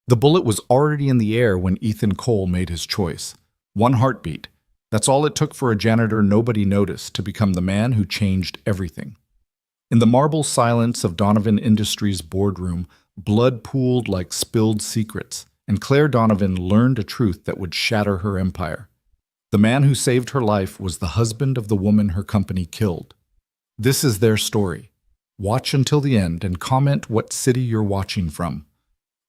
The bullet was already in the air when Ethan Cole made his choice. One heartbeat. That's all it took for a janitor nobody noticed to become the man who changed everything. In the marble silence of Donovan Industries' boardroom, blood pooled like spilled secrets, and Claire Donovan learned a truth that would shatter her empire. The man who saved her life was the husband of the woman her company killed. This is their story. Watch until the end and comment what city you're watching from.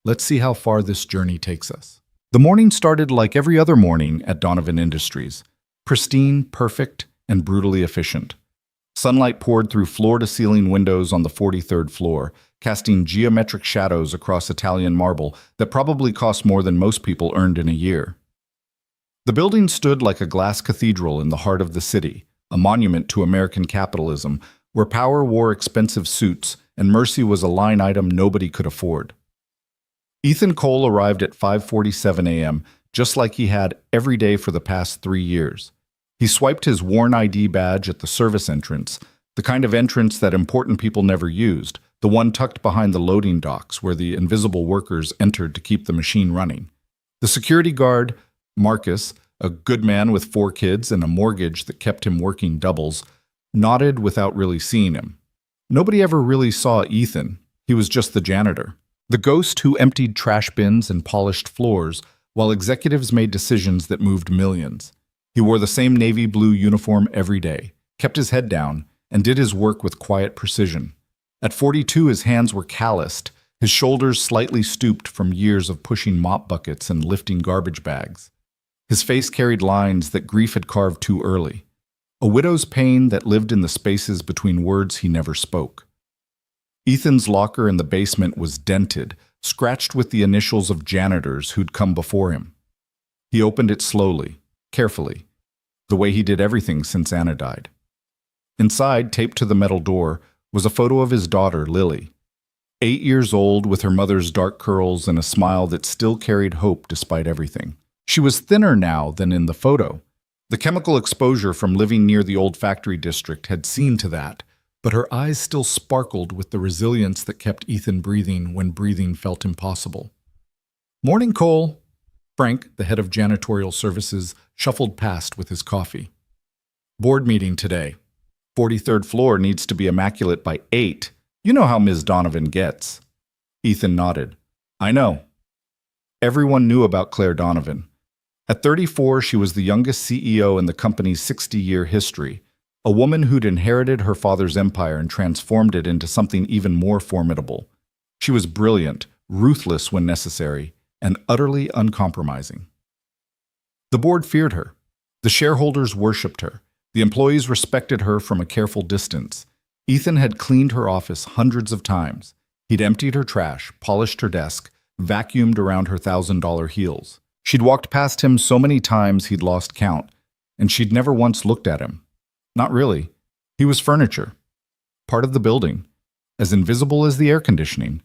Let's see how far this journey takes us. The morning started like every other morning at Donovan Industries. Pristine, perfect, and brutally efficient. Sunlight poured through floor-to-ceiling windows on the 43rd floor, casting geometric shadows across Italian marble that probably cost more than most people earned in a year. The building stood like a glass cathedral in the heart of the city, a monument to American capitalism, where power wore expensive suits and mercy was a line item nobody could afford. Ethan Cole arrived at 5:47 a.m., just like he had every day for the past 3 years. He swiped his worn ID badge at the service entrance, the kind of entrance that important people never used, the one tucked behind the loading docks where the invisible workers entered to keep the machine running. The security guard, Marcus, a good man with 4 kids and a mortgage that kept him working doubles, nodded without really seeing him. Nobody ever really saw Ethan. He was just the janitor. The ghost who emptied trash bins and polished floors while executives made decisions that moved millions. He wore the same navy blue uniform every day, kept his head down, and did his work with quiet precision. At 42, his hands were calloused, his shoulders slightly stooped from years of pushing mop buckets and lifting garbage bags. His face carried lines that grief had carved too early, a widow's pain that lived in the spaces between words he never spoke. Ethan's locker in the basement was dented, scratched with the initials of janitors who'd come before him. He opened it slowly, carefully, the way he did everything since Anna died. Inside, taped to the metal door, was a photo of his daughter, Lily. 8 years old, with her mother's dark curls and a smile that still carried hope despite everything. She was thinner now than in the photo. The chemical exposure from living near the old factory district had seen to that, but her eyes still sparkled with the resilience that kept Ethan breathing when breathing felt impossible. "Morning, Cole." Frank, the head of janitorial services, shuffled past with his coffee. "Board meeting today. 43rd floor needs to be immaculate by 8. You know how Ms. Donovan gets." Ethan nodded. "I know." Everyone knew about Claire Donovan. At 34, she was the youngest CEO in the company's 60-year history, a woman who'd inherited her father's empire and transformed it into something even more formidable. She was brilliant, ruthless when necessary, and utterly uncompromising. The board feared her. The shareholders worshipped her. The employees respected her from a careful distance. Ethan had cleaned her office hundreds of times. He'd emptied her trash, polished her desk, vacuumed around her $1,000 heels. She'd walked past him so many times he'd lost count, and she'd never once looked at him. Not really. He was furniture, part of the building, as invisible as the air conditioning.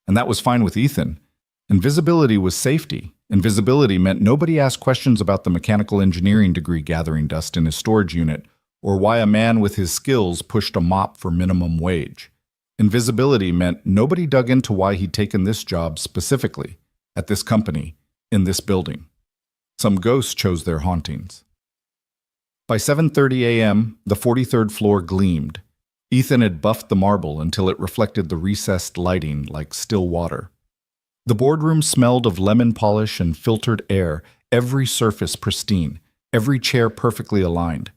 And that was fine with Ethan. Invisibility was safety. Invisibility meant nobody asked questions about the mechanical engineering degree gathering dust in his storage unit, or why a man with his skills pushed a mop for minimum wage. Invisibility meant nobody dug into why he'd taken this job specifically, at this company, in this building. Some ghosts chose their hauntings. By 7:30 a.m., the 43rd floor gleamed. Ethan had buffed the marble until it reflected the recessed lighting like still water. The boardroom smelled of lemon polish and filtered air, every surface pristine, every chair perfectly aligned.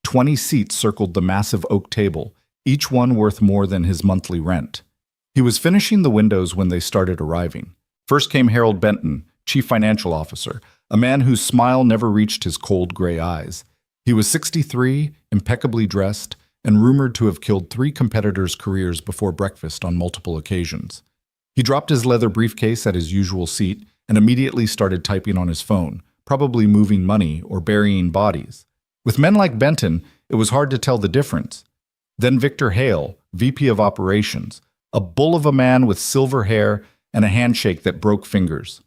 20 seats circled the massive oak table, each one worth more than his monthly rent. He was finishing the windows when they started arriving. First came Harold Benton, Chief Financial Officer, a man whose smile never reached his cold gray eyes. He was 63, impeccably dressed, and rumored to have killed 3 competitors' careers before breakfast on multiple occasions. He dropped his leather briefcase at his usual seat and immediately started typing on his phone, probably moving money or burying bodies. With men like Benton, it was hard to tell the difference. Then Victor Hale, VP of Operations, a bull of a man with silver hair and a handshake that broke fingers.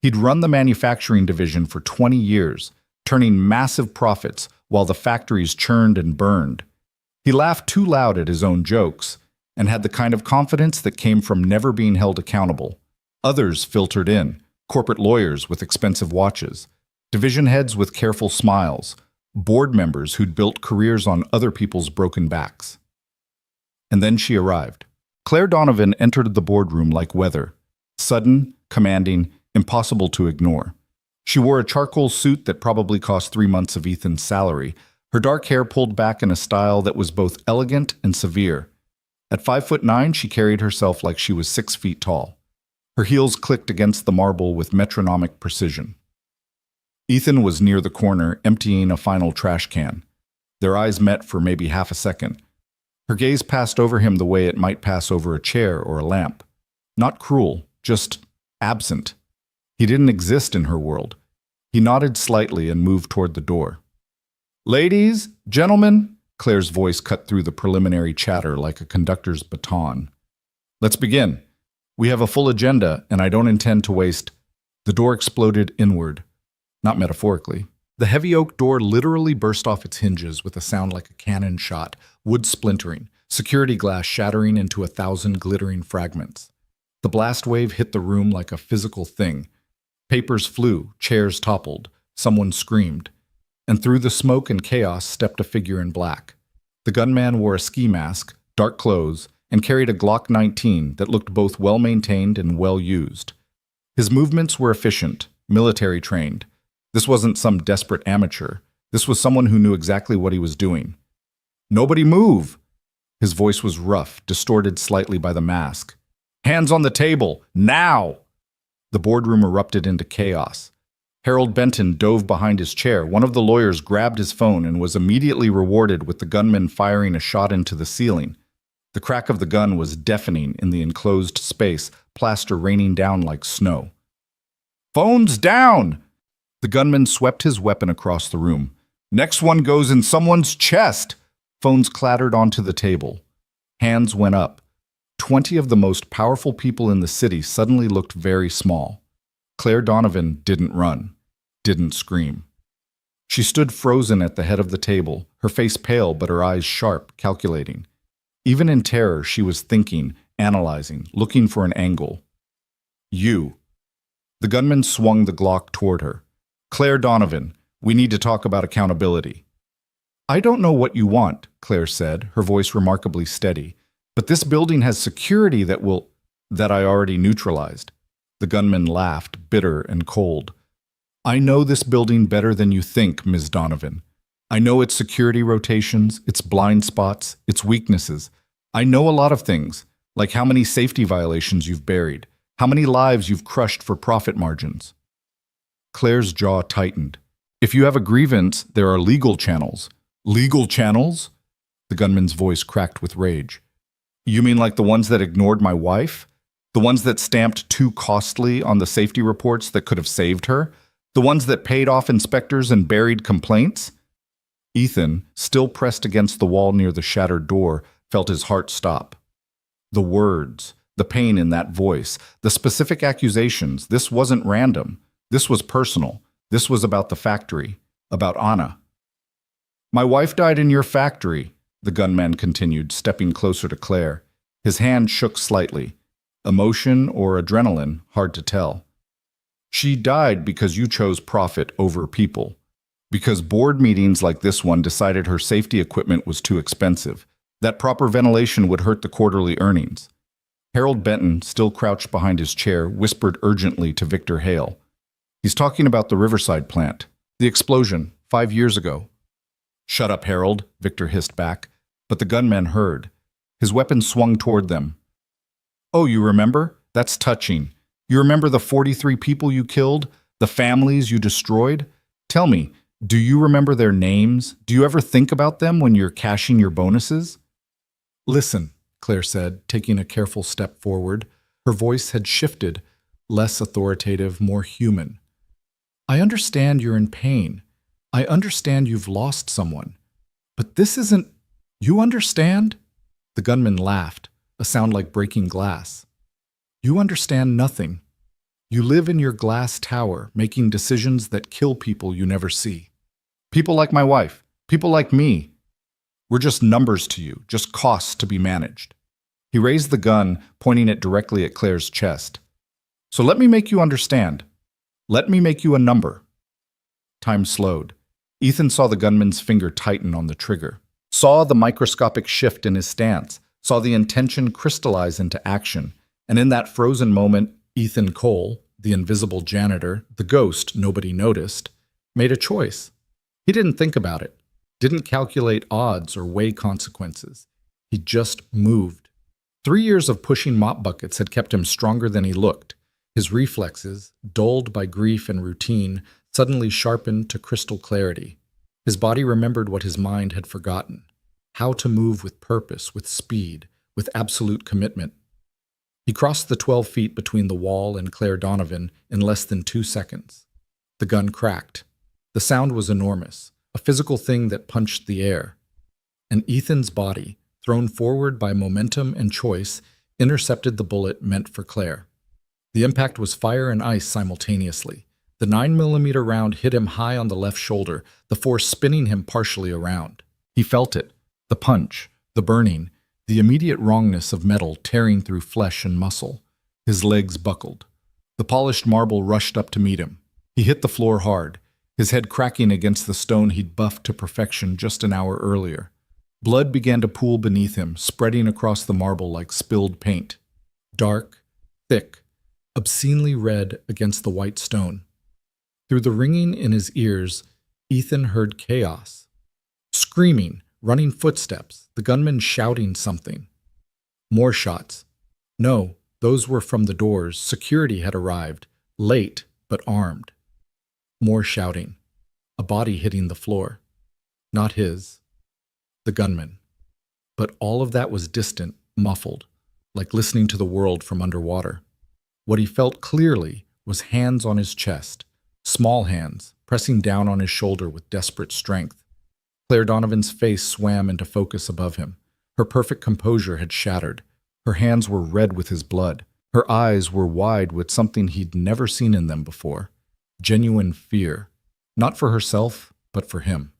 He'd run the manufacturing division for 20 years, turning massive profits while the factories churned and burned. He laughed too loud at his own jokes and had the kind of confidence that came from never being held accountable. Others filtered in, corporate lawyers with expensive watches, division heads with careful smiles, board members who'd built careers on other people's broken backs. And then she arrived. Claire Donovan entered the boardroom like weather, sudden, commanding, impossible to ignore. She wore a charcoal suit that probably cost 3 months of Ethan's salary, her dark hair pulled back in a style that was both elegant and severe. At 5'9", she carried herself like she was 6 feet tall. Her heels clicked against the marble with metronomic precision. Ethan was near the corner, emptying a final trash can. Their eyes met for maybe half a second. Her gaze passed over him the way it might pass over a chair or a lamp. Not cruel, just absent. He didn't exist in her world. He nodded slightly and moved toward the door. "Ladies, gentlemen," Claire's voice cut through the preliminary chatter like a conductor's baton. "Let's begin. We have a full agenda, and I don't intend to waste—" The door exploded inward. Not metaphorically. The heavy oak door literally burst off its hinges with a sound like a cannon shot, wood splintering, security glass shattering into 1,000 glittering fragments. The blast wave hit the room like a physical thing. Papers flew, chairs toppled, someone screamed. And through the smoke and chaos stepped a figure in black. The gunman wore a ski mask, dark clothes, and carried a Glock 19 that looked both well-maintained and well-used. His movements were efficient, military-trained. This wasn't some desperate amateur. This was someone who knew exactly what he was doing. "Nobody move!" His voice was rough, distorted slightly by the mask. "Hands on the table! Now!" The boardroom erupted into chaos. Harold Benton dove behind his chair. One of the lawyers grabbed his phone and was immediately rewarded with the gunman firing a shot into the ceiling. The crack of the gun was deafening in the enclosed space, plaster raining down like snow. "Phones down!" The gunman swept his weapon across the room. "Next one goes in someone's chest!" Phones clattered onto the table. Hands went up. 20 of the most powerful people in the city suddenly looked very small. Claire Donovan didn't run, didn't scream. She stood frozen at the head of the table, her face pale but her eyes sharp, calculating. Even in terror, she was thinking, analyzing, looking for an angle. "You." The gunman swung the Glock toward her. "Claire Donovan, we need to talk about accountability." "I don't know what you want," Claire said, her voice remarkably steady, "but this building has security that I already neutralized." The gunman laughed, bitter and cold. "I know this building better than you think, Ms. Donovan. I know its security rotations, its blind spots, its weaknesses. I know a lot of things, like how many safety violations you've buried, how many lives you've crushed for profit margins." Claire's jaw tightened. "If you have a grievance, there are legal channels." "Legal channels?" The gunman's voice cracked with rage. "You mean like the ones that ignored my wife? The ones that stamped too costly on the safety reports that could have saved her? The ones that paid off inspectors and buried complaints?" Ethan, still pressed against the wall near the shattered door, felt his heart stop. The words, the pain in that voice, the specific accusations, this wasn't random. This was personal. This was about the factory, about Anna. "My wife died in your factory," the gunman continued, stepping closer to Claire. His hand shook slightly. Emotion or adrenaline, hard to tell. "She died because you chose profit over people. Because board meetings like this one decided her safety equipment was too expensive. That proper ventilation would hurt the quarterly earnings." Harold Benton, still crouched behind his chair, whispered urgently to Victor Hale. "He's talking about the Riverside plant. The explosion, 5 years ago." "Shut up, Harold," Victor hissed back. But the gunman heard. His weapon swung toward them. "Oh, you remember? That's touching. You remember the 43 people you killed? The families you destroyed? Tell me, do you remember their names? Do you ever think about them when you're cashing your bonuses?" "Listen," Claire said, taking a careful step forward. Her voice had shifted, less authoritative, more human. "I understand you're in pain. I understand you've lost someone. But this isn't— You understand?" The gunman laughed, a sound like breaking glass. "You understand nothing. You live in your glass tower, making decisions that kill people you never see. People like my wife, people like me. We're just numbers to you, just costs to be managed." He raised the gun, pointing it directly at Claire's chest. So let me make you understand. Let me make you a number. Time slowed. Ethan saw the gunman's finger tighten on the trigger, saw the microscopic shift in his stance, saw the intention crystallize into action, and in that frozen moment, Ethan Cole, the invisible janitor, the ghost nobody noticed, made a choice. He didn't think about it, didn't calculate odds or weigh consequences. He just moved. 3 years of pushing mop buckets had kept him stronger than he looked. His reflexes, dulled by grief and routine, suddenly sharpened to crystal clarity. His body remembered what his mind had forgotten: how to move with purpose, with speed, with absolute commitment. He crossed the 12 feet between the wall and Claire Donovan in less than 2 seconds. The gun cracked. The sound was enormous, a physical thing that punched the air. And Ethan's body, thrown forward by momentum and choice, intercepted the bullet meant for Claire. The impact was fire and ice simultaneously. The 9mm round hit him high on the left shoulder, the force spinning him partially around. He felt it, the punch, the burning, the immediate wrongness of metal tearing through flesh and muscle. His legs buckled. The polished marble rushed up to meet him. He hit the floor hard, his head cracking against the stone he'd buffed to perfection just an hour earlier. Blood began to pool beneath him, spreading across the marble like spilled paint. Dark, thick, obscenely red against the white stone. Through the ringing in his ears, Ethan heard chaos. Screaming, running footsteps, the gunman shouting something. More shots. No, those were from the doors. Security had arrived, late but armed. More shouting. A body hitting the floor. Not his. The gunman. But all of that was distant, muffled, like listening to the world from underwater. What he felt clearly was hands on his chest, small hands, pressing down on his shoulder with desperate strength. Claire Donovan's face swam into focus above him. Her perfect composure had shattered. Her hands were red with his blood. Her eyes were wide with something he'd never seen in them before. Genuine fear. Not for herself, but for him.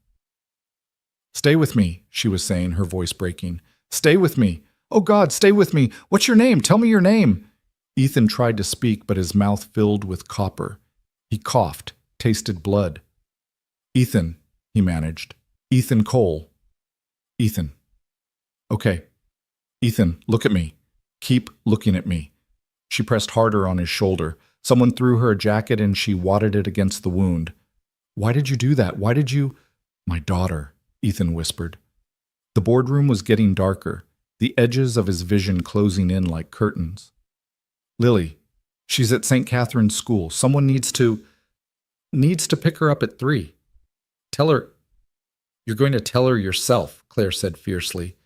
"Stay with me," she was saying, her voice breaking. "Stay with me. Oh God, stay with me. What's your name? Tell me your name." Ethan tried to speak, but his mouth filled with copper. He coughed, tasted blood. "Ethan," he managed. "Ethan Cole." "Ethan." "Okay. Ethan, look at me. Keep looking at me." She pressed harder on his shoulder. Someone threw her a jacket and she wadded it against the wound. "Why did you do that? Why did you—" "My daughter," Ethan whispered. The boardroom was getting darker, the edges of his vision closing in like curtains. "Lily, she's at St. Catherine's School. Someone needs to pick her up at 3. Tell her—" "You're going to tell her yourself," Claire said fiercely.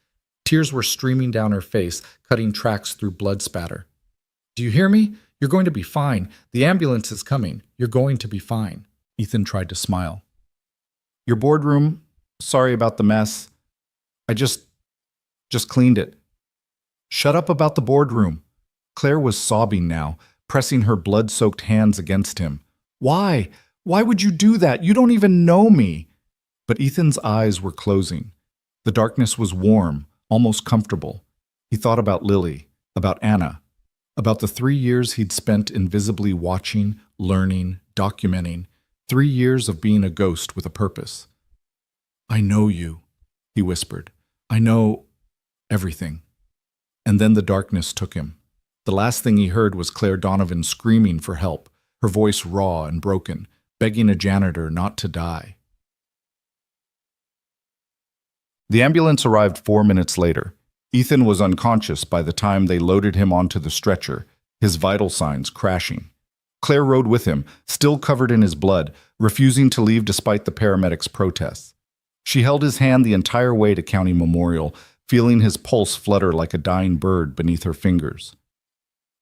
Tears were streaming down her face, cutting tracks through blood spatter. "Do you hear me? You're going to be fine. The ambulance is coming. You're going to be fine." Ethan tried to smile. "Your boardroom, sorry about the mess. I just cleaned it." "Shut up about the boardroom." Claire was sobbing now, pressing her blood-soaked hands against him. "Why? Why would you do that? You don't even know me." But Ethan's eyes were closing. The darkness was warm, almost comfortable. He thought about Lily, about Anna, about the 3 years he'd spent invisibly watching, learning, documenting, 3 years of being a ghost with a purpose. "I know you," he whispered. "I know everything." And then the darkness took him. The last thing he heard was Claire Donovan screaming for help, her voice raw and broken, begging a janitor not to die. The ambulance arrived 4 minutes later. Ethan was unconscious by the time they loaded him onto the stretcher, his vital signs crashing. Claire rode with him, still covered in his blood, refusing to leave despite the paramedics' protests. She held his hand the entire way to County Memorial, feeling his pulse flutter like a dying bird beneath her fingers.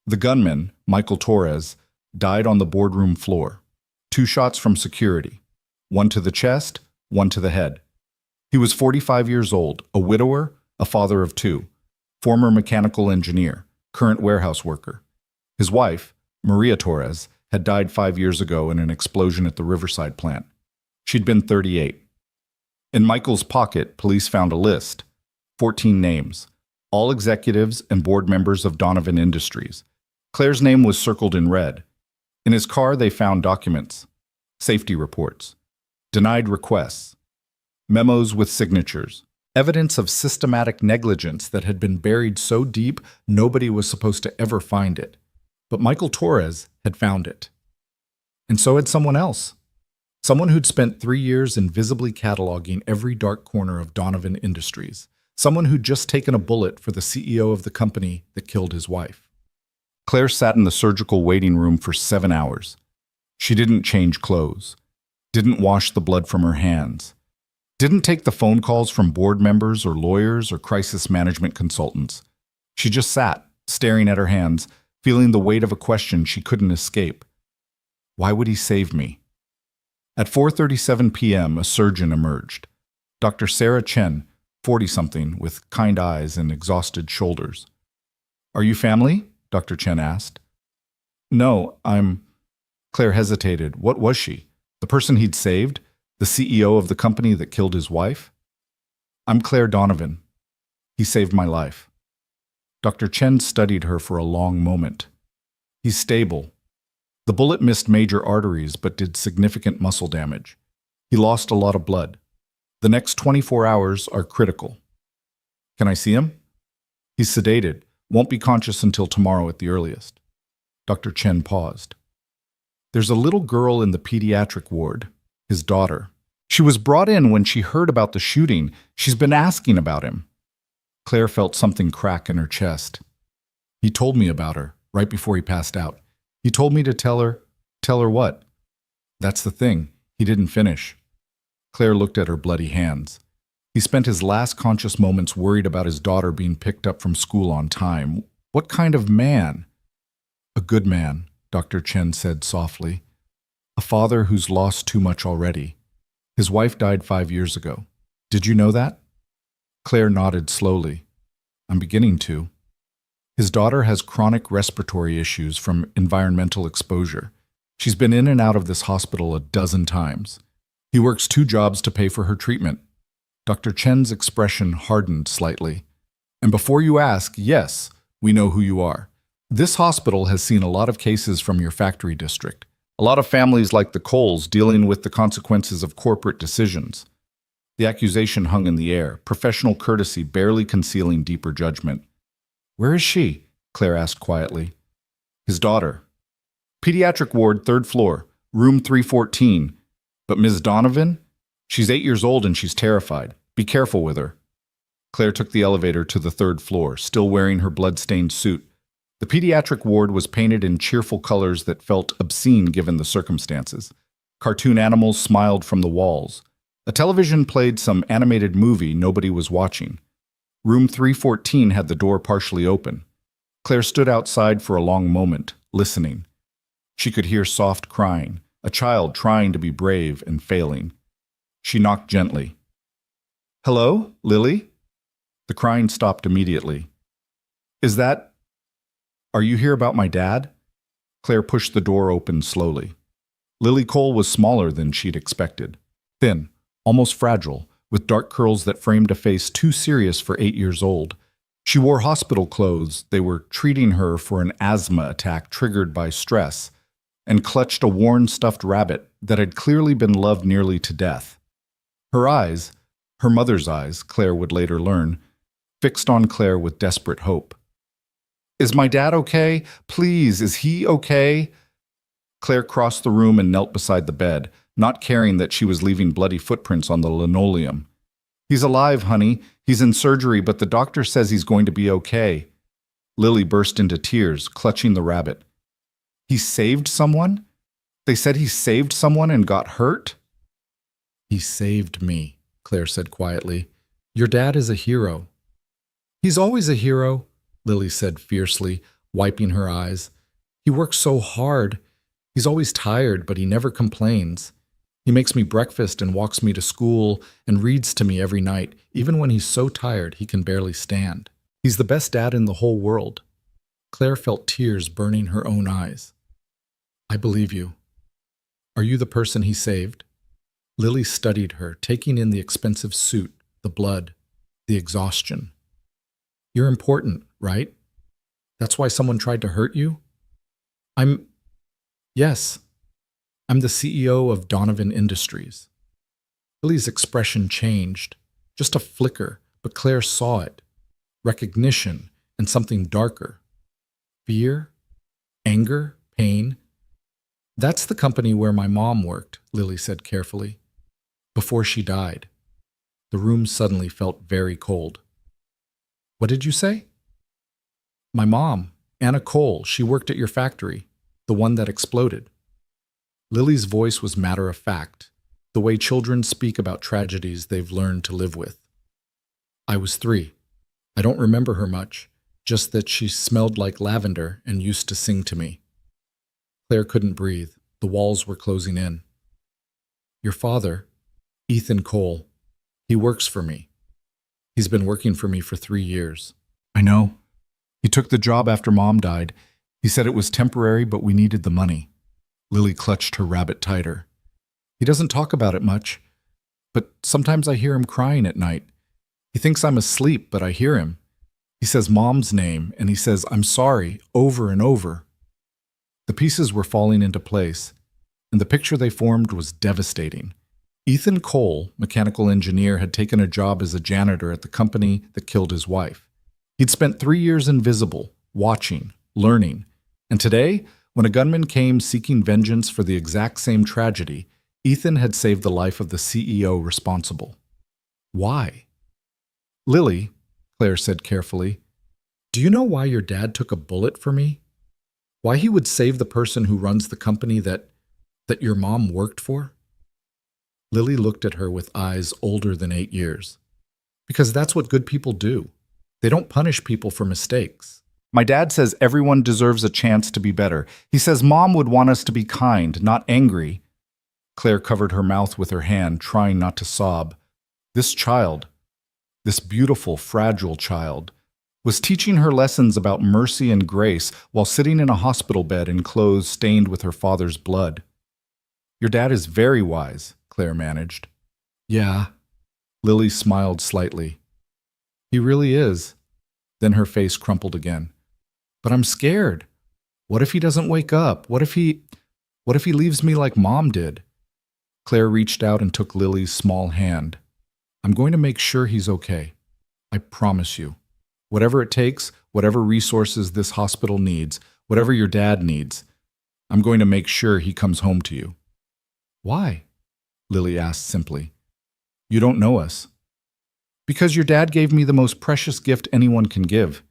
The gunman, Michael Torres, died on the boardroom floor. 2 shots from security, 1 to the chest, 1 to the head. He was 45 years old, a widower, a father of 2, former mechanical engineer, current warehouse worker. His wife, Maria Torres, had died 5 years ago in an explosion at the Riverside plant. She'd been 38. In Michael's pocket, police found a list, 14 names, all executives and board members of Donovan Industries. Claire's name was circled in red. In his car, they found documents, safety reports, denied requests, memos with signatures, evidence of systematic negligence that had been buried so deep nobody was supposed to ever find it. But Michael Torres had found it. And so had someone else. Someone who'd spent 3 years invisibly cataloging every dark corner of Donovan Industries. Someone who'd just taken a bullet for the CEO of the company that killed his wife. Claire sat in the surgical waiting room for 7 hours. She didn't change clothes, didn't wash the blood from her hands, didn't take the phone calls from board members or lawyers or crisis management consultants. She just sat, staring at her hands, feeling the weight of a question she couldn't escape. Why would he save me? At 4:37 p.m., a surgeon emerged. Dr. Sarah Chen, 40-something, with kind eyes and exhausted shoulders. Are you family? Dr. Chen asked. No, Claire hesitated. What was she? The person he'd saved? The CEO of the company that killed his wife? I'm Claire Donovan. He saved my life. Dr. Chen studied her for a long moment. He's stable. The bullet missed major arteries but did significant muscle damage. He lost a lot of blood. The next 24 hours are critical. Can I see him? He's sedated, won't be conscious until tomorrow at the earliest. Dr. Chen paused. There's a little girl in the pediatric ward, his daughter. She was brought in when she heard about the shooting. She's been asking about him. Claire felt something crack in her chest. He told me about her, right before he passed out. He told me to tell her what? That's the thing. He didn't finish. Claire looked at her bloody hands. He spent his last conscious moments worried about his daughter being picked up from school on time. What kind of man? A good man, Dr. Chen said softly. A father who's lost too much already. His wife died 5 years ago. Did you know that? Claire nodded slowly. I'm beginning to. His daughter has chronic respiratory issues from environmental exposure. She's been in and out of this hospital a dozen times. He works 2 jobs to pay for her treatment. Dr. Chen's expression hardened slightly. And before you ask, yes, we know who you are. This hospital has seen a lot of cases from your factory district. A lot of families like the Coles dealing with the consequences of corporate decisions. The accusation hung in the air, professional courtesy barely concealing deeper judgment. Where is she? Claire asked quietly. His daughter. Pediatric ward, 3rd floor, room 314. But Ms. Donovan? She's 8 years old and she's terrified. Be careful with her. Claire took the elevator to the 3rd floor, still wearing her blood-stained suit. The pediatric ward was painted in cheerful colors that felt obscene given the circumstances. Cartoon animals smiled from the walls. A television played some animated movie nobody was watching. Room 314 had the door partially open. Claire stood outside for a long moment, listening. She could hear soft crying, a child trying to be brave and failing. She knocked gently. Hello, Lily? The crying stopped immediately. Are you here about my dad? Claire pushed the door open slowly. Lily Cole was smaller than she'd expected. Thin, almost fragile, with dark curls that framed a face too serious for 8 years old. She wore hospital clothes. They were treating her for an asthma attack triggered by stress, and clutched a worn stuffed rabbit that had clearly been loved nearly to death. Her eyes, her mother's eyes, Claire would later learn, fixed on Claire with desperate hope. Is my dad okay? Please, is he okay? Claire crossed the room and knelt beside the bed, not caring that she was leaving bloody footprints on the linoleum. He's alive, honey. He's in surgery, but the doctor says he's going to be okay. Lily burst into tears, clutching the rabbit. He saved someone? They said he saved someone and got hurt? He saved me, Claire said quietly. Your dad is a hero. He's always a hero, Lily said fiercely, wiping her eyes. He works so hard. He's always tired, but he never complains. He makes me breakfast and walks me to school and reads to me every night, even when he's so tired he can barely stand. He's the best dad in the whole world. Claire felt tears burning her own eyes. I believe you. Are you the person he saved? Lily studied her, taking in the expensive suit, the blood, the exhaustion. You're important, right? That's why someone tried to hurt you? I'm, yes, I'm the CEO of Donovan Industries. Lily's expression changed. Just a flicker, but Claire saw it. Recognition and something darker. Fear, anger, pain. That's the company where my mom worked, Lily said carefully. Before she died. The room suddenly felt very cold. What did you say? My mom, Anna Cole, she worked at your factory, the one that exploded. Lily's voice was matter of fact, the way children speak about tragedies they've learned to live with. I was 3. I don't remember her much, just that she smelled like lavender and used to sing to me. Claire couldn't breathe. The walls were closing in. Your father, Ethan Cole, he works for me. He's been working for me for 3 years. I know. He took the job after Mom died. He said it was temporary, but we needed the money. Lily clutched her rabbit tighter. He doesn't talk about it much, but sometimes I hear him crying at night. He thinks I'm asleep, but I hear him. He says Mom's name, and he says, I'm sorry, over and over. The pieces were falling into place, and the picture they formed was devastating. Ethan Cole, mechanical engineer, had taken a job as a janitor at the company that killed his wife. He'd spent 3 years invisible, watching, learning, and today, when a gunman came seeking vengeance for the exact same tragedy, Ethan had saved the life of the CEO responsible. Why? Lily, Claire said carefully, do you know why your dad took a bullet for me? Why he would save the person who runs the company that your mom worked for? Lily looked at her with eyes older than 8 years. Because that's what good people do. They don't punish people for mistakes. My dad says everyone deserves a chance to be better. He says Mom would want us to be kind, not angry. Claire covered her mouth with her hand, trying not to sob. This child, this beautiful, fragile child, was teaching her lessons about mercy and grace while sitting in a hospital bed in clothes stained with her father's blood. Your dad is very wise, Claire managed. Yeah. Lily smiled slightly. He really is. Then her face crumpled again. But I'm scared. What if he doesn't wake up? What if he leaves me like Mom did? Claire reached out and took Lily's small hand. I'm going to make sure he's okay. I promise you. Whatever it takes, whatever resources this hospital needs, whatever your dad needs, I'm going to make sure he comes home to you. Why? Lily asked simply. You don't know us. Because your dad gave me the most precious gift anyone can give.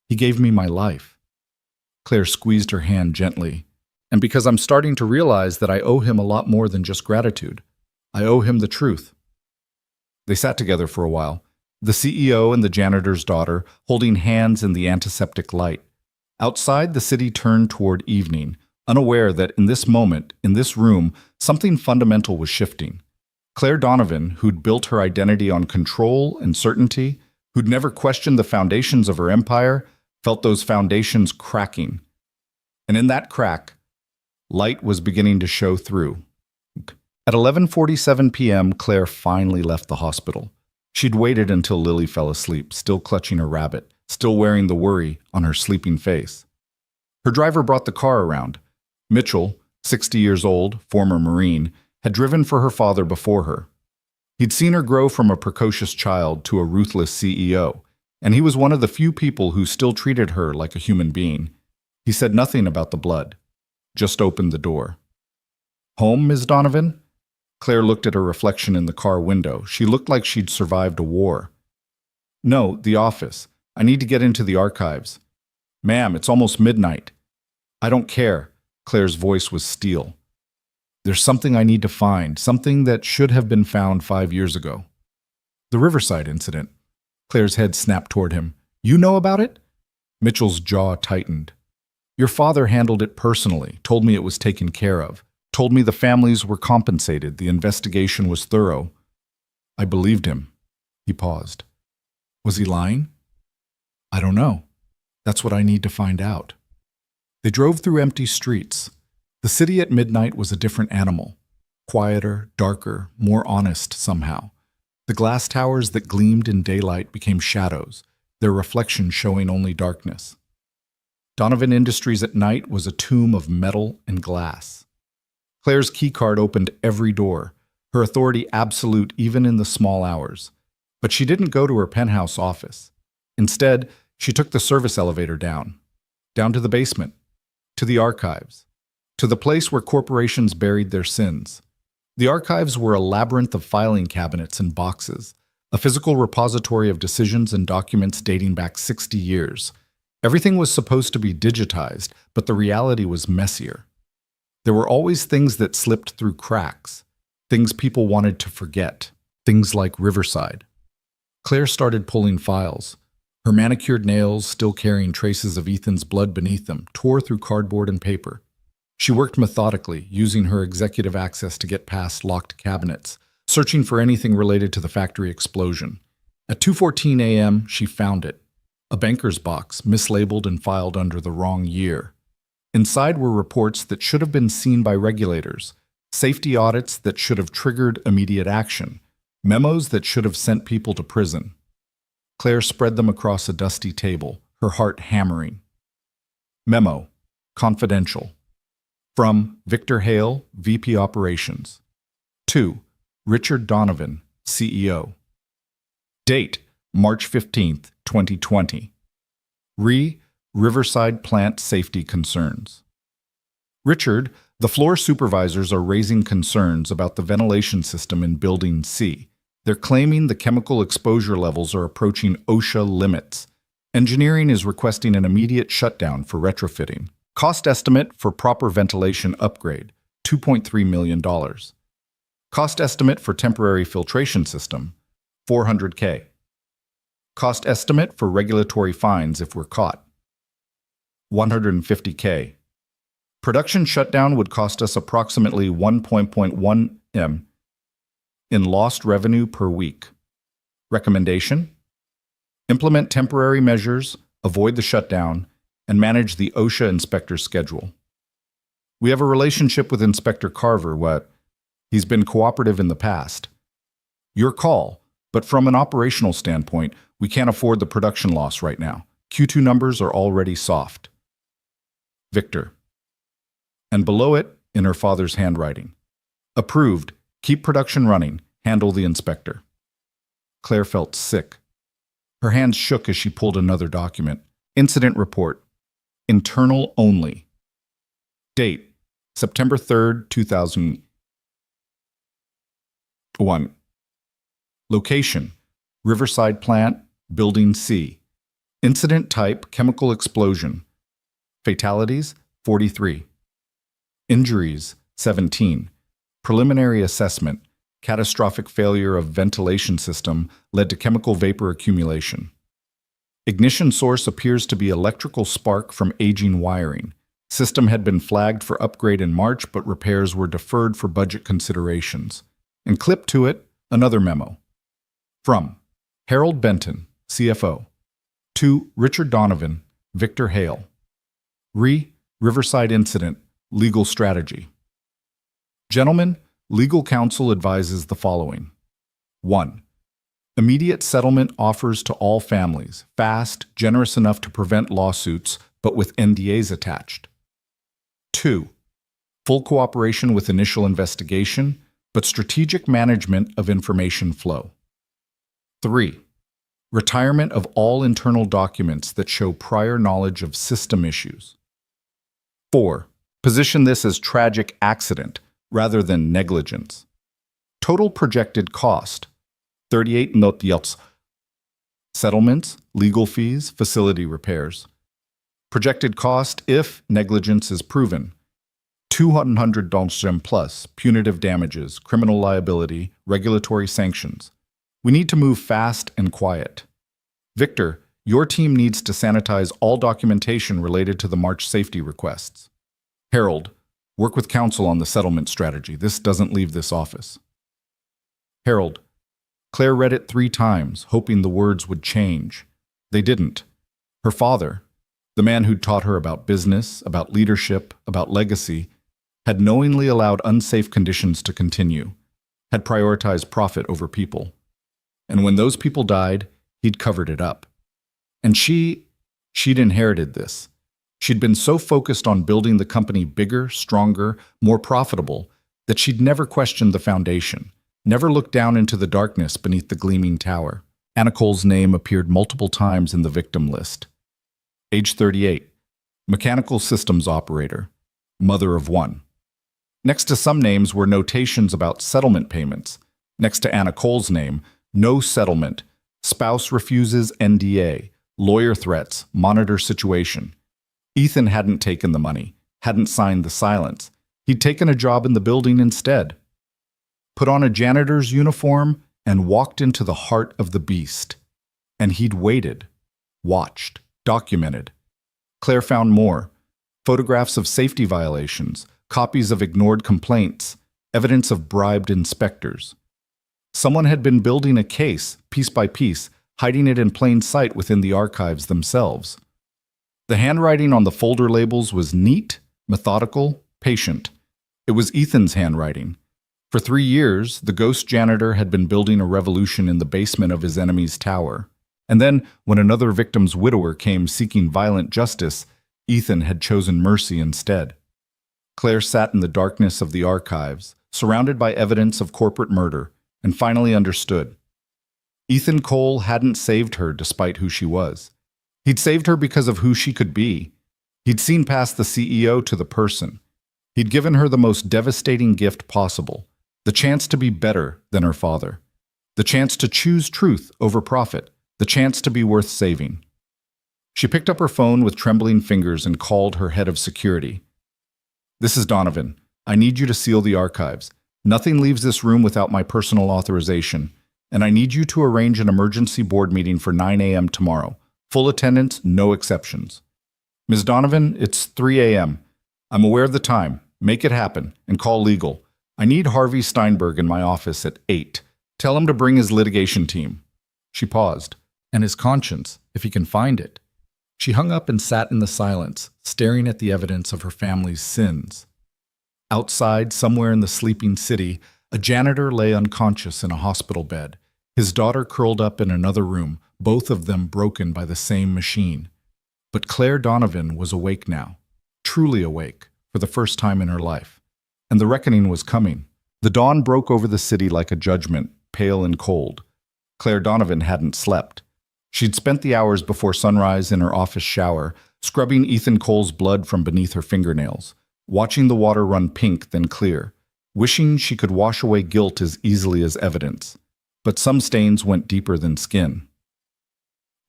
He gave me my life. Claire squeezed her hand gently. And because I'm starting to realize that I owe him a lot more than just gratitude. I owe him the truth. They sat together for a while, the CEO and the janitor's daughter holding hands in the antiseptic light. Outside, the city turned toward evening, unaware that in this moment, in this room, something fundamental was shifting. Claire Donovan, who'd built her identity on control and certainty, who'd never questioned the foundations of her empire, felt those foundations cracking. And in that crack, light was beginning to show through. At 11:47 p.m., Claire finally left the hospital. She'd waited until Lily fell asleep, still clutching her rabbit, still wearing the worry on her sleeping face. Her driver brought the car around. Mitchell, 60 years old, former Marine, had driven for her father before her. He'd seen her grow from a precocious child to a ruthless CEO, and he was one of the few people who still treated her like a human being. He said nothing about the blood, just opened the door. Home, Ms. Donovan? Claire looked at her reflection in the car window. She looked like she'd survived a war. No, the office. I need to get into the archives. Ma'am, it's almost midnight. I don't care. Claire's voice was steel. There's something I need to find, something that should have been found 5 years ago. The Riverside incident. Claire's head snapped toward him. You know about it? Mitchell's jaw tightened. Your father handled it personally, told me it was taken care of, told me the families were compensated, the investigation was thorough. I believed him. He paused. Was he lying? I don't know. That's what I need to find out. They drove through empty streets. The city at midnight was a different animal. Quieter, darker, more honest somehow. The glass towers that gleamed in daylight became shadows, their reflection showing only darkness. Donovan Industries at night was a tomb of metal and glass. Claire's keycard opened every door, her authority absolute even in the small hours. But she didn't go to her penthouse office. Instead, she took the service elevator down to the basement, to the archives, to the place where corporations buried their sins. The archives were a labyrinth of filing cabinets and boxes, a physical repository of decisions and documents dating back 60 years. Everything was supposed to be digitized, but the reality was messier. There were always things that slipped through cracks, things people wanted to forget, things like Riverside. Claire started pulling files. Her manicured nails, still carrying traces of Ethan's blood beneath them, tore through cardboard and paper. She worked methodically, using her executive access to get past locked cabinets, searching for anything related to the factory explosion. At 2:14 a.m., she found it. A banker's box, mislabeled and filed under the wrong year. Inside were reports that should have been seen by regulators, safety audits that should have triggered immediate action, memos that should have sent people to prison. Claire spread them across a dusty table, her heart hammering. Memo. Confidential. From Victor Hale, VP Operations. To Richard Donovan, CEO. Date, March 15th, 2020. Riverside Plant Safety Concerns. Richard, the floor supervisors are raising concerns about the ventilation system in Building C. They're claiming the chemical exposure levels are approaching OSHA limits. Engineering is requesting an immediate shutdown for retrofitting. Cost estimate for proper ventilation upgrade, $2.3 million. Cost estimate for temporary filtration system, $400K. Cost estimate for regulatory fines if we're caught, $150K. Production shutdown would cost us approximately $1.1 million in lost revenue per week. Recommendation? Implement temporary measures, avoid the shutdown, and manage the OSHA inspector schedule. We have a relationship with Inspector Carver. He's been cooperative in the past. Your call, but from an operational standpoint, we can't afford the production loss right now. Q2 numbers are already soft. Victor. And below it, in her father's handwriting. Approved. Keep production running. Handle the inspector. Claire felt sick. Her hands shook as she pulled another document. Incident report. Internal only. Date, September 3rd, 2001. Location, Riverside Plant, Building C. Incident type, chemical explosion. Fatalities, 43. Injuries, 17. Preliminary assessment, catastrophic failure of ventilation system led to chemical vapor accumulation. Ignition source appears to be electrical spark from aging wiring. System had been flagged for upgrade in March, but repairs were deferred for budget considerations. And clipped to it, another memo. From Harold Benton, CFO. To Richard Donovan, Victor Hale. Riverside Incident, Legal Strategy. Gentlemen, legal counsel advises the following. 1. Immediate settlement offers to all families, fast, generous enough to prevent lawsuits, but with NDAs attached. 2. Full cooperation with initial investigation, but strategic management of information flow. 3. Retirement of all internal documents that show prior knowledge of system issues. 4. Position this as tragic accident rather than negligence. Total projected cost, 38 million. Settlements, legal fees, facility repairs. Projected cost if negligence is proven, $200 plus, punitive damages, criminal liability, regulatory sanctions. We need to move fast and quiet. Victor, your team needs to sanitize all documentation related to the March safety requests. Harold, work with counsel on the settlement strategy. This doesn't leave this office. Harold, Claire read it 3 times, hoping the words would change. They didn't. Her father, the man who'd taught her about business, about leadership, about legacy, had knowingly allowed unsafe conditions to continue, had prioritized profit over people. And when those people died, he'd covered it up. And she'd inherited this. She'd been so focused on building the company bigger, stronger, more profitable, that she'd never questioned the foundation, never looked down into the darkness beneath the gleaming tower. Anna Cole's name appeared multiple times in the victim list. Age 38, mechanical systems operator, mother of one. Next to some names were notations about settlement payments. Next to Anna Cole's name, no settlement, spouse refuses NDA, lawyer threats, monitor situation. Ethan hadn't taken the money, hadn't signed the silence. He'd taken a job in the building instead. Put on a janitor's uniform and walked into the heart of the beast. And he'd waited, watched, documented. Claire found more. Photographs of safety violations, copies of ignored complaints, evidence of bribed inspectors. Someone had been building a case, piece by piece, hiding it in plain sight within the archives themselves. The handwriting on the folder labels was neat, methodical, patient. It was Ethan's handwriting. For 3 years, the ghost janitor had been building a revolution in the basement of his enemy's tower. And then, when another victim's widower came seeking violent justice, Ethan had chosen mercy instead. Claire sat in the darkness of the archives, surrounded by evidence of corporate murder, and finally understood. Ethan Cole hadn't saved her despite who she was. He'd saved her because of who she could be. He'd seen past the CEO to the person. He'd given her the most devastating gift possible, the chance to be better than her father, the chance to choose truth over profit, the chance to be worth saving. She picked up her phone with trembling fingers and called her head of security. "This is Donovan. I need you to seal the archives. Nothing leaves this room without my personal authorization, and I need you to arrange an emergency board meeting for 9 a.m. tomorrow. Full attendance, no exceptions." "Ms. Donovan, it's 3 a.m. I'm aware of the time. Make it happen, and call legal. I need Harvey Steinberg in my office at 8. Tell him to bring his litigation team." She paused. "And his conscience, if he can find it." She hung up and sat in the silence, staring at the evidence of her family's sins. Outside, somewhere in the sleeping city, a janitor lay unconscious in a hospital bed, his daughter curled up in another room, both of them broken by the same machine. But Claire Donovan was awake now, truly awake, for the first time in her life. And the reckoning was coming. The dawn broke over the city like a judgment, pale and cold. Claire Donovan hadn't slept. She'd spent the hours before sunrise in her office shower, scrubbing Ethan Cole's blood from beneath her fingernails, watching the water run pink then clear, wishing she could wash away guilt as easily as evidence. But some stains went deeper than skin.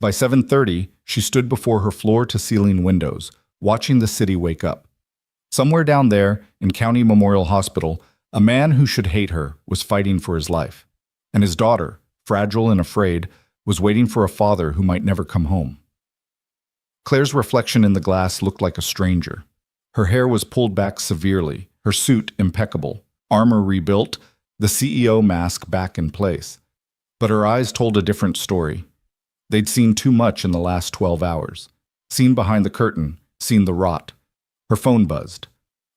By 7:30, she stood before her floor-to-ceiling windows, watching the city wake up. Somewhere down there, in County Memorial Hospital, a man who should hate her was fighting for his life. And his daughter, fragile and afraid, was waiting for a father who might never come home. Claire's reflection in the glass looked like a stranger. Her hair was pulled back severely, her suit impeccable, armor rebuilt, the CEO mask back in place. But her eyes told a different story. They'd seen too much in the last 12 hours. Seen behind the curtain, seen the rot. Her phone buzzed.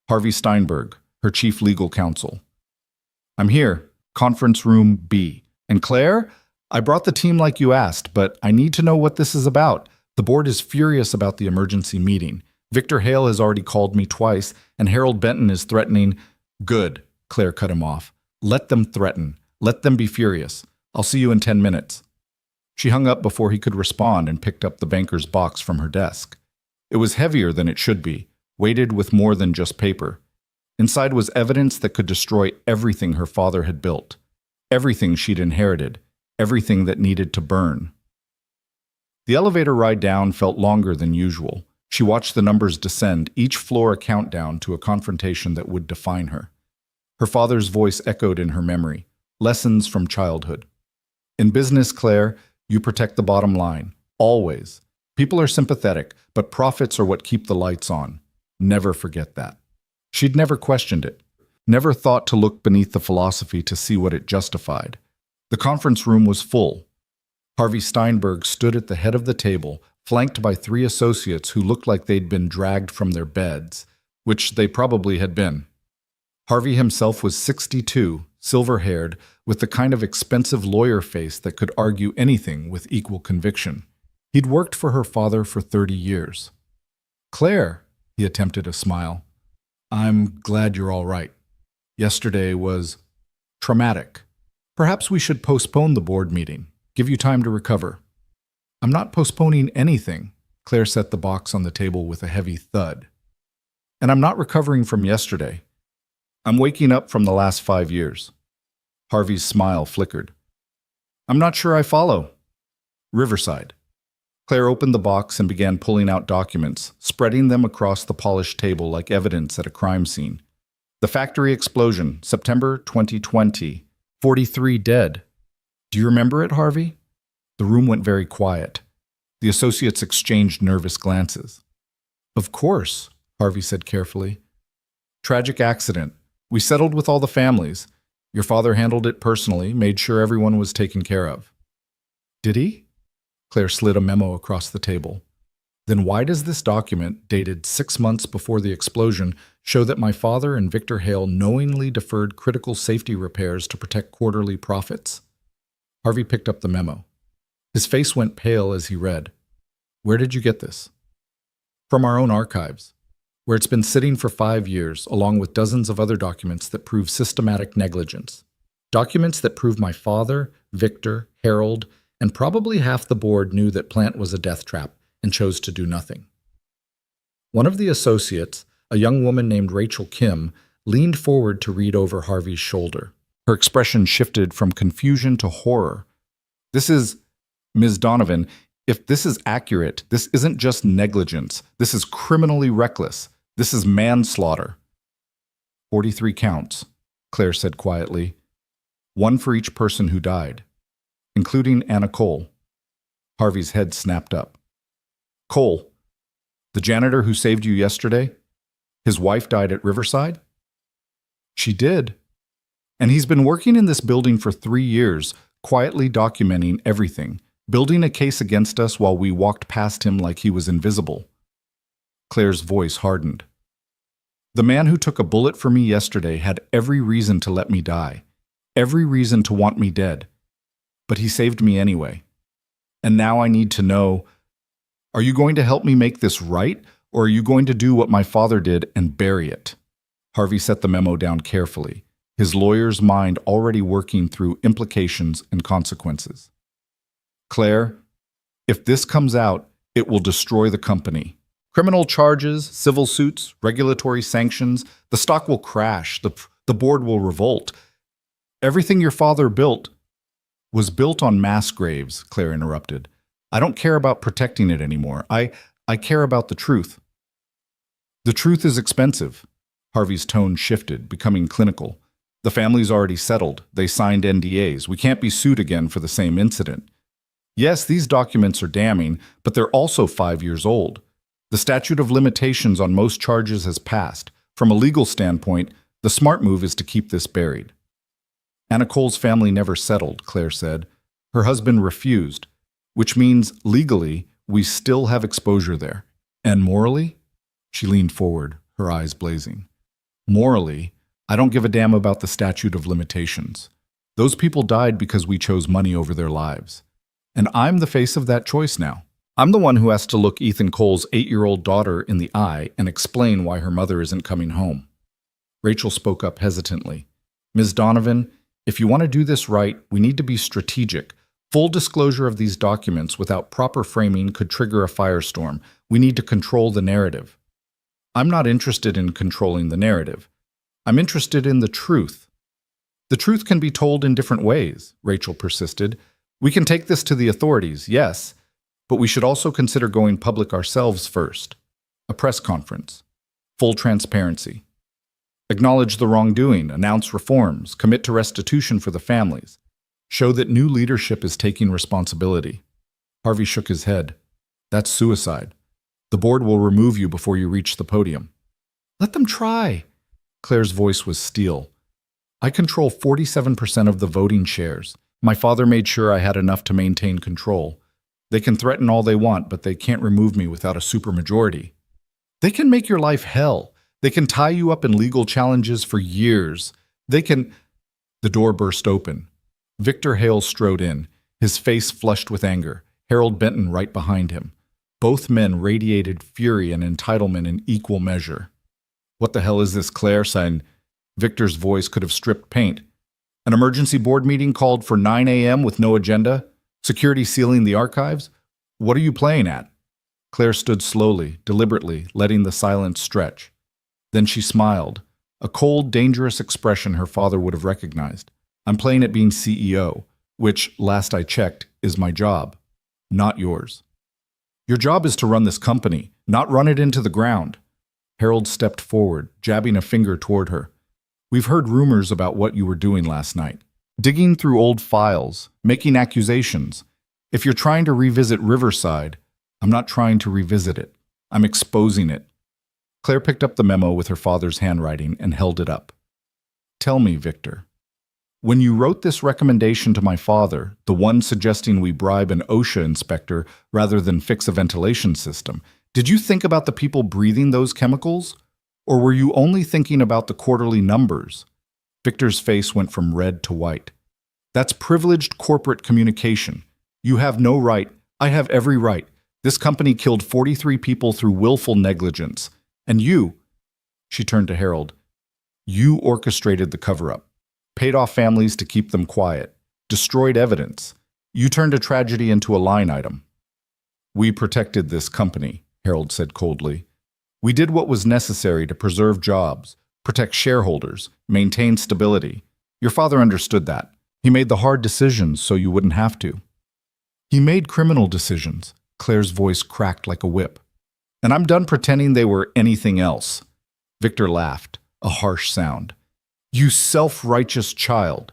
Harvey Steinberg, her chief legal counsel. "I'm here, conference room B. And Claire, I brought the team like you asked, but I need to know what this is about. The board is furious about the emergency meeting. Victor Hale has already called me twice, and Harold Benton is threatening—" "Good," Claire cut him off. "Let them threaten. Let them be furious. I'll see you in 10 minutes. She hung up before he could respond and picked up the banker's box from her desk. It was heavier than it should be, weighted with more than just paper. Inside was evidence that could destroy everything her father had built, everything she'd inherited, everything that needed to burn. The elevator ride down felt longer than usual. She watched the numbers descend, each floor a countdown to a confrontation that would define her. Her father's voice echoed in her memory, lessons from childhood. "In business, Claire, you protect the bottom line, always. People are sympathetic, but profits are what keep the lights on. Never forget that." She'd never questioned it, never thought to look beneath the philosophy to see what it justified. The conference room was full. Harvey Steinberg stood at the head of the table, flanked by 3 associates who looked like they'd been dragged from their beds, which they probably had been. Harvey himself was 62, silver-haired, with the kind of expensive lawyer face that could argue anything with equal conviction. He'd worked for her father for 30 years. Claire, he attempted a smile. I'm glad you're all right. Yesterday was traumatic. Perhaps we should postpone the board meeting, give you time to recover. I'm not postponing anything. Claire set the box on the table with a heavy thud. And I'm not recovering from yesterday. I'm waking up from the last 5 years. Harvey's smile flickered. I'm not sure I follow. Riverside. Claire opened the box and began pulling out documents, spreading them across the polished table like evidence at a crime scene. The factory explosion, September 2020. 43 dead. Do you remember it, Harvey? The room went very quiet. The associates exchanged nervous glances. Of course, Harvey said carefully. Tragic accident. We settled with all the families. Your father handled it personally, made sure everyone was taken care of. Did he? Claire slid a memo across the table. Then why does this document, dated 6 months before the explosion, show that my father and Victor Hale knowingly deferred critical safety repairs to protect quarterly profits? Harvey picked up the memo. His face went pale as he read. Where did you get this? From our own archives, where it's been sitting for 5 years, along with dozens of other documents that prove systematic negligence. Documents that prove my father, Victor, Harold, and probably half the board knew that plant was a death trap and chose to do nothing. One of the associates, a young woman named Rachel Kim, leaned forward to read over Harvey's shoulder. Her expression shifted from confusion to horror. This is, Ms. Donovan, if this is accurate, this isn't just negligence. This is criminally reckless. This is manslaughter. 43 counts, Claire said quietly. 1 for each person who died, including Anna Cole. Harvey's head snapped up. Cole, the janitor who saved you yesterday, his wife died at Riverside? She did. And he's been working in this building for 3 years, quietly documenting everything, building a case against us while we walked past him like he was invisible. Claire's voice hardened. The man who took a bullet for me yesterday had every reason to let me die, every reason to want me dead. But he saved me anyway. And now I need to know, are you going to help me make this right, or are you going to do what my father did and bury it? Harvey set the memo down carefully, his lawyer's mind already working through implications and consequences. Claire, if this comes out, it will destroy the company. Criminal charges, civil suits, regulatory sanctions, the stock will crash, the board will revolt. Everything your father built was built on mass graves, Claire interrupted. I don't care about protecting it anymore. I care about the truth. The truth is expensive. Harvey's tone shifted, becoming clinical. The family's already settled. They signed NDAs. We can't be sued again for the same incident. Yes, these documents are damning, but they're also 5 years old. The statute of limitations on most charges has passed. From a legal standpoint, the smart move is to keep this buried. Anna Cole's family never settled, Claire said. Her husband refused, which means legally we still have exposure there. And morally? She leaned forward, her eyes blazing. Morally, I don't give a damn about the statute of limitations. Those people died because we chose money over their lives. And I'm the face of that choice now. I'm the one who has to look Ethan Cole's 8-year-old daughter in the eye and explain why her mother isn't coming home. Rachel spoke up hesitantly. Ms. Donovan, if you want to do this right, we need to be strategic. Full disclosure of these documents without proper framing could trigger a firestorm. We need to control the narrative. I'm not interested in controlling the narrative. I'm interested in the truth. The truth can be told in different ways, Rachel persisted. We can take this to the authorities, yes, but we should also consider going public ourselves first. A press conference. Full transparency. Acknowledge the wrongdoing, announce reforms, commit to restitution for the families. Show that new leadership is taking responsibility. Harvey shook his head. That's suicide. The board will remove you before you reach the podium. Let them try. Claire's voice was steel. I control 47% of the voting shares. My father made sure I had enough to maintain control. They can threaten all they want, but they can't remove me without a supermajority. They can make your life hell. They can tie you up in legal challenges for years. They can... The door burst open. Victor Hale strode in, his face flushed with anger, Harold Benton right behind him. Both men radiated fury and entitlement in equal measure. "What the hell is this, Claire?" sighed. Victor's voice could have stripped paint. "An emergency board meeting called for 9 a.m. with no agenda? Security sealing the archives? What are you playing at?" Claire stood slowly, deliberately, letting the silence stretch. Then she smiled, a cold, dangerous expression her father would have recognized. "I'm playing at being CEO, which, last I checked, is my job, not yours. Your job is to run this company, not run it into the ground." Harold stepped forward, jabbing a finger toward her. "We've heard rumors about what you were doing last night. Digging through old files, making accusations. If you're trying to revisit Riverside, I'm not trying to revisit it. I'm exposing it." Claire picked up the memo with her father's handwriting and held it up. "Tell me, Victor, when you wrote this recommendation to my father, the one suggesting we bribe an OSHA inspector rather than fix a ventilation system, did you think about the people breathing those chemicals? Or were you only thinking about the quarterly numbers?" Victor's face went from red to white. "That's privileged corporate communication. You have no right. I have every right. This company killed 43 people through willful negligence. And you," she turned to Harold, "you orchestrated the cover-up, paid off families to keep them quiet, destroyed evidence. You turned a tragedy into a line item." "We protected this company," Harold said coldly. "We did what was necessary to preserve jobs, protect shareholders, maintain stability. Your father understood that. He made the hard decisions so you wouldn't have to." "He made criminal decisions." Claire's voice cracked like a whip. "And I'm done pretending they were anything else." Victor laughed, a harsh sound. "You self-righteous child.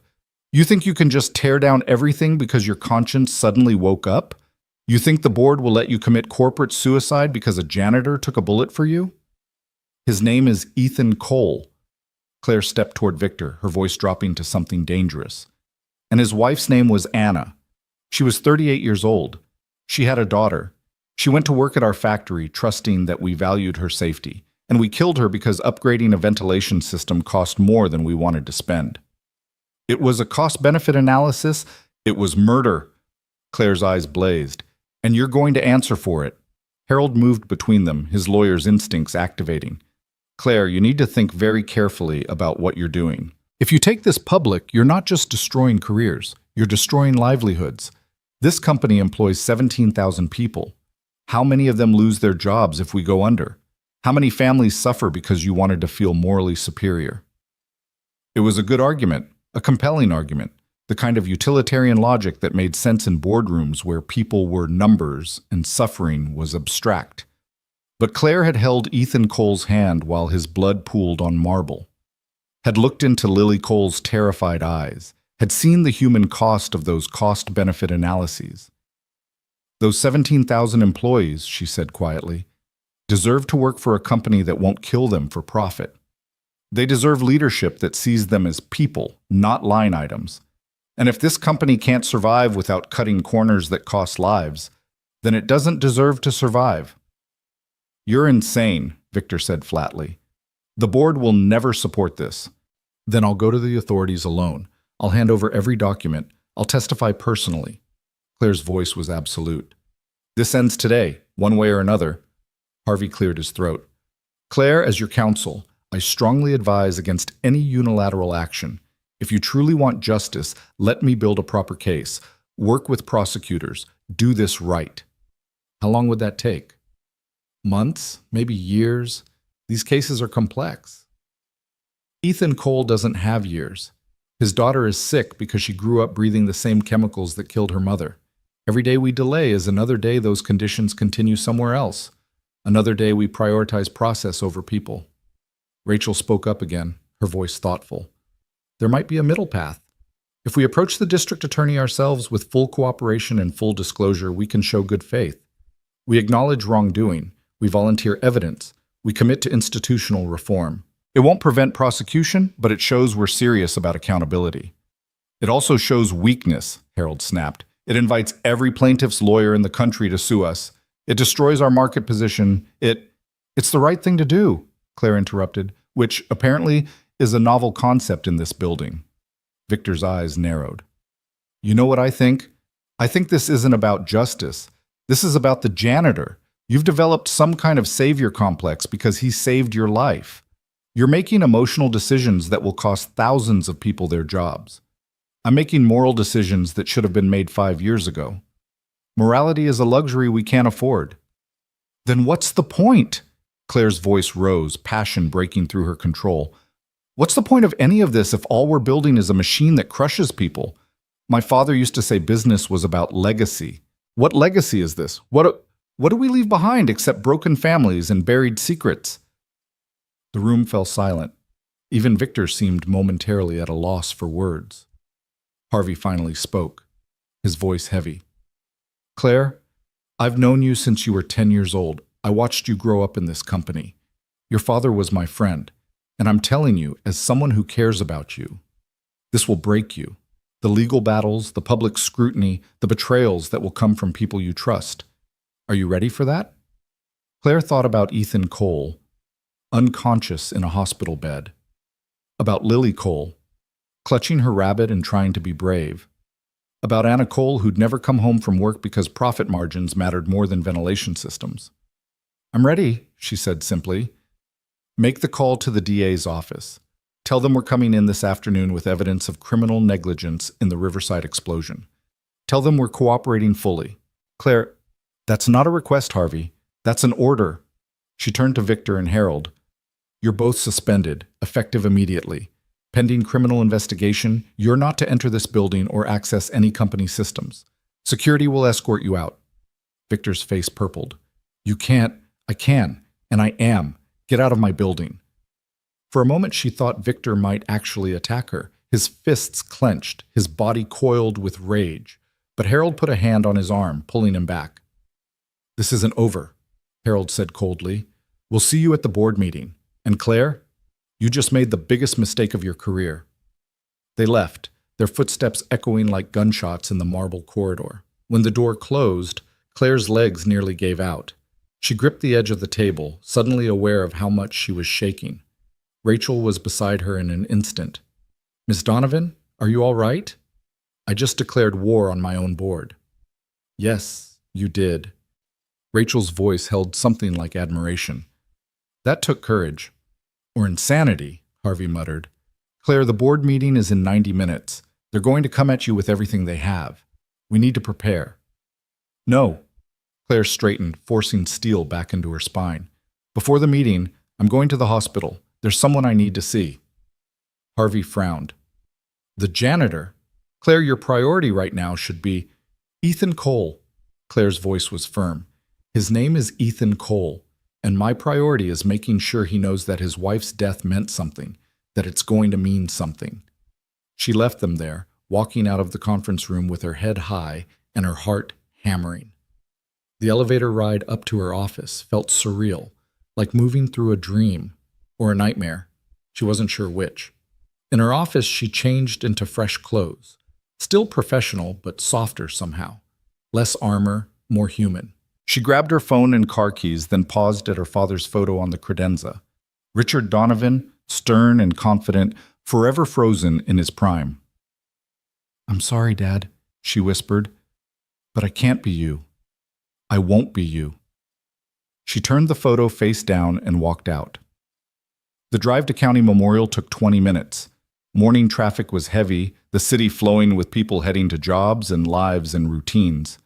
You think you can just tear down everything because your conscience suddenly woke up? You think the board will let you commit corporate suicide because a janitor took a bullet for you?" "His name is Ethan Cole." Claire stepped toward Victor, her voice dropping to something dangerous. "And his wife's name was Anna. She was 38 years old. She had a daughter. She went to work at our factory, trusting that we valued her safety, and we killed her because upgrading a ventilation system cost more than we wanted to spend. It was a cost-benefit analysis. It was murder." Claire's eyes blazed. "And you're going to answer for it." Harold moved between them, his lawyer's instincts activating. "Claire, you need to think very carefully about what you're doing. If you take this public, you're not just destroying careers, you're destroying livelihoods. This company employs 17,000 people. How many of them lose their jobs if we go under? How many families suffer because you wanted to feel morally superior?" It was a good argument, a compelling argument, the kind of utilitarian logic that made sense in boardrooms where people were numbers and suffering was abstract. But Claire had held Ethan Cole's hand while his blood pooled on marble, had looked into Lily Cole's terrified eyes, had seen the human cost of those cost-benefit analyses. "Those 17,000 employees," she said quietly, "deserve to work for a company that won't kill them for profit. They deserve leadership that sees them as people, not line items. And if this company can't survive without cutting corners that cost lives, then it doesn't deserve to survive." "You're insane," Victor said flatly. "The board will never support this." "Then I'll go to the authorities alone. I'll hand over every document. I'll testify personally." Claire's voice was absolute. "This ends today, one way or another." Harvey cleared his throat. "Claire, as your counsel, I strongly advise against any unilateral action. If you truly want justice, let me build a proper case. Work with prosecutors. Do this right." "How long would that take?" "Months, maybe years. These cases are complex." "Ethan Cole doesn't have years. His daughter is sick because she grew up breathing the same chemicals that killed her mother. Every day we delay is another day those conditions continue somewhere else. Another day we prioritize process over people." Rachel spoke up again, her voice thoughtful. "There might be a middle path. If we approach the district attorney ourselves with full cooperation and full disclosure, we can show good faith. We acknowledge wrongdoing. We volunteer evidence. We commit to institutional reform. It won't prevent prosecution, but it shows we're serious about accountability." "It also shows weakness," Harold snapped. "It invites every plaintiff's lawyer in the country to sue us. It destroys our market position. It's the right thing to do," Claire interrupted, "which apparently is a novel concept in this building." Victor's eyes narrowed. "You know what I think? I think this isn't about justice. This is about the janitor, You've developed some kind of savior complex because he saved your life. You're making emotional decisions that will cost thousands of people their jobs. I'm making moral decisions that should have been made 5 years ago. Morality is a luxury we can't afford. Then what's the point? Claire's voice rose, passion breaking through her control. What's the point of any of this if all we're building is a machine that crushes people? My father used to say business was about legacy. What legacy is this? What do we leave behind except broken families and buried secrets? The room fell silent. Even Victor seemed momentarily at a loss for words. Harvey finally spoke, his voice heavy. Claire, I've known you since you were 10 years old. I watched you grow up in this company. Your father was my friend, and I'm telling you, as someone who cares about you, this will break you. The legal battles, the public scrutiny, the betrayals that will come from people you trust. Are you ready for that? Claire thought about Ethan Cole, unconscious in a hospital bed. About Lily Cole, clutching her rabbit and trying to be brave. About Anna Cole, who'd never come home from work because profit margins mattered more than ventilation systems. I'm ready, she said simply. Make the call to the DA's office. Tell them we're coming in this afternoon with evidence of criminal negligence in the Riverside explosion. Tell them we're cooperating fully. Claire, that's not a request, Harvey. That's an order. She turned to Victor and Harold. You're both suspended, effective immediately. Pending criminal investigation, you're not to enter this building or access any company systems. Security will escort you out. Victor's face purpled. You can't. I can. And I am. Get out of my building. For a moment, she thought Victor might actually attack her. His fists clenched, his body coiled with rage. But Harold put a hand on his arm, pulling him back. This isn't over, Harold said coldly. We'll see you at the board meeting. And Claire, you just made the biggest mistake of your career. They left, their footsteps echoing like gunshots in the marble corridor. When the door closed, Claire's legs nearly gave out. She gripped the edge of the table, suddenly aware of how much she was shaking. Rachel was beside her in an instant. Miss Donovan, are you all right? I just declared war on my own board. Yes, you did. Rachel's voice held something like admiration. That took courage. Or insanity, Harvey muttered. Claire, the board meeting is in 90 minutes. They're going to come at you with everything they have. We need to prepare. No. Claire straightened, forcing steel back into her spine. Before the meeting, I'm going to the hospital. There's someone I need to see. Harvey frowned. The janitor? Claire, your priority right now should be Ethan Cole. Claire's voice was firm. His name is Ethan Cole. And my priority is making sure he knows that his wife's death meant something, that it's going to mean something. She left them there, walking out of the conference room with her head high and her heart hammering. The elevator ride up to her office felt surreal, like moving through a dream or a nightmare. She wasn't sure which. In her office, she changed into fresh clothes. Still professional, but softer somehow. Less armor, more human. She grabbed her phone and car keys, then paused at her father's photo on the credenza. Richard Donovan, stern and confident, forever frozen in his prime. I'm sorry, Dad, she whispered, but I can't be you. I won't be you. She turned the photo face down and walked out. The drive to County Memorial took 20 minutes. Morning traffic was heavy, the city flowing with people heading to jobs and lives and routines.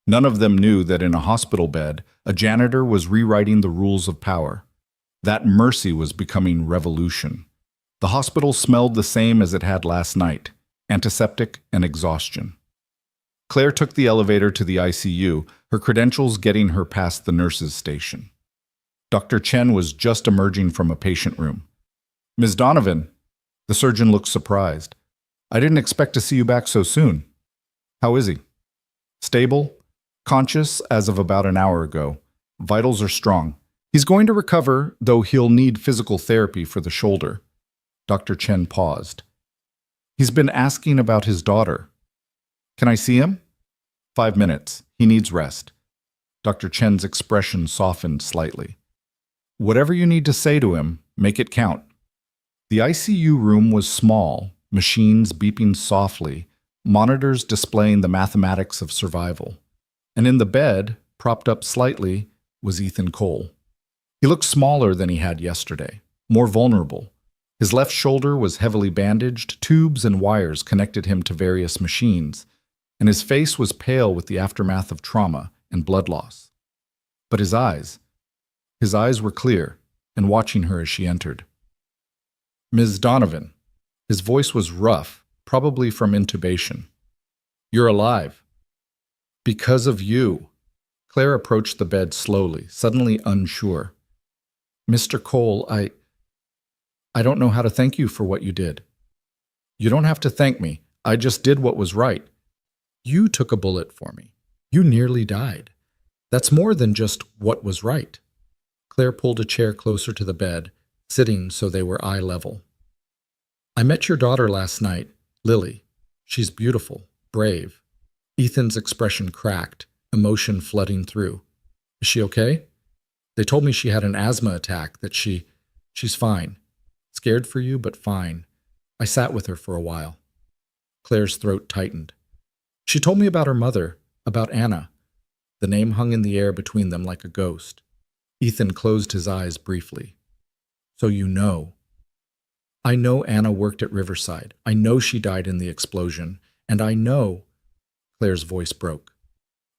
None of them knew that in a hospital bed, a janitor was rewriting the rules of power. That mercy was becoming revolution. The hospital smelled the same as it had last night, antiseptic and exhaustion. Claire took the elevator to the ICU, her credentials getting her past the nurse's station. Dr. Chen was just emerging from a patient room. Ms. Donovan, the surgeon looked surprised. I didn't expect to see you back so soon. How is he? Stable? Conscious as of about an hour ago. Vitals are strong. He's going to recover, though he'll need physical therapy for the shoulder. Dr. Chen paused. He's been asking about his daughter. Can I see him? 5 minutes. He needs rest. Dr. Chen's expression softened slightly. Whatever you need to say to him, make it count. The ICU room was small, machines beeping softly, monitors displaying the mathematics of survival. And in the bed, propped up slightly, was Ethan Cole. He looked smaller than he had yesterday, more vulnerable. His left shoulder was heavily bandaged, tubes and wires connected him to various machines, and his face was pale with the aftermath of trauma and blood loss. But his eyes were clear and watching her as she entered. "Ms. Donovan." His voice was rough, probably from intubation. "You're alive. Because of you." Claire approached the bed slowly, suddenly unsure. "Mr. Cole, I don't know how to thank you for what you did." "You don't have to thank me. I just did what was right. You took a bullet for me. You nearly died. That's more than just what was right." Claire pulled a chair closer to the bed, sitting so they were eye level. "I met your daughter last night, Lily. She's beautiful, brave." Ethan's expression cracked, emotion flooding through. "Is she okay? They told me she had an asthma attack, that she's fine. Scared for you, but fine. I sat with her for a while." Claire's throat tightened. "She told me about her mother, about Anna." The name hung in the air between them like a ghost. Ethan closed his eyes briefly. "So you know." "I know Anna worked at Riverside. I know she died in the explosion. And I know—" Claire's voice broke.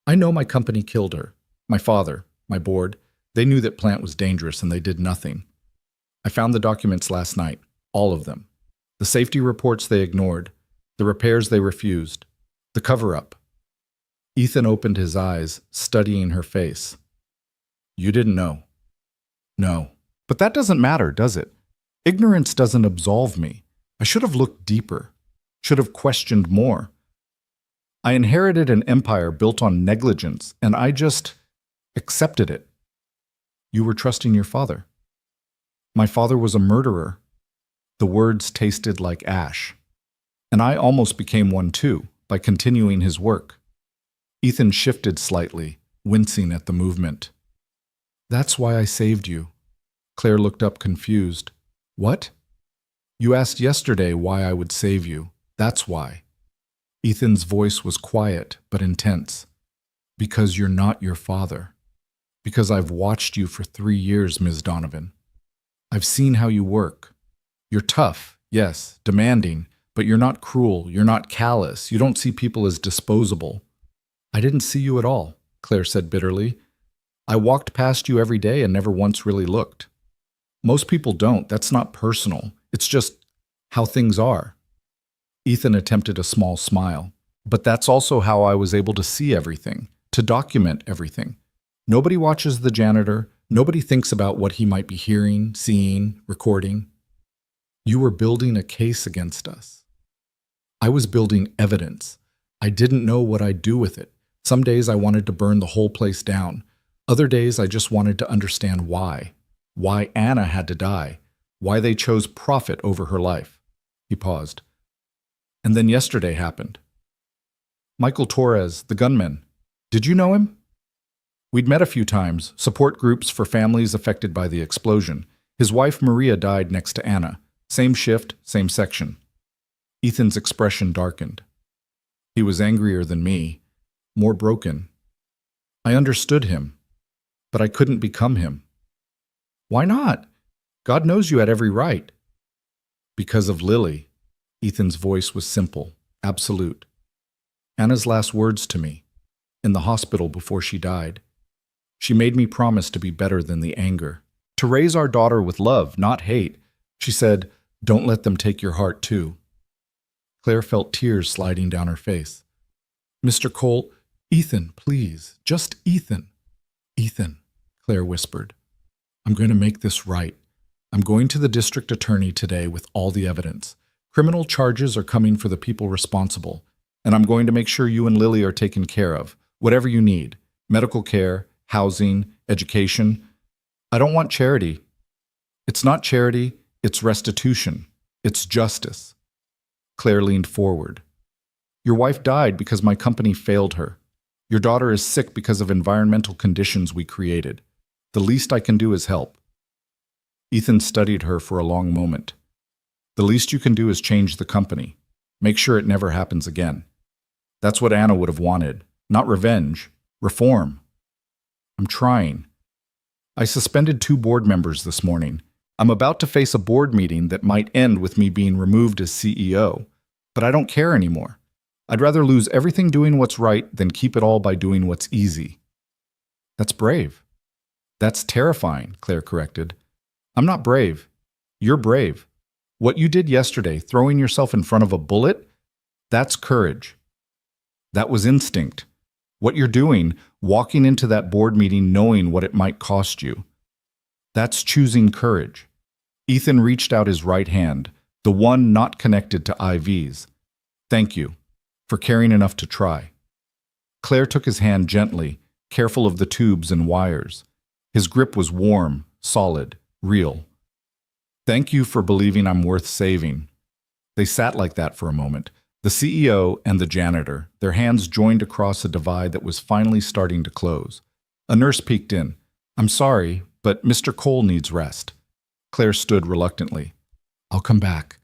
"I know my company killed her. My father, my board. They knew that plant was dangerous and they did nothing. I found the documents last night, all of them. The safety reports they ignored, the repairs they refused, the cover-up." Ethan opened his eyes, studying her face. "You didn't know." "No. But that doesn't matter, does it? Ignorance doesn't absolve me. I should have looked deeper, should have questioned more. I inherited an empire built on negligence, and I just accepted it." "You were trusting your father." "My father was a murderer." The words tasted like ash. "And I almost became one too, by continuing his work." Ethan shifted slightly, wincing at the movement. "That's why I saved you." Claire looked up confused. "What?" "You asked yesterday why I would save you. That's why." Ethan's voice was quiet but intense. "Because you're not your father. Because I've watched you for 3 years, Ms. Donovan. I've seen how you work. You're tough, yes, demanding, but you're not cruel, you're not callous, you don't see people as disposable." "I didn't see you at all," Claire said bitterly. "I walked past you every day and never once really looked. Most people don't. That's not personal. It's just how things are." Ethan attempted a small smile. "But that's also how I was able to see everything, to document everything. Nobody watches the janitor. Nobody thinks about what he might be hearing, seeing, recording. You were building a case against us. I was building evidence. I didn't know what I'd do with it. Some days I wanted to burn the whole place down. Other days I just wanted to understand why. Why Anna had to die. Why they chose profit over her life." He paused. "And then yesterday happened. Michael Torres, the gunman. Did you know him?" "We'd met a few times, support groups for families affected by the explosion. His wife Maria died next to Anna. Same shift, same section." Ethan's expression darkened. He was angrier than me, more broken. I understood him, but I couldn't become him. "Why not? God knows you had every right." "Because of Lily." Ethan's voice was simple, absolute. "Anna's last words to me, in the hospital before she died. She made me promise to be better than the anger, to raise our daughter with love, not hate. She said, 'Don't let them take your heart too.'" Claire felt tears sliding down her face. "Mr. Cole, Ethan, please, just Ethan." "Ethan," Claire whispered, "I'm going to make this right. I'm going to the district attorney today with all the evidence. Criminal charges are coming for the people responsible, and I'm going to make sure you and Lily are taken care of, whatever you need, medical care, housing, education. I don't want charity. It's not charity, it's restitution. It's justice." Claire leaned forward. "Your wife died because my company failed her. Your daughter is sick because of environmental conditions we created. The least I can do is help." Ethan studied her for a long moment. "The least you can do is change the company. Make sure it never happens again. That's what Anna would have wanted. Not revenge. Reform. I'm trying. I suspended 2 board members this morning. I'm about to face a board meeting that might end with me being removed as CEO, but I don't care anymore. I'd rather lose everything doing what's right than keep it all by doing what's easy." "That's brave." "That's terrifying," Claire corrected. "I'm not brave. You're brave. What you did yesterday, throwing yourself in front of a bullet, that's courage. That was instinct. What you're doing, walking into that board meeting knowing what it might cost you, that's choosing courage." Ethan reached out his right hand, the one not connected to IVs. "Thank you for caring enough to try." Claire took his hand gently, careful of the tubes and wires. His grip was warm, solid, real. "Thank you for believing I'm worth saving." They sat like that for a moment, the CEO and the janitor, their hands joined across a divide that was finally starting to close. A nurse peeked in. "I'm sorry, but Mr. Cole needs rest." Claire stood reluctantly. "I'll come back.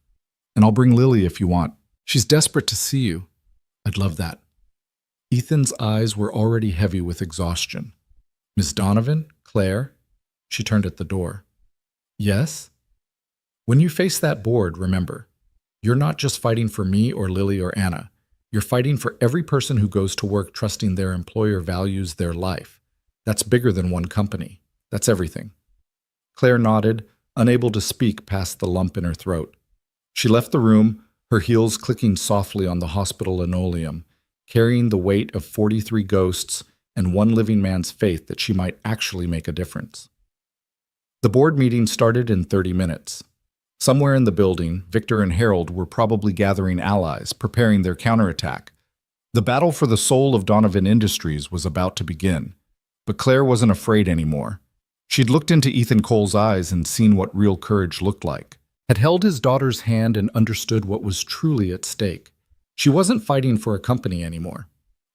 And I'll bring Lily if you want. She's desperate to see you." "I'd love that." Ethan's eyes were already heavy with exhaustion. "Miss Donovan? Claire?" She turned at the door. "Yes?" "When you face that board, remember, you're not just fighting for me or Lily or Anna. You're fighting for every person who goes to work trusting their employer values their life. That's bigger than one company. That's everything." Claire nodded, unable to speak past the lump in her throat. She left the room, her heels clicking softly on the hospital linoleum, carrying the weight of 43 ghosts and one living man's faith that she might actually make a difference. The board meeting started in 30 minutes. Somewhere in the building, Victor and Harold were probably gathering allies, preparing their counterattack. The battle for the soul of Donovan Industries was about to begin, but Claire wasn't afraid anymore. She'd looked into Ethan Cole's eyes and seen what real courage looked like, had held his daughter's hand and understood what was truly at stake. She wasn't fighting for a company anymore.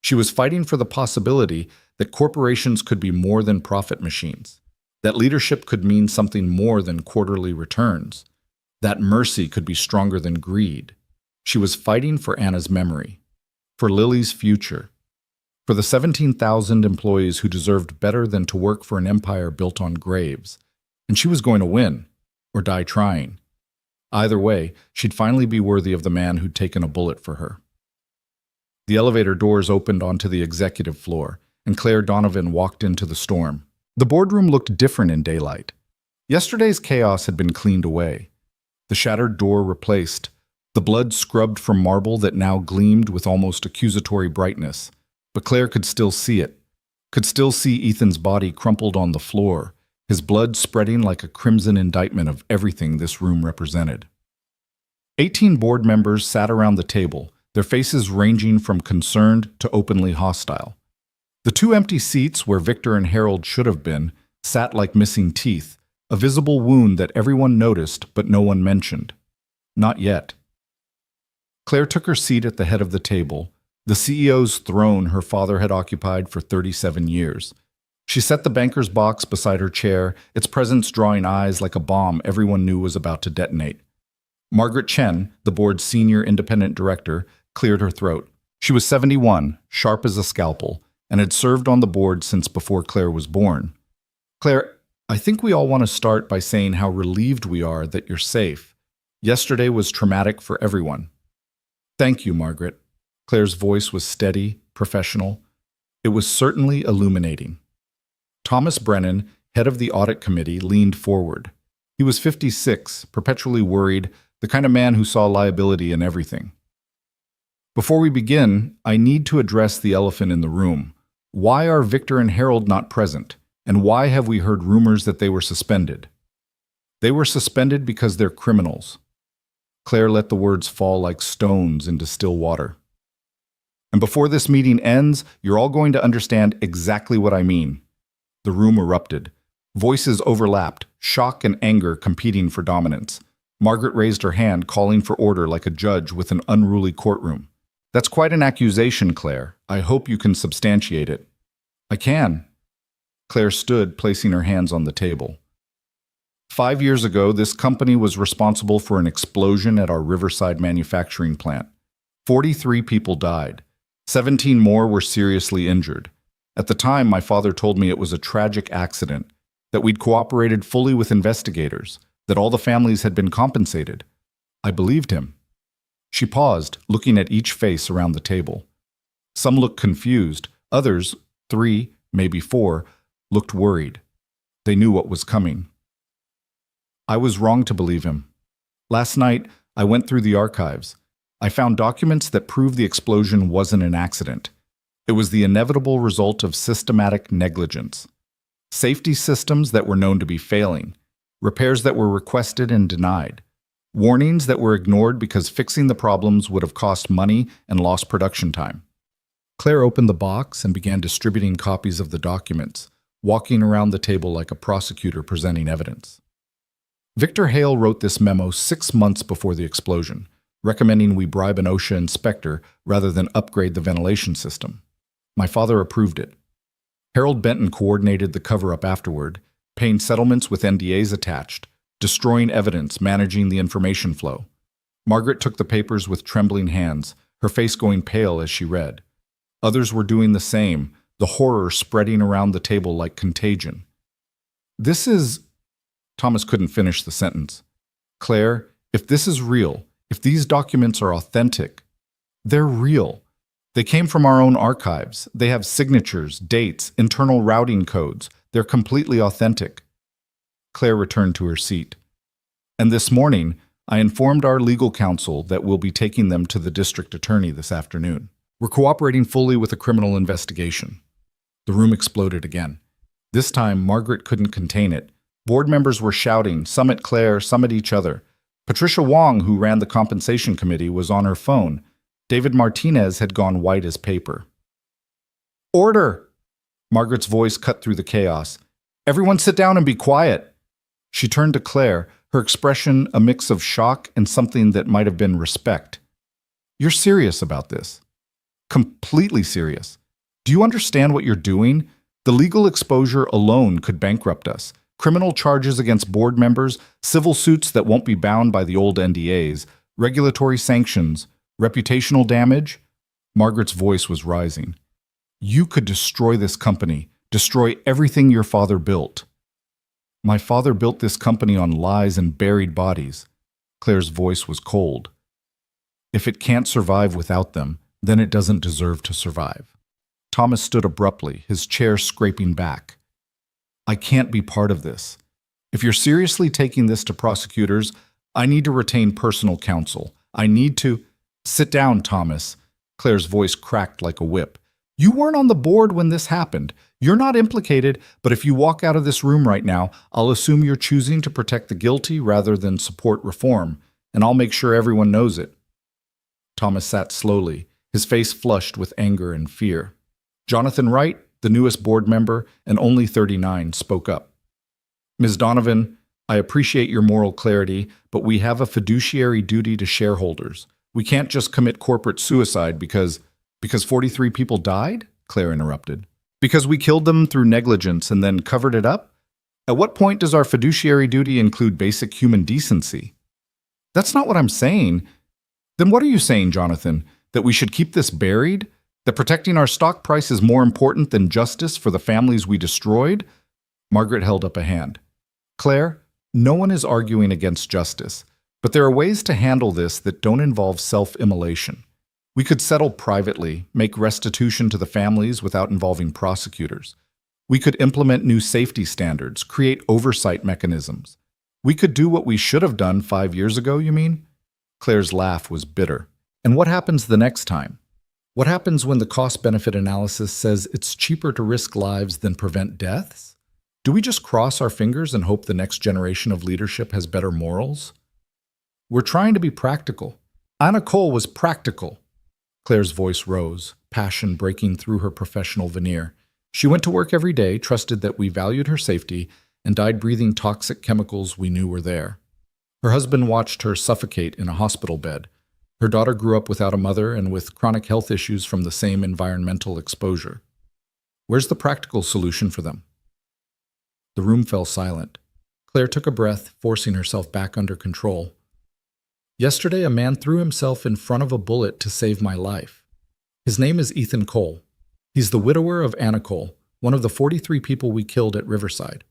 She was fighting for the possibility that corporations could be more than profit machines, that leadership could mean something more than quarterly returns, that mercy could be stronger than greed. She was fighting for Anna's memory, for Lily's future, for the 17,000 employees who deserved better than to work for an empire built on graves. And she was going to win, or die trying. Either way, she'd finally be worthy of the man who'd taken a bullet for her. The elevator doors opened onto the executive floor, and Claire Donovan walked into the storm. The boardroom looked different in daylight. Yesterday's chaos had been cleaned away. The shattered door replaced, the blood scrubbed from marble that now gleamed with almost accusatory brightness. But Claire could still see it, could still see Ethan's body crumpled on the floor, his blood spreading like a crimson indictment of everything this room represented. 18 board members sat around the table, their faces ranging from concerned to openly hostile. The 2 empty seats where Victor and Harold should have been sat like missing teeth, a visible wound that everyone noticed but no one mentioned. Not yet. Claire took her seat at the head of the table, the CEO's throne her father had occupied for 37 years. She set the banker's box beside her chair, its presence drawing eyes like a bomb everyone knew was about to detonate. Margaret Chen, the board's senior independent director, cleared her throat. She was 71, sharp as a scalpel, and had served on the board since before Claire was born. "Claire, I think we all want to start by saying how relieved we are that you're safe. Yesterday was traumatic for everyone." "Thank you, Margaret." Claire's voice was steady, professional. It was certainly illuminating. Thomas Brennan, head of the audit committee, leaned forward. He was 56, perpetually worried, the kind of man who saw liability in everything. "Before we begin, I need to address the elephant in the room. Why are Victor and Harold not present? And why have we heard rumors that they were suspended?" "They were suspended because they're criminals." Claire let the words fall like stones into still water. "And before this meeting ends, you're all going to understand exactly what I mean." The room erupted. Voices overlapped, shock and anger competing for dominance. Margaret raised her hand, calling for order like a judge with an unruly courtroom. "That's quite an accusation, Claire. I hope you can substantiate it." "I can." Claire stood, placing her hands on the table. 5 years ago, this company was responsible for an explosion at our Riverside manufacturing plant. 43 people died. 17 more were seriously injured. At the time, my father told me it was a tragic accident, that we'd cooperated fully with investigators, that all the families had been compensated. I believed him. She paused, looking at each face around the table. Some looked confused, others, 3, maybe 4, looked worried. They knew what was coming. I was wrong to believe him. Last night, I went through the archives. I found documents that prove the explosion wasn't an accident. It was the inevitable result of systematic negligence. Safety systems that were known to be failing, repairs that were requested and denied, warnings that were ignored because fixing the problems would have cost money and lost production time. Claire opened the box and began distributing copies of the documents, walking around the table like a prosecutor presenting evidence. Victor Hale wrote this memo 6 months before the explosion, recommending we bribe an OSHA inspector rather than upgrade the ventilation system. My father approved it. Harold Benton coordinated the cover-up afterward, paying settlements with NDAs attached, destroying evidence, managing the information flow. Margaret took the papers with trembling hands, her face going pale as she read. Others were doing the same, the horror spreading around the table like contagion. This is... Thomas couldn't finish the sentence. Claire, if this is real, if these documents are authentic, they're real. They came from our own archives. They have signatures, dates, internal routing codes. They're completely authentic. Claire returned to her seat. And this morning, I informed our legal counsel that we'll be taking them to the district attorney this afternoon. We're cooperating fully with a criminal investigation. The room exploded again. This time, Margaret couldn't contain it. Board members were shouting, some at Claire, some at each other. Patricia Wong, who ran the compensation committee, was on her phone. David Martinez had gone white as paper. Order! Margaret's voice cut through the chaos. Everyone sit down and be quiet. She turned to Claire, her expression a mix of shock and something that might have been respect. You're serious about this? Completely serious. Do you understand what you're doing? The legal exposure alone could bankrupt us. Criminal charges against board members, civil suits that won't be bound by the old NDAs, regulatory sanctions, reputational damage. Margaret's voice was rising. You could destroy this company, destroy everything your father built. My father built this company on lies and buried bodies. Claire's voice was cold. If it can't survive without them, then it doesn't deserve to survive. Thomas stood abruptly, his chair scraping back. I can't be part of this. If you're seriously taking this to prosecutors, I need to retain personal counsel. I need to... Sit down, Thomas. Claire's voice cracked like a whip. You weren't on the board when this happened. You're not implicated, but if you walk out of this room right now, I'll assume you're choosing to protect the guilty rather than support reform, and I'll make sure everyone knows it. Thomas sat slowly, his face flushed with anger and fear. Jonathan Wright, the newest board member, and only 39, spoke up. Ms. Donovan, I appreciate your moral clarity, but we have a fiduciary duty to shareholders. We can't just commit corporate suicide because 43 people died? Claire interrupted. Because we killed them through negligence and then covered it up? At what point does our fiduciary duty include basic human decency? That's not what I'm saying. Then what are you saying, Jonathan? That we should keep this buried? That protecting our stock price is more important than justice for the families we destroyed? Margaret held up a hand. Claire, no one is arguing against justice, but there are ways to handle this that don't involve self-immolation. We could settle privately, make restitution to the families without involving prosecutors. We could implement new safety standards, create oversight mechanisms. We could do what we should have done 5 years ago, you mean? Claire's laugh was bitter. And what happens the next time? What happens when the cost-benefit analysis says it's cheaper to risk lives than prevent deaths? Do we just cross our fingers and hope the next generation of leadership has better morals? We're trying to be practical. Anna Cole was practical. Claire's voice rose, passion breaking through her professional veneer. She went to work every day, trusted that we valued her safety, and died breathing toxic chemicals we knew were there. Her husband watched her suffocate in a hospital bed. Her daughter grew up without a mother and with chronic health issues from the same environmental exposure. Where's the practical solution for them? The room fell silent. Claire took a breath, forcing herself back under control. Yesterday, a man threw himself in front of a bullet to save my life. His name is Ethan Cole. He's the widower of Anna Cole, one of the 43 people we killed at Riverside.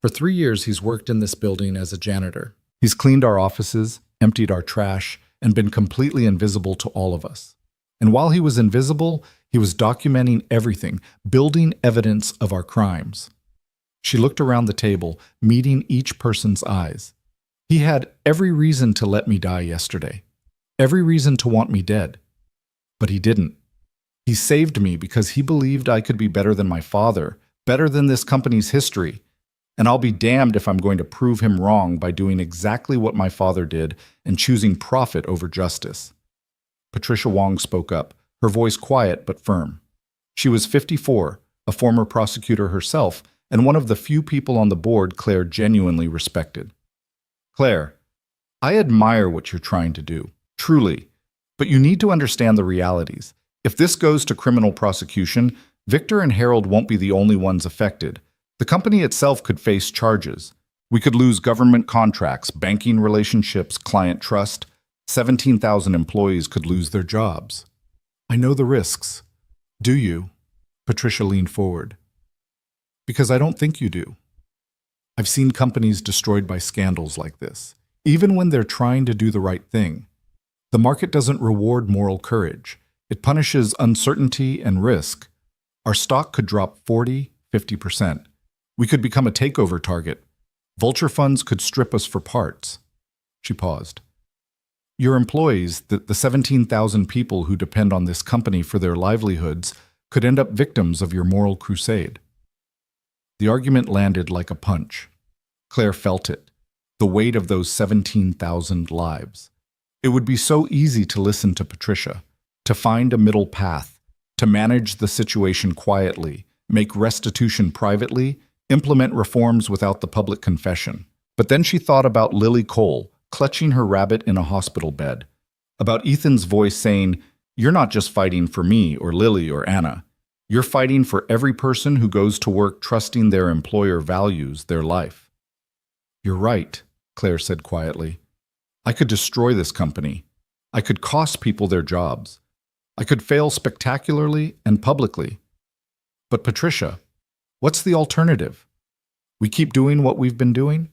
For 3 years, he's worked in this building as a janitor. He's cleaned our offices, emptied our trash, and been completely invisible to all of us. And while he was invisible, he was documenting everything, building evidence of our crimes. She looked around the table, meeting each person's eyes. He had every reason to let me die yesterday, every reason to want me dead. But he didn't. He saved me because he believed I could be better than my father, better than this company's history. And I'll be damned if I'm going to prove him wrong by doing exactly what my father did and choosing profit over justice. Patricia Wong spoke up, her voice quiet but firm. She was 54, a former prosecutor herself, and one of the few people on the board Claire genuinely respected. Claire, I admire what you're trying to do, truly, but you need to understand the realities. If this goes to criminal prosecution, Victor and Harold won't be the only ones affected. The company itself could face charges. We could lose government contracts, banking relationships, client trust. 17,000 employees could lose their jobs. I know the risks. Do you? Patricia leaned forward. Because I don't think you do. I've seen companies destroyed by scandals like this, even when they're trying to do the right thing. The market doesn't reward moral courage. It punishes uncertainty and risk. Our stock could drop 40–50%. We could become a takeover target. Vulture funds could strip us for parts. She paused. Your employees, the 17,000 people who depend on this company for their livelihoods, could end up victims of your moral crusade. The argument landed like a punch. Claire felt it, the weight of those 17,000 lives. It would be so easy to listen to Patricia, to find a middle path, to manage the situation quietly, make restitution privately, implement reforms without the public confession. But then she thought about Lily Cole, clutching her rabbit in a hospital bed, about Ethan's voice saying, "You're not just fighting for me or Lily or Anna. You're fighting for every person who goes to work trusting their employer values their life." You're right, Claire said quietly. I could destroy this company. I could cost people their jobs. I could fail spectacularly and publicly. But Patricia, what's the alternative? We keep doing what we've been doing?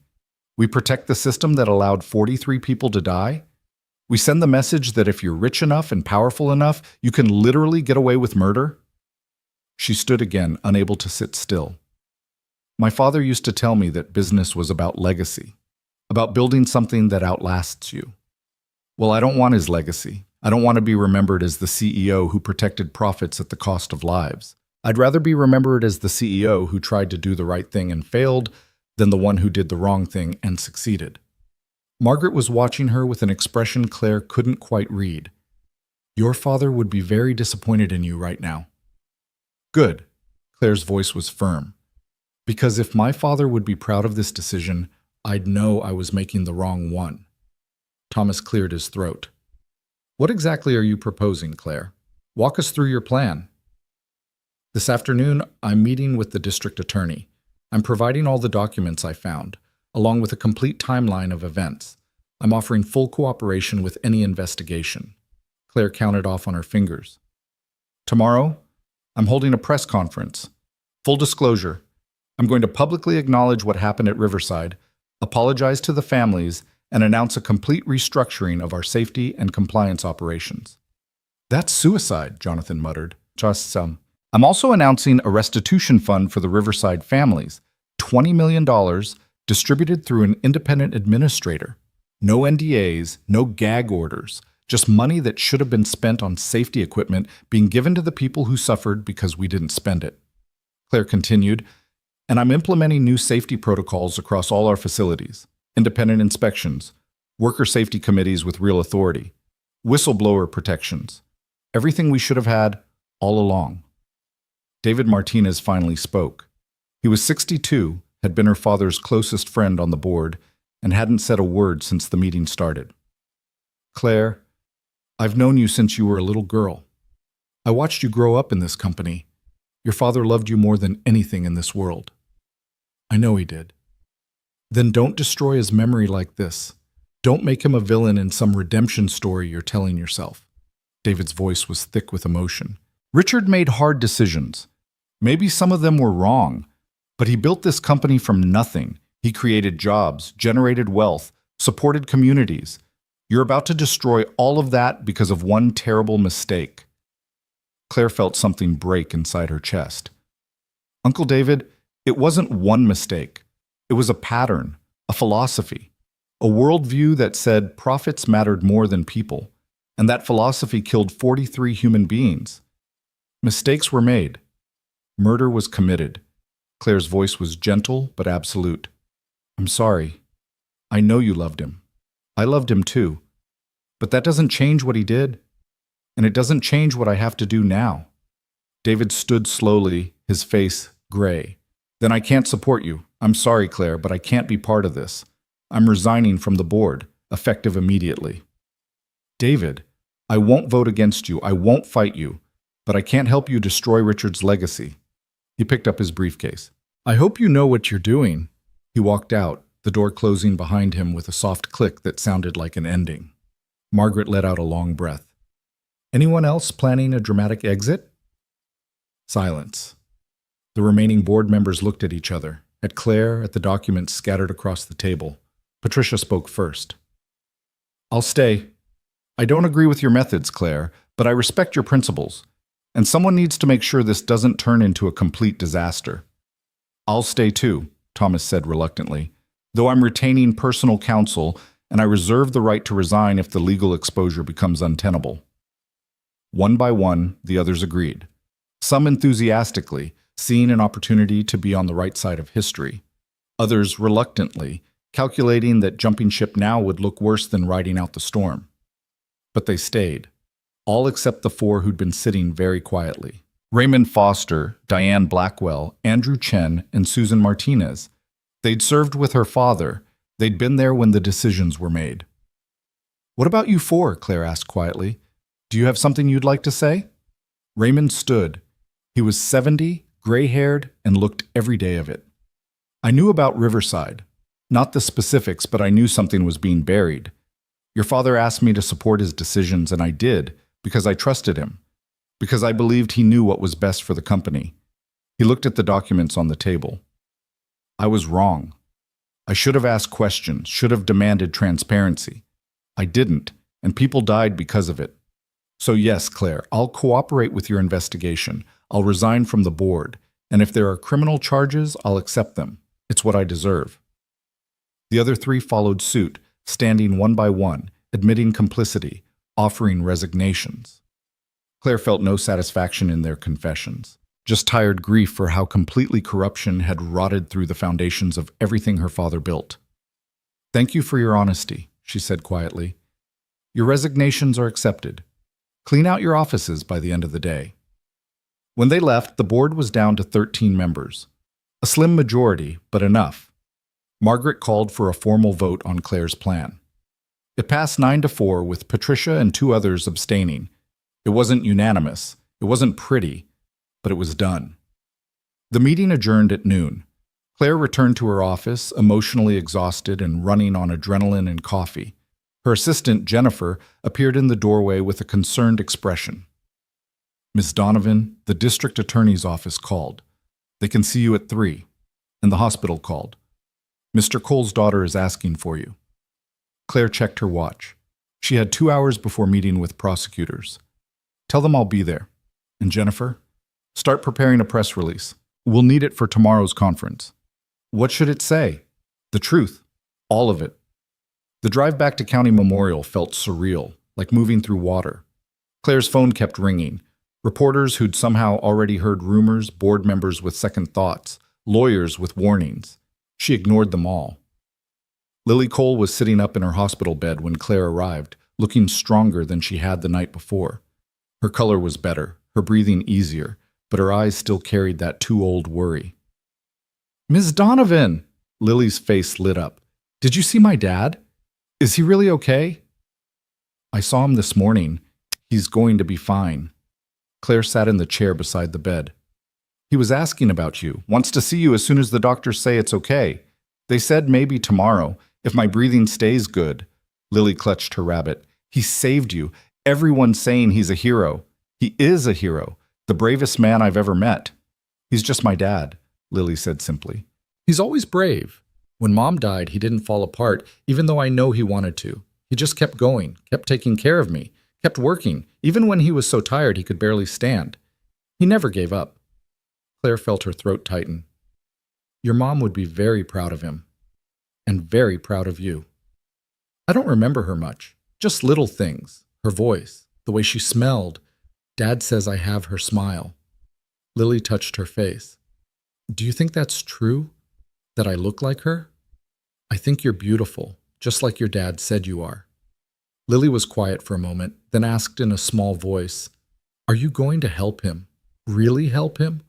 We protect the system that allowed 43 people to die? We send the message that if you're rich enough and powerful enough, you can literally get away with murder? She stood again, unable to sit still. My father used to tell me that business was about legacy, about building something that outlasts you. Well, I don't want his legacy. I don't want to be remembered as the CEO who protected profits at the cost of lives. I'd rather be remembered as the CEO who tried to do the right thing and failed than the one who did the wrong thing and succeeded. Margaret was watching her with an expression Claire couldn't quite read. Your father would be very disappointed in you right now. Good. Claire's voice was firm. Because if my father would be proud of this decision, I'd know I was making the wrong one. Thomas cleared his throat. What exactly are you proposing, Claire? Walk us through your plan. This afternoon, I'm meeting with the district attorney. I'm providing all the documents I found, along with a complete timeline of events. I'm offering full cooperation with any investigation. Claire counted off on her fingers. Tomorrow, I'm holding a press conference. Full disclosure, I'm going to publicly acknowledge what happened at Riverside, apologize to the families, and announce a complete restructuring of our safety and compliance operations. That's suicide, Jonathan muttered. Just some. I'm also announcing a restitution fund for the Riverside families, $20 million distributed through an independent administrator. No NDAs, no gag orders, just money that should have been spent on safety equipment being given to the people who suffered because we didn't spend it. Claire continued, and I'm implementing new safety protocols across all our facilities, independent inspections, worker safety committees with real authority, whistleblower protections, everything we should have had all along. David Martinez finally spoke. He was 62, had been her father's closest friend on the board, and hadn't said a word since the meeting started. Claire, I've known you since you were a little girl. I watched you grow up in this company. Your father loved you more than anything in this world. I know he did. Then don't destroy his memory like this. Don't make him a villain in some redemption story you're telling yourself. David's voice was thick with emotion. Richard made hard decisions. Maybe some of them were wrong, but he built this company from nothing. He created jobs, generated wealth, supported communities. You're about to destroy all of that because of one terrible mistake. Claire felt something break inside her chest. Uncle David, it wasn't one mistake. It was a pattern, a philosophy, a worldview that said profits mattered more than people, and that philosophy killed 43 human beings. Mistakes were made. Murder was committed. Claire's voice was gentle but absolute. I'm sorry. I know you loved him. I loved him too. But that doesn't change what he did. And it doesn't change what I have to do now. David stood slowly, his face gray. Then I can't support you. I'm sorry, Claire, but I can't be part of this. I'm resigning from the board, effective immediately. David, I won't vote against you. I won't fight you. But I can't help you destroy Richard's legacy. He picked up his briefcase. I hope you know what you're doing. He walked out, the door closing behind him with a soft click that sounded like an ending. Margaret let out a long breath. Anyone else planning a dramatic exit? Silence. The remaining board members looked at each other, at Claire, at the documents scattered across the table. Patricia spoke first. I'll stay. I don't agree with your methods, Claire, but I respect your principles. And someone needs to make sure this doesn't turn into a complete disaster. I'll stay too, Thomas said reluctantly, though I'm retaining personal counsel and I reserve the right to resign if the legal exposure becomes untenable. One by one, the others agreed. Some enthusiastically, seeing an opportunity to be on the right side of history. Others reluctantly, calculating that jumping ship now would look worse than riding out the storm. But they stayed. All except the four who'd been sitting very quietly. Raymond Foster, Diane Blackwell, Andrew Chen, and Susan Martinez. They'd served with her father. They'd been there when the decisions were made. What about you four? Claire asked quietly. Do you have something you'd like to say? Raymond stood. He was 70, gray-haired, and looked every day of it. I knew about Riverside. Not the specifics, but I knew something was being buried. Your father asked me to support his decisions, and I did, because I trusted him, because I believed he knew what was best for the company. He looked at the documents on the table. I was wrong. I should have asked questions, should have demanded transparency. I didn't, and people died because of it. So yes, Claire, I'll cooperate with your investigation. I'll resign from the board, and if there are criminal charges, I'll accept them. It's what I deserve. The other three followed suit, standing one by one, admitting complicity, offering resignations. Claire felt no satisfaction in their confessions, just tired grief for how completely corruption had rotted through the foundations of everything her father built. Thank you for your honesty, she said quietly. Your resignations are accepted. Clean out your offices by the end of the day. When they left, the board was down to 13 members. A slim majority, but enough. Margaret called for a formal vote on Claire's plan. It passed 9-4 with Patricia and two others abstaining. It wasn't unanimous, it wasn't pretty, but it was done. The meeting adjourned at noon. Claire returned to her office, emotionally exhausted and running on adrenaline and coffee. Her assistant, Jennifer, appeared in the doorway with a concerned expression. Miss Donovan, the district attorney's office called. They can see you at 3. And the hospital called. Mr. Cole's daughter is asking for you. Claire checked her watch. She had 2 hours before meeting with prosecutors. Tell them I'll be there. And Jennifer, start preparing a press release. We'll need it for tomorrow's conference. What should it say? The truth. All of it. The drive back to County Memorial felt surreal, like moving through water. Claire's phone kept ringing. Reporters who'd somehow already heard rumors, board members with second thoughts, lawyers with warnings. She ignored them all. Lily Cole was sitting up in her hospital bed when Claire arrived, looking stronger than she had the night before. Her color was better, her breathing easier, but her eyes still carried that too-old worry. Ms. Donovan! Lily's face lit up. Did you see my dad? Is he really okay? I saw him this morning. He's going to be fine. Claire sat in the chair beside the bed. He was asking about you, wants to see you as soon as the doctors say it's okay. They said maybe tomorrow, if my breathing stays good. Lily clutched her rabbit. He saved you. Everyone's saying he's a hero. He is a hero, the bravest man I've ever met. He's just my dad, Lily said simply. He's always brave. When Mom died, he didn't fall apart, even though I know he wanted to. He just kept going, kept taking care of me, kept working, even when he was so tired he could barely stand. He never gave up. Claire felt her throat tighten. Your mom would be very proud of him. And very proud of you. I don't remember her much, just little things. Her voice, the way she smelled. Dad says I have her smile. Lily touched her face. Do you think that's true? That I look like her? I think you're beautiful, just like your dad said you are. Lily was quiet for a moment, then asked in a small voice, Are you going to help him? Really help him?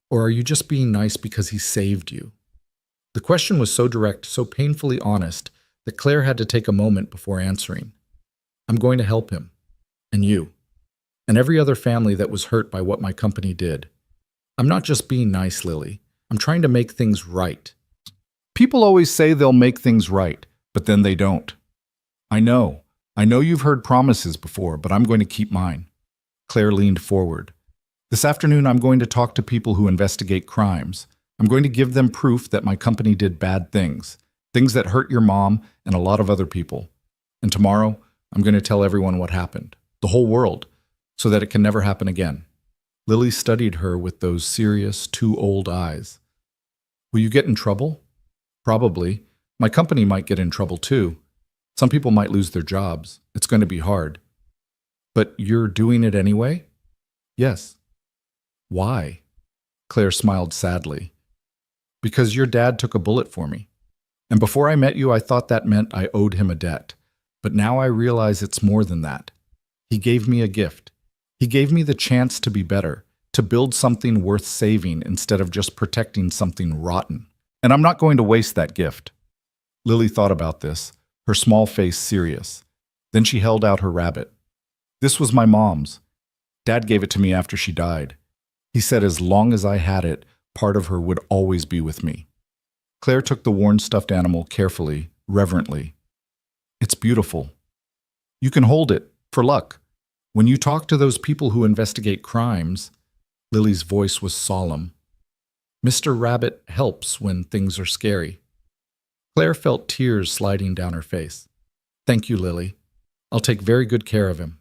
Or are you just being nice because he saved you? The question was so direct, so painfully honest, that Claire had to take a moment before answering. I'm going to help him. And you. And every other family that was hurt by what my company did. I'm not just being nice, Lily. I'm trying to make things right. People always say they'll make things right, but then they don't. I know you've heard promises before, but I'm going to keep mine. Claire leaned forward. This afternoon, I'm going to talk to people who investigate crimes. I'm going to give them proof that my company did bad things, things that hurt your mom and a lot of other people. And tomorrow, I'm going to tell everyone what happened, the whole world, so that it can never happen again. Lily studied her with those serious, too old eyes. Will you get in trouble? Probably. My company might get in trouble too. Some people might lose their jobs. It's going to be hard. But you're doing it anyway? Yes. Why? Claire smiled sadly. Because your dad took a bullet for me. And before I met you, I thought that meant I owed him a debt. But now I realize it's more than that. He gave me a gift. He gave me the chance to be better, to build something worth saving instead of just protecting something rotten. And I'm not going to waste that gift. Lily thought about this, her small face serious. Then she held out her rabbit. This was my mom's. Dad gave it to me after she died. He said as long as I had it, part of her would always be with me. Claire took the worn stuffed animal carefully, reverently. It's beautiful. You can hold it, for luck. When you talk to those people who investigate crimes, Lily's voice was solemn. Mr. Rabbit helps when things are scary. Claire felt tears sliding down her face. Thank you, Lily. I'll take very good care of him.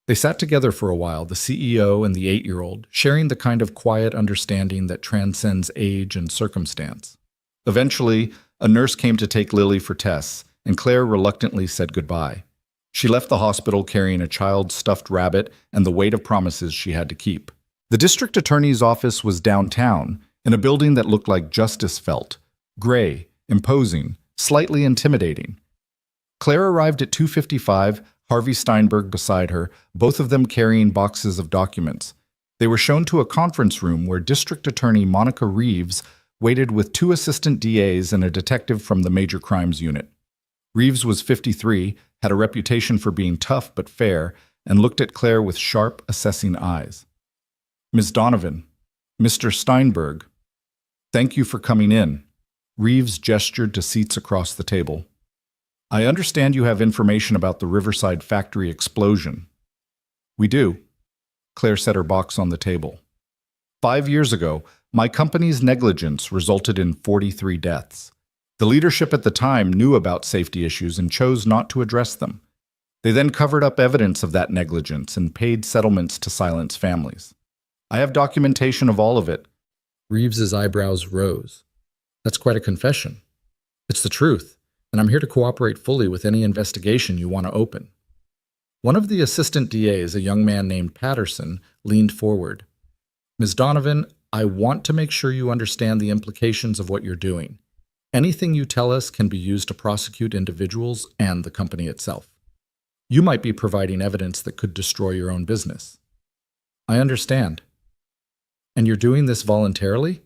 They sat together for a while, the CEO and the 8-year-old, sharing the kind of quiet understanding that transcends age and circumstance. Eventually, a nurse came to take Lily for tests, and Claire reluctantly said goodbye. She left the hospital carrying a child's stuffed rabbit and the weight of promises she had to keep. The district attorney's office was downtown, in a building that looked like Justice felt, gray, imposing, slightly intimidating. Claire arrived at 2:55, Harvey Steinberg beside her, both of them carrying boxes of documents. They were shown to a conference room where District Attorney Monica Reeves waited with 2 assistant DAs and a detective from the Major Crimes Unit. Reeves was 53, had a reputation for being tough but fair, and looked at Claire with sharp, assessing eyes. Ms. Donovan, Mr. Steinberg, thank you for coming in. Reeves gestured to seats across the table. I understand you have information about the Riverside factory explosion. We do. Claire set her box on the table. 5 years ago, my company's negligence resulted in 43 deaths. The leadership at the time knew about safety issues and chose not to address them. They then covered up evidence of that negligence and paid settlements to silence families. I have documentation of all of it. Reeves's eyebrows rose. That's quite a confession. It's the truth, and I'm here to cooperate fully with any investigation you want to open. One of the assistant DAs, a young man named Patterson, leaned forward. Ms. Donovan, I want to make sure you understand the implications of what you're doing. Anything you tell us can be used to prosecute individuals and the company itself. You might be providing evidence that could destroy your own business. I understand. And you're doing this voluntarily?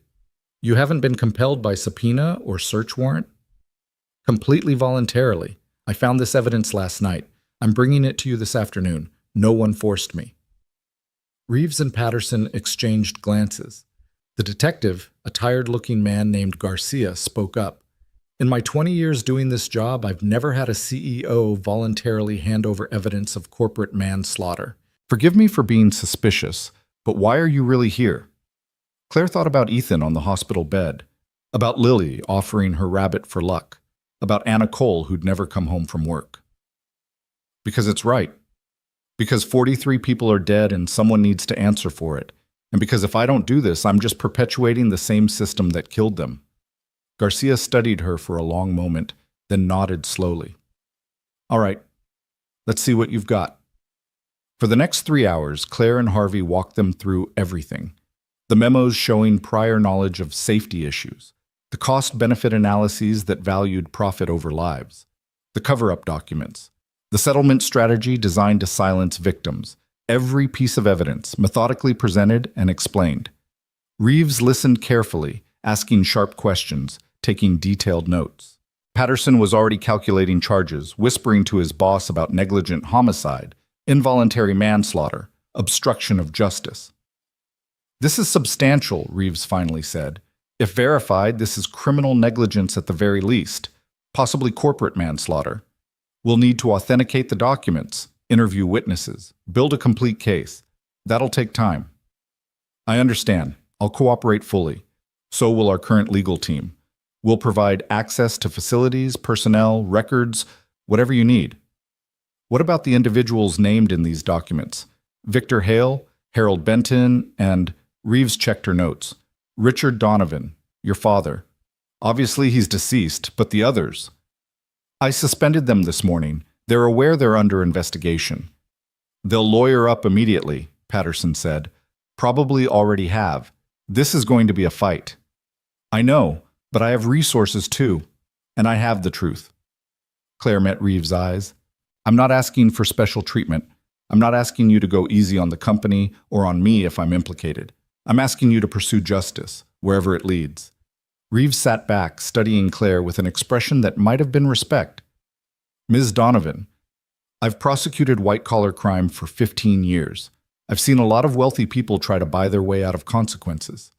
You haven't been compelled by subpoena or search warrant? Completely voluntarily. I found this evidence last night. I'm bringing it to you this afternoon. No one forced me. Reeves and Patterson exchanged glances. The detective, a tired-looking man named Garcia, spoke up. In my 20 years doing this job, I've never had a CEO voluntarily hand over evidence of corporate manslaughter. Forgive me for being suspicious, but why are you really here? Claire thought about Ethan on the hospital bed. About Lily offering her rabbit for luck. About Anna Cole who'd never come home from work. Because it's right. Because 43 people are dead and someone needs to answer for it. And because if I don't do this, I'm just perpetuating the same system that killed them. Garcia studied her for a long moment, then nodded slowly. All right, let's see what you've got. For the next 3 hours, Claire and Harvey walked them through everything. The memos showing prior knowledge of safety issues, the cost-benefit analyses that valued profit over lives, the cover-up documents, the settlement strategy designed to silence victims, every piece of evidence methodically presented and explained. Reeves listened carefully, asking sharp questions, taking detailed notes. Patterson was already calculating charges, whispering to his boss about negligent homicide, involuntary manslaughter, obstruction of justice. This is substantial, Reeves finally said. If verified, this is criminal negligence at the very least, possibly corporate manslaughter. We'll need to authenticate the documents, interview witnesses, build a complete case. That'll take time. I understand. I'll cooperate fully. So will our current legal team. We'll provide access to facilities, personnel, records, whatever you need. What about the individuals named in these documents? Victor Hale, Harold Benton, and Reeves checked her notes. Richard Donovan, your father. Obviously he's deceased, but the others? I suspended them this morning. They're aware they're under investigation. They'll lawyer up immediately, Patterson said. Probably already have. This is going to be a fight. I know, but I have resources too, and I have the truth. Claire met Reeves' eyes. I'm not asking for special treatment. I'm not asking you to go easy on the company or on me if I'm implicated. I'm asking you to pursue justice, wherever it leads. Reeves sat back, studying Claire with an expression that might have been respect. Ms. Donovan, I've prosecuted white-collar crime for 15 years. I've seen a lot of wealthy people try to buy their way out of consequences.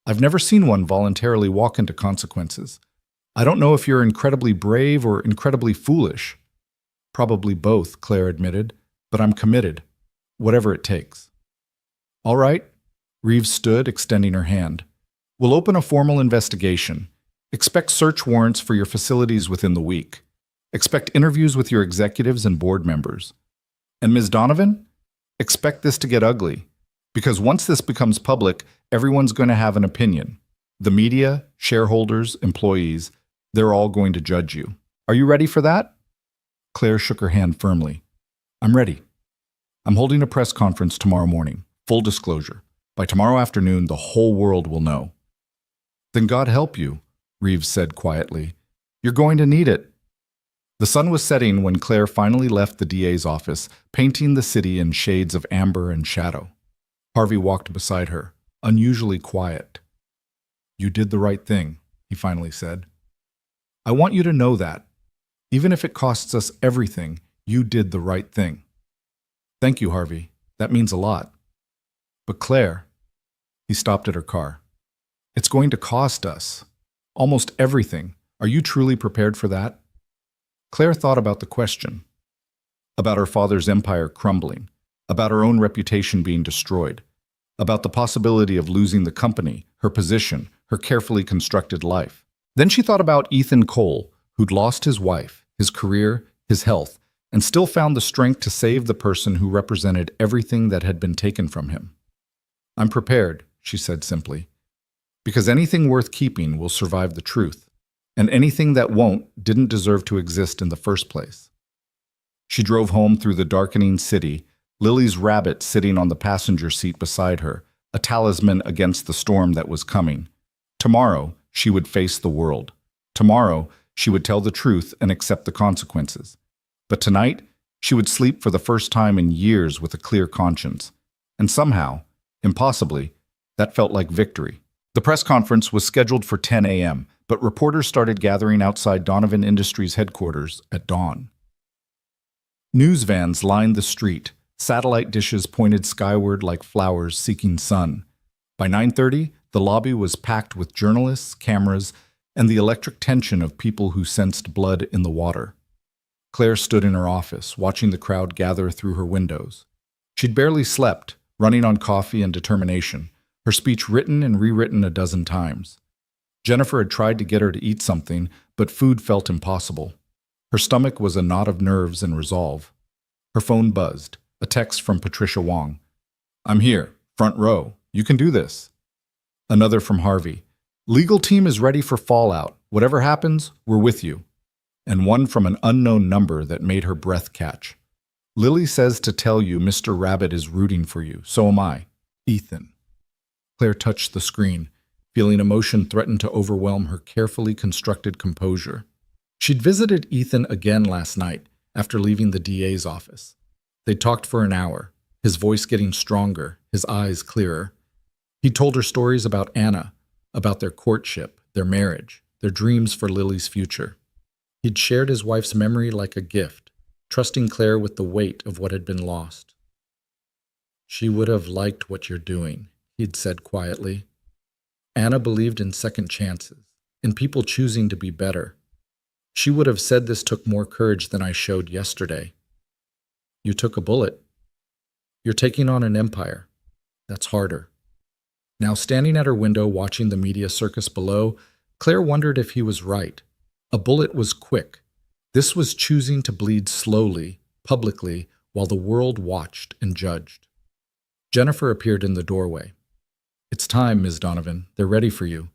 I've never seen one voluntarily walk into consequences. I don't know if you're incredibly brave or incredibly foolish. Probably both, Claire admitted, but I'm committed, whatever it takes. All right, Reeves stood, extending her hand. We'll open a formal investigation. Expect search warrants for your facilities within the week. Expect interviews with your executives and board members. And Ms. Donovan, expect this to get ugly, because once this becomes public, everyone's going to have an opinion. The media, shareholders, employees, they're all going to judge you. Are you ready for that? Claire shook her hand firmly. I'm ready. I'm holding a press conference tomorrow morning. Full disclosure. By tomorrow afternoon, the whole world will know. Then God help you, Reeves said quietly. You're going to need it. The sun was setting when Claire finally left the DA's office, painting the city in shades of amber and shadow. Harvey walked beside her, unusually quiet. You did the right thing, he finally said. I want you to know that. Even if it costs us everything, you did the right thing. Thank you, Harvey. That means a lot. But Claire, he stopped at her car. It's going to cost us almost everything. Are you truly prepared for that? Claire thought about the question, about her father's empire crumbling, about her own reputation being destroyed, about the possibility of losing the company, her position, her carefully constructed life. Then she thought about Ethan Cole, who'd lost his wife, his career, his health, and still found the strength to save the person who represented everything that had been taken from him. I'm prepared, she said simply, because anything worth keeping will survive the truth. And anything that won't didn't deserve to exist in the first place. She drove home through the darkening city, Lily's rabbit sitting on the passenger seat beside her, a talisman against the storm that was coming. Tomorrow, she would face the world. Tomorrow, she would tell the truth and accept the consequences. But tonight, she would sleep for the first time in years with a clear conscience. And somehow, impossibly, that felt like victory. The press conference was scheduled for 10 a.m., but reporters started gathering outside Donovan Industries headquarters at dawn. News vans lined the street, satellite dishes pointed skyward like flowers seeking sun. By 9:30, the lobby was packed with journalists, cameras, and the electric tension of people who sensed blood in the water. Claire stood in her office, watching the crowd gather through her windows. She'd barely slept, running on coffee and determination, her speech written and rewritten a dozen times. Jennifer had tried to get her to eat something, but food felt impossible. Her stomach was a knot of nerves and resolve. Her phone buzzed, a text from Patricia Wong. "I'm here, front row. You can do this." Another from Harvey. "Legal team is ready for fallout. Whatever happens, we're with you." And one from an unknown number that made her breath catch. "Lily says to tell you Mr. Rabbit is rooting for you. So am I. Ethan." Claire touched the screen, feeling emotion threaten to overwhelm her carefully constructed composure. She'd visited Ethan again last night after leaving the DA's office. They'd talked for an hour, his voice getting stronger, his eyes clearer. He told her stories about Anna, about their courtship, their marriage, their dreams for Lily's future. He'd shared his wife's memory like a gift, trusting Claire with the weight of what had been lost. "She would have liked what you're doing," he'd said quietly. "Anna believed in second chances, in people choosing to be better. She would have said this took more courage than I showed yesterday. You took a bullet. You're taking on an empire. That's harder." Now, standing at her window watching the media circus below, Claire wondered if he was right. A bullet was quick. This was choosing to bleed slowly, publicly, while the world watched and judged. Jennifer appeared in the doorway. "It's time, Ms. Donovan. They're ready for you."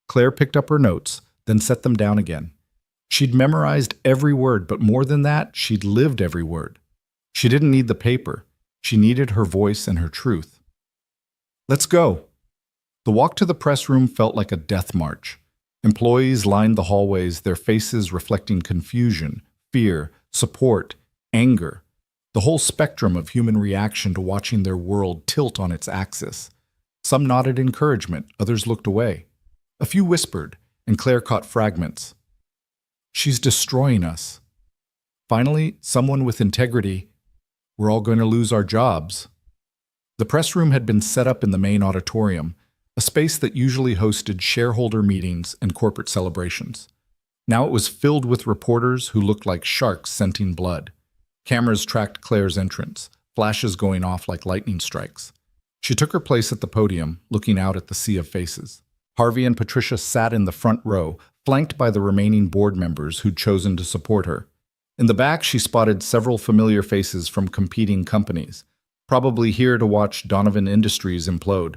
Claire picked up her notes, then set them down again. She'd memorized every word, but more than that, she'd lived every word. She didn't need the paper. She needed her voice and her truth. "Let's go." The walk to the press room felt like a death march. Employees lined the hallways, their faces reflecting confusion, fear, support, anger, the whole spectrum of human reaction to watching their world tilt on its axis. Some nodded encouragement, others looked away. A few whispered, and Claire caught fragments. "She's destroying us." Finally, someone with integrity. "We're all going to lose our jobs." The press room had been set up in the main auditorium, a space that usually hosted shareholder meetings and corporate celebrations. Now it was filled with reporters who looked like sharks scenting blood. Cameras tracked Claire's entrance, flashes going off like lightning strikes. She took her place at the podium, looking out at the sea of faces. Harvey and Patricia sat in the front row, flanked by the remaining board members who'd chosen to support her. In the back, she spotted several familiar faces from competing companies, probably here to watch Donovan Industries implode.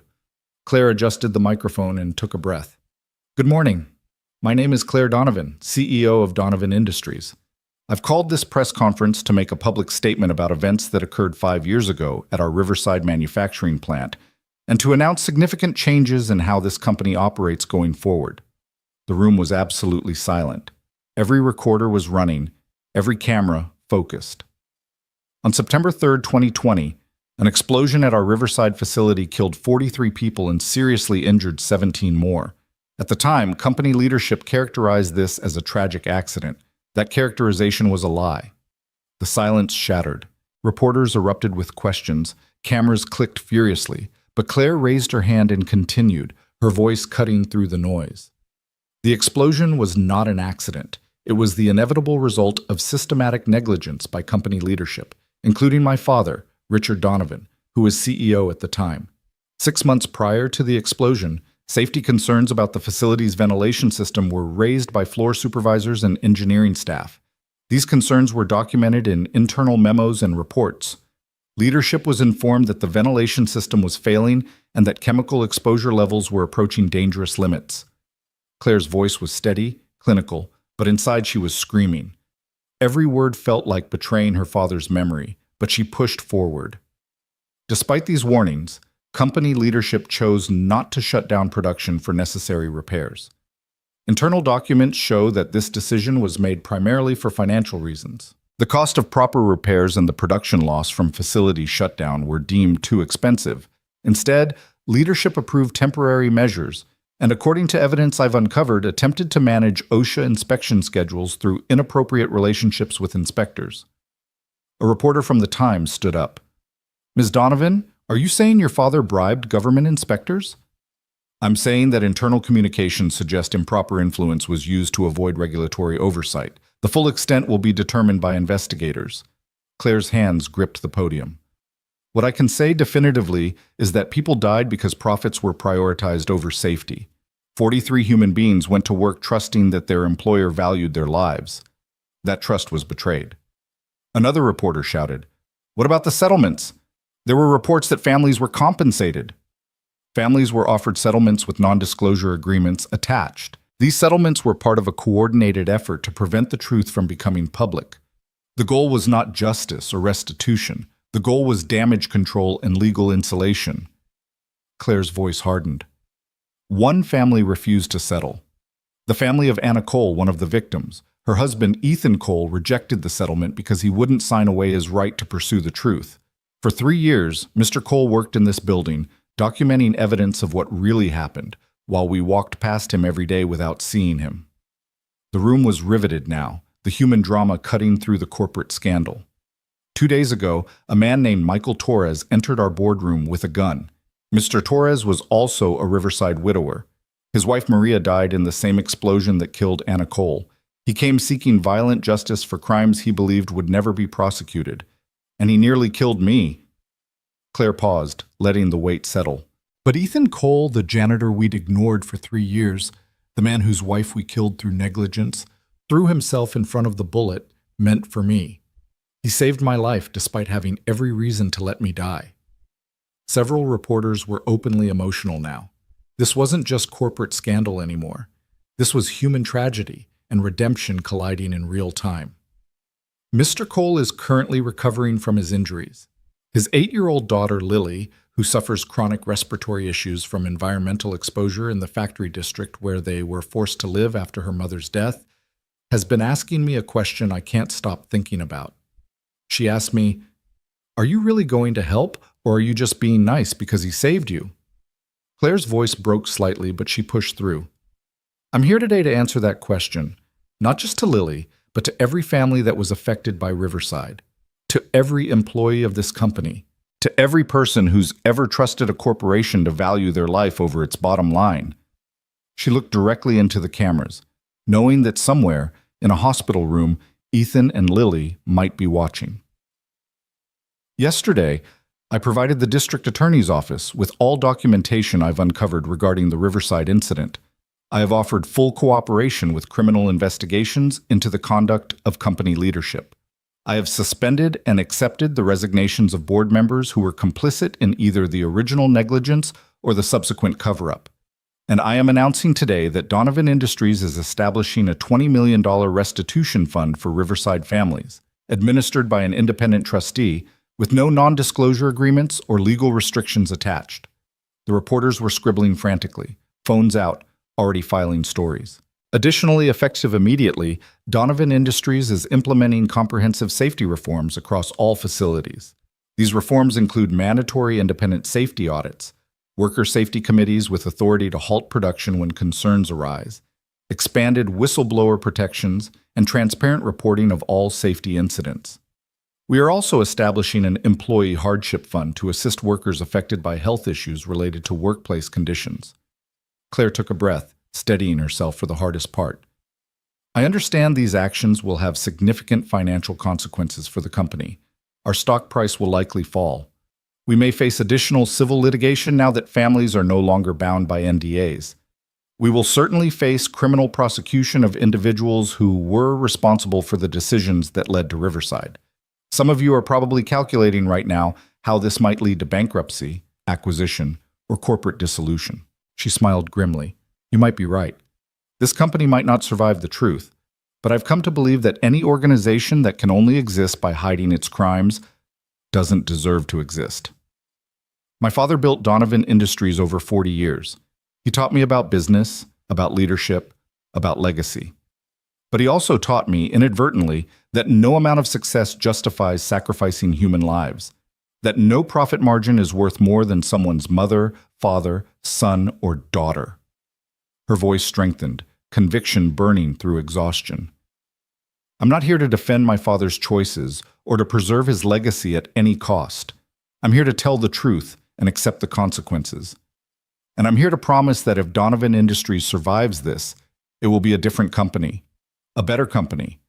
Claire adjusted the microphone and took a breath. "Good morning. My name is Claire Donovan, CEO of Donovan Industries. I've called this press conference to make a public statement about events that occurred 5 years ago at our Riverside manufacturing plant, and to announce significant changes in how this company operates going forward." The room was absolutely silent. Every recorder was running, every camera focused. On September 3rd, 2020, an explosion at our Riverside facility killed 43 people and seriously injured 17 more. At the time, company leadership characterized this as a tragic accident. That characterization was a lie. The silence shattered. Reporters erupted with questions. Cameras clicked furiously. But Claire raised her hand and continued, her voice cutting through the noise. The explosion was not an accident. It was the inevitable result of systematic negligence by company leadership, including my father, Richard Donovan, who was CEO at the time. 6 months prior to the explosion, safety concerns about the facility's ventilation system were raised by floor supervisors and engineering staff. These concerns were documented in internal memos and reports. Leadership was informed that the ventilation system was failing and that chemical exposure levels were approaching dangerous limits. Claire's voice was steady, clinical, but inside she was screaming. Every word felt like betraying her father's memory, but she pushed forward. Despite these warnings, company leadership chose not to shut down production for necessary repairs. Internal documents show that this decision was made primarily for financial reasons. The cost of proper repairs and the production loss from facility shutdown were deemed too expensive. Instead, leadership approved temporary measures and, according to evidence I've uncovered, attempted to manage OSHA inspection schedules through inappropriate relationships with inspectors. A reporter from The Times stood up. "Ms. Donovan, are you saying your father bribed government inspectors?" "I'm saying that internal communications suggest improper influence was used to avoid regulatory oversight. The full extent will be determined by investigators." Claire's hands gripped the podium. "What I can say definitively is that people died because profits were prioritized over safety. 43 human beings went to work trusting that their employer valued their lives. That trust was betrayed. Another reporter shouted, "What about the settlements? There were reports that families were compensated." Families were offered settlements with non-disclosure agreements attached. These settlements were part of a coordinated effort to prevent the truth from becoming public. The goal was not justice or restitution. The goal was damage control and legal insulation. Claire's voice hardened. One family refused to settle. The family of Anna Cole, one of the victims. Her husband, Ethan Cole, rejected the settlement because he wouldn't sign away his right to pursue the truth. For 3 years, Mr. Cole worked in this building, documenting evidence of what really happened, while we walked past him every day without seeing him. The room was riveted now, the human drama cutting through the corporate scandal. 2 days ago, a man named Michael Torres entered our boardroom with a gun. Mr. Torres was also a Riverside widower. His wife Maria died in the same explosion that killed Anna Cole. He came seeking violent justice for crimes he believed would never be prosecuted. And he nearly killed me. Claire paused, letting the weight settle. But Ethan Cole, the janitor we'd ignored for 3 years, the man whose wife we killed through negligence, threw himself in front of the bullet meant for me. He saved my life despite having every reason to let me die. Several reporters were openly emotional now. This wasn't just corporate scandal anymore. This was human tragedy and redemption colliding in real time. Mr. Cole is currently recovering from his injuries. His 8-year-old daughter, Lily, who suffers chronic respiratory issues from environmental exposure in the factory district where they were forced to live after her mother's death, has been asking me a question I can't stop thinking about. She asked me, "Are you really going to help, or are you just being nice because he saved you?" Claire's voice broke slightly, but she pushed through. "I'm here today to answer that question, not just to Lily, but to every family that was affected by Riverside, to every employee of this company, to every person who's ever trusted a corporation to value their life over its bottom line." She looked directly into the cameras, knowing that somewhere, in a hospital room, Ethan and Lily might be watching. Yesterday, I provided the district attorney's office with all documentation I've uncovered regarding the Riverside incident. I have offered full cooperation with criminal investigations into the conduct of company leadership. I have suspended and accepted the resignations of board members who were complicit in either the original negligence or the subsequent cover-up. And I am announcing today that Donovan Industries is establishing a $20 million restitution fund for Riverside families, administered by an independent trustee, with no non-disclosure agreements or legal restrictions attached. The reporters were scribbling frantically, phones out, already filing stories. Additionally, effective immediately, Donovan Industries is implementing comprehensive safety reforms across all facilities. These reforms include mandatory independent safety audits, worker safety committees with authority to halt production when concerns arise, expanded whistleblower protections, and transparent reporting of all safety incidents. We are also establishing an employee hardship fund to assist workers affected by health issues related to workplace conditions. Claire took a breath, steadying herself for the hardest part. I understand these actions will have significant financial consequences for the company. Our stock price will likely fall. We may face additional civil litigation now that families are no longer bound by NDAs. We will certainly face criminal prosecution of individuals who were responsible for the decisions that led to Riverside. Some of you are probably calculating right now how this might lead to bankruptcy, acquisition, or corporate dissolution. She smiled grimly. You might be right. This company might not survive the truth, but I've come to believe that any organization that can only exist by hiding its crimes doesn't deserve to exist. My father built Donovan Industries over 40 years. He taught me about business, about leadership, about legacy. But he also taught me, inadvertently, that no amount of success justifies sacrificing human lives, that no profit margin is worth more than someone's mother, father, son, or daughter. Her voice strengthened, conviction burning through exhaustion. I'm not here to defend my father's choices or to preserve his legacy at any cost. I'm here to tell the truth and accept the consequences. And I'm here to promise that if Donovan Industries survives this, it will be a different company, a better company,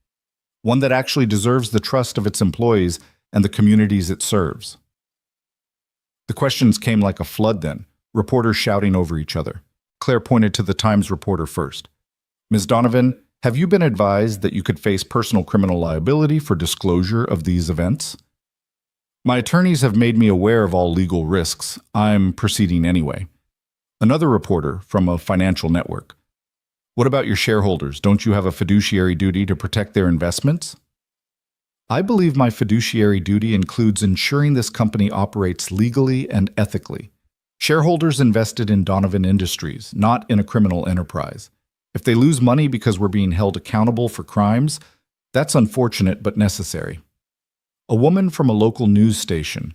one that actually deserves the trust of its employees and the communities it serves. The questions came like a flood then, reporters shouting over each other. Claire pointed to the Times reporter first. Ms. Donovan, have you been advised that you could face personal criminal liability for disclosure of these events? My attorneys have made me aware of all legal risks. I'm proceeding anyway. Another reporter from a financial network. What about your shareholders? Don't you have a fiduciary duty to protect their investments? I believe my fiduciary duty includes ensuring this company operates legally and ethically. Shareholders invested in Donovan Industries, not in a criminal enterprise. If they lose money because we're being held accountable for crimes, that's unfortunate but necessary. A woman from a local news station.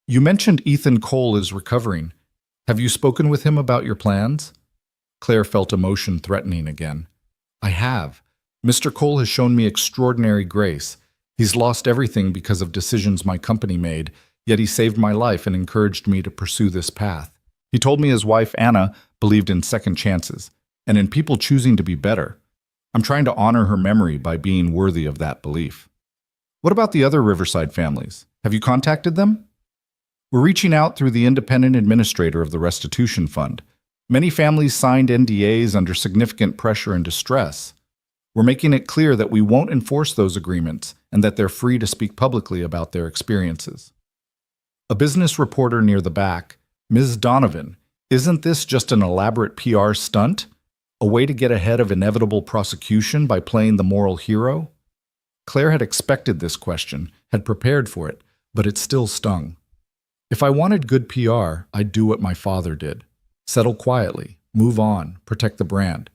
You mentioned Ethan Cole is recovering. Have you spoken with him about your plans? Claire felt emotion threatening again. I have. Mr. Cole has shown me extraordinary grace. He's lost everything because of decisions my company made, yet he saved my life and encouraged me to pursue this path. He told me his wife, Anna, believed in second chances, and in people choosing to be better. I'm trying to honor her memory by being worthy of that belief. What about the other Riverside families? Have you contacted them? We're reaching out through the independent administrator of the restitution fund. Many families signed NDAs under significant pressure and distress. We're making it clear that we won't enforce those agreements and that they're free to speak publicly about their experiences. A business reporter near the back, Ms. Donovan, isn't this just an elaborate PR stunt? A way to get ahead of inevitable prosecution by playing the moral hero? Claire had expected this question, had prepared for it, but it still stung. If I wanted good PR, I'd do what my father did. Settle quietly, move on, protect the brand.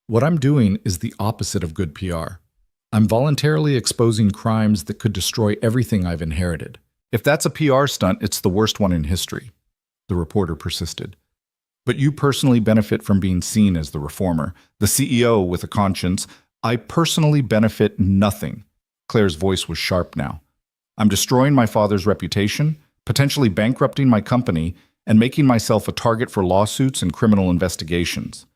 What I'm doing is the opposite of good PR. I'm voluntarily exposing crimes that could destroy everything I've inherited. If that's a PR stunt, it's the worst one in history, the reporter persisted. But you personally benefit from being seen as the reformer, the CEO with a conscience. I personally benefit nothing. Claire's voice was sharp now. I'm destroying my father's reputation, potentially bankrupting my company, and making myself a target for lawsuits and criminal investigations.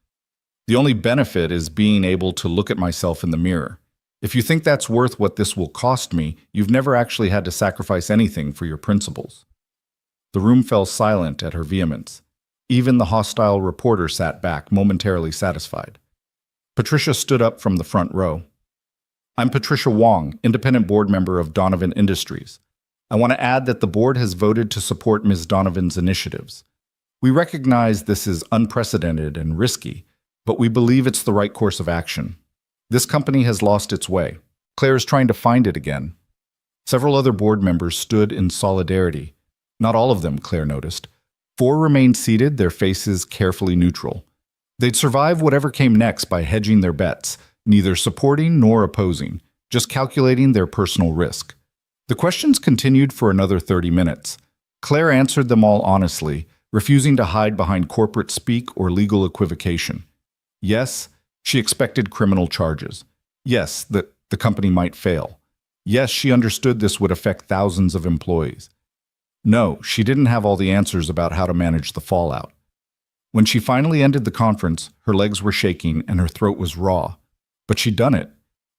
The only benefit is being able to look at myself in the mirror. If you think that's worth what this will cost me, you've never actually had to sacrifice anything for your principles. The room fell silent at her vehemence. Even the hostile reporter sat back, momentarily satisfied. Patricia stood up from the front row. I'm Patricia Wong, independent board member of Donovan Industries. I want to add that the board has voted to support Ms. Donovan's initiatives. We recognize this is unprecedented and risky, but we believe it's the right course of action. This company has lost its way. Claire is trying to find it again. Several other board members stood in solidarity. Not all of them, Claire noticed. 4 remained seated, their faces carefully neutral. They'd survive whatever came next by hedging their bets, neither supporting nor opposing, just calculating their personal risk. The questions continued for another 30 minutes. Claire answered them all honestly, refusing to hide behind corporate speak or legal equivocation. Yes, she expected criminal charges. Yes, that the company might fail. Yes, she understood this would affect thousands of employees. No, she didn't have all the answers about how to manage the fallout. When she finally ended the conference, her legs were shaking and her throat was raw. But she'd done it.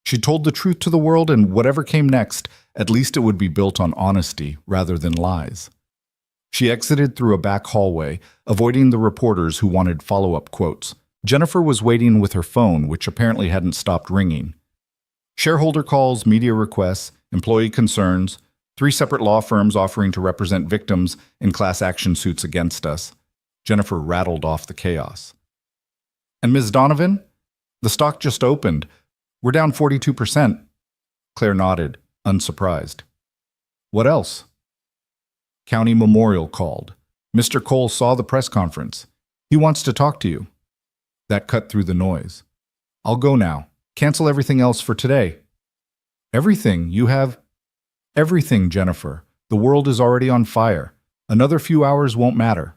She told the truth to the world, and whatever came next, at least it would be built on honesty rather than lies. She exited through a back hallway, avoiding the reporters who wanted follow-up quotes. Jennifer was waiting with her phone, which apparently hadn't stopped ringing. Shareholder calls, media requests, employee concerns, 3 separate law firms offering to represent victims in class action suits against us. Jennifer rattled off the chaos. And Ms. Donovan? The stock just opened. We're down 42%. Claire nodded, unsurprised. What else? County Memorial called. Mr. Cole saw the press conference. He wants to talk to you. That cut through the noise. I'll go now. Cancel everything else for today. Everything? You have? Everything, Jennifer. The world is already on fire. Another few hours won't matter.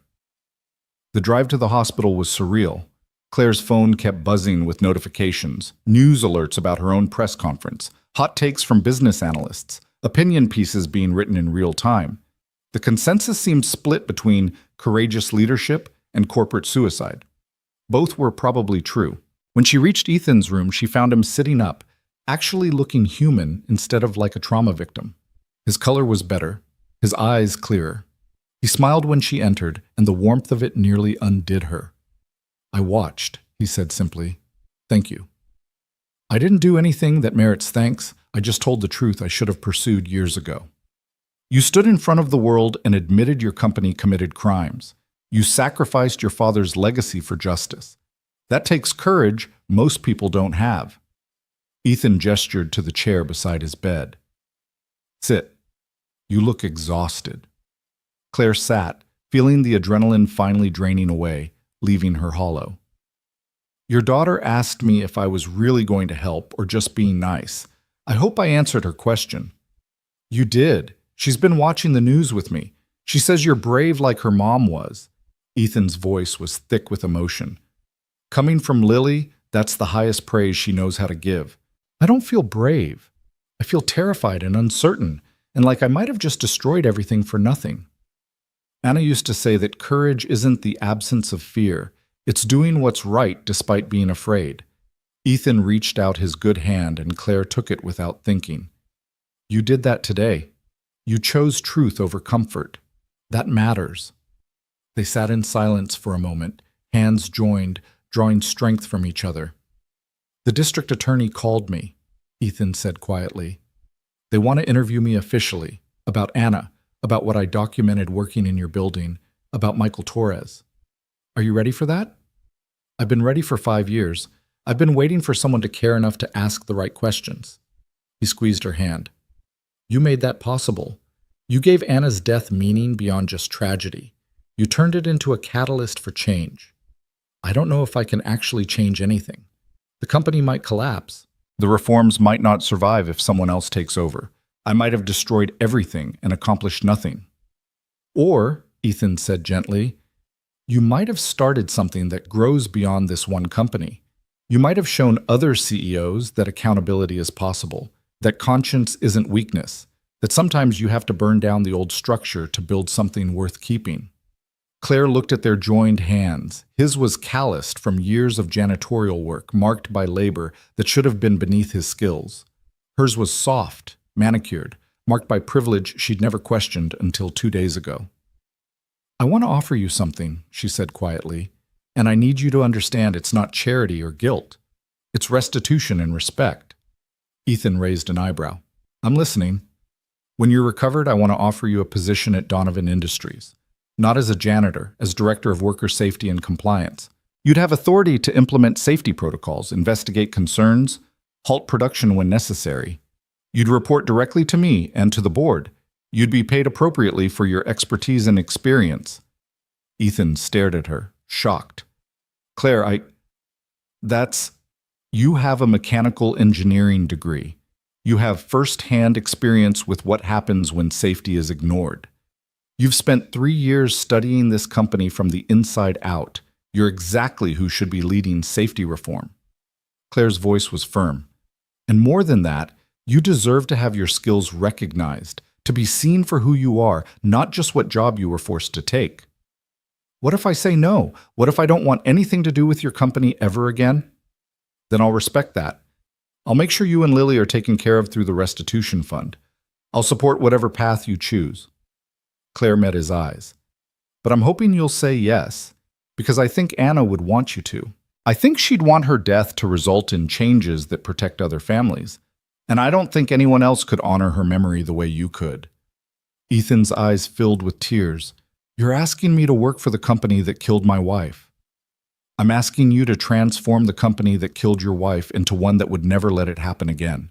The drive to the hospital was surreal. Claire's phone kept buzzing with notifications, news alerts about her own press conference, hot takes from business analysts, opinion pieces being written in real time. The consensus seemed split between courageous leadership and corporate suicide. Both were probably true. When she reached Ethan's room, she found him sitting up, actually looking human instead of like a trauma victim. His color was better, his eyes clearer. He smiled when she entered, and the warmth of it nearly undid her. I watched, he said simply. Thank you. I didn't do anything that merits thanks. I just told the truth I should have pursued years ago. You stood in front of the world and admitted your company committed crimes. You sacrificed your father's legacy for justice. That takes courage most people don't have. Ethan gestured to the chair beside his bed. Sit. You look exhausted. Claire sat, feeling the adrenaline finally draining away, leaving her hollow. Your daughter asked me if I was really going to help or just being nice. I hope I answered her question. You did. She's been watching the news with me. She says you're brave like her mom was. Ethan's voice was thick with emotion. Coming from Lily, that's the highest praise she knows how to give. I don't feel brave. I feel terrified and uncertain, and like I might have just destroyed everything for nothing. Anna used to say that courage isn't the absence of fear. It's doing what's right despite being afraid. Ethan reached out his good hand and Claire took it without thinking. You did that today. You chose truth over comfort. That matters. They sat in silence for a moment, hands joined, drawing strength from each other. The district attorney called me, Ethan said quietly. They want to interview me officially, about Anna, about what I documented working in your building, about Michael Torres. Are you ready for that? I've been ready for 5 years. I've been waiting for someone to care enough to ask the right questions. He squeezed her hand. You made that possible. You gave Anna's death meaning beyond just tragedy. You turned it into a catalyst for change. I don't know if I can actually change anything. The company might collapse. The reforms might not survive if someone else takes over. I might have destroyed everything and accomplished nothing. Or, Ethan said gently, you might have started something that grows beyond this one company. You might have shown other CEOs that accountability is possible, that conscience isn't weakness, that sometimes you have to burn down the old structure to build something worth keeping. Claire looked at their joined hands. His was calloused from years of janitorial work, marked by labor that should have been beneath his skills. Hers was soft, manicured, marked by privilege she'd never questioned until 2 days ago. I want to offer you something, she said quietly, and I need you to understand it's not charity or guilt. It's restitution and respect. Ethan raised an eyebrow. I'm listening. When you're recovered, I want to offer you a position at Donovan Industries. Not as a janitor, as Director of Worker Safety and Compliance. You'd have authority to implement safety protocols, investigate concerns, halt production when necessary. You'd report directly to me and to the board. You'd be paid appropriately for your expertise and experience. Ethan stared at her, shocked. Claire, you have a mechanical engineering degree. You have first-hand experience with what happens when safety is ignored. You've spent 3 years studying this company from the inside out. You're exactly who should be leading safety reform. Claire's voice was firm. And more than that, you deserve to have your skills recognized, to be seen for who you are, not just what job you were forced to take. What if I say no? What if I don't want anything to do with your company ever again? Then I'll respect that. I'll make sure you and Lily are taken care of through the restitution fund. I'll support whatever path you choose. Claire met his eyes. But I'm hoping you'll say yes, because I think Anna would want you to. I think she'd want her death to result in changes that protect other families. And I don't think anyone else could honor her memory the way you could. Ethan's eyes filled with tears. You're asking me to work for the company that killed my wife. I'm asking you to transform the company that killed your wife into one that would never let it happen again.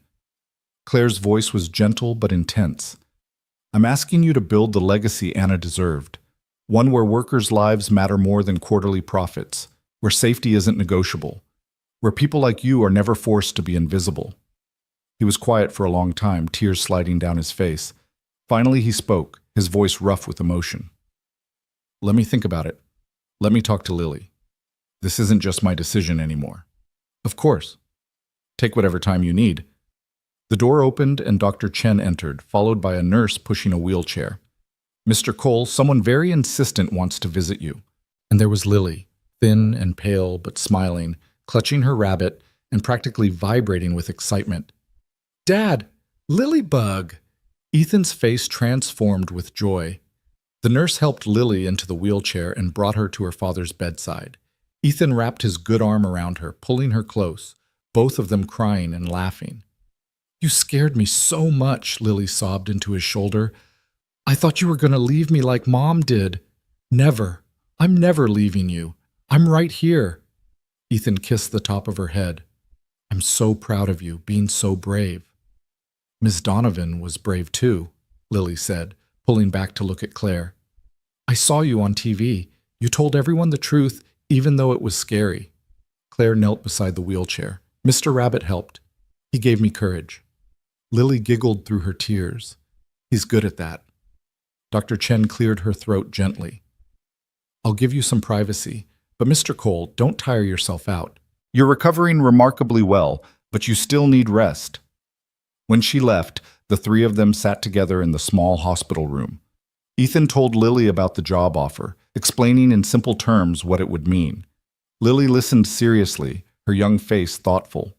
Claire's voice was gentle but intense. I'm asking you to build the legacy Anna deserved, one where workers' lives matter more than quarterly profits, where safety isn't negotiable, where people like you are never forced to be invisible. He was quiet for a long time, tears sliding down his face. Finally he spoke, his voice rough with emotion. Let me think about it. Let me talk to Lily. This isn't just my decision anymore. Of course. Take whatever time you need. The door opened and Dr. Chen entered, followed by a nurse pushing a wheelchair. Mr. Cole, someone very insistent wants to visit you. And there was Lily, thin and pale but smiling, clutching her rabbit and practically vibrating with excitement. Dad! Lilybug! Ethan's face transformed with joy. The nurse helped Lily into the wheelchair and brought her to her father's bedside. Ethan wrapped his good arm around her, pulling her close, both of them crying and laughing. "You scared me so much," Lily sobbed into his shoulder. "I thought you were going to leave me like Mom did." "Never. I'm never leaving you. I'm right here." Ethan kissed the top of her head. "I'm so proud of you, being so brave." "Miss Donovan was brave too," Lily said, pulling back to look at Claire. "I saw you on TV. You told everyone the truth, even though it was scary." Claire knelt beside the wheelchair. "Mr. Rabbit helped. He gave me courage." Lily giggled through her tears. "He's good at that." Dr. Chen cleared her throat gently. "I'll give you some privacy, but Mr. Cole, don't tire yourself out. You're recovering remarkably well, but you still need rest." When she left, the three of them sat together in the small hospital room. Ethan told Lily about the job offer, explaining in simple terms what it would mean. Lily listened seriously, her young face thoughtful.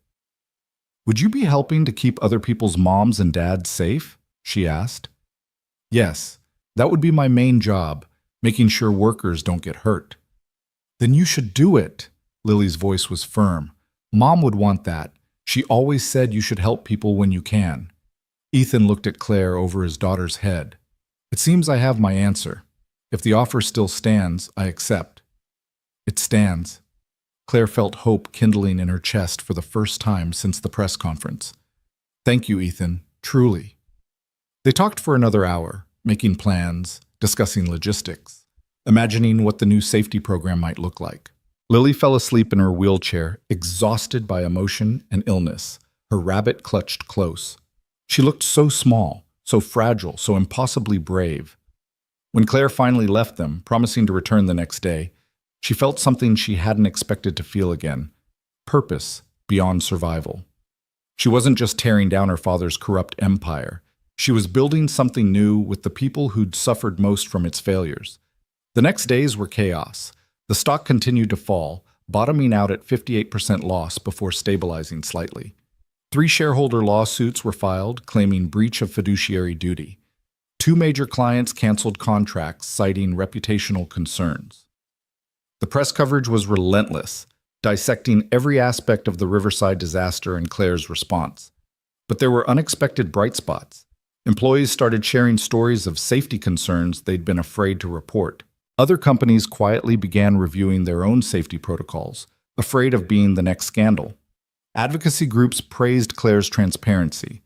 "Would you be helping to keep other people's moms and dads safe?" she asked. "Yes, that would be my main job, making sure workers don't get hurt." "Then you should do it." Lily's voice was firm. "Mom would want that. She always said you should help people when you can." Ethan looked at Claire over his daughter's head. "It seems I have my answer. If the offer still stands, I accept." "It stands." Claire felt hope kindling in her chest for the first time since the press conference. "Thank you, Ethan, truly." They talked for another hour, making plans, discussing logistics, imagining what the new safety program might look like. Lily fell asleep in her wheelchair, exhausted by emotion and illness, her rabbit clutched close. She looked so small, so fragile, so impossibly brave. When Claire finally left them, promising to return the next day, she felt something she hadn't expected to feel again: purpose beyond survival. She wasn't just tearing down her father's corrupt empire. She was building something new with the people who'd suffered most from its failures. The next days were chaos. The stock continued to fall, bottoming out at 58% loss before stabilizing slightly. 3 shareholder lawsuits were filed, claiming breach of fiduciary duty. 2 major clients canceled contracts, citing reputational concerns. The press coverage was relentless, dissecting every aspect of the Riverside disaster and Claire's response. But there were unexpected bright spots. Employees started sharing stories of safety concerns they'd been afraid to report. Other companies quietly began reviewing their own safety protocols, afraid of being the next scandal. Advocacy groups praised Claire's transparency,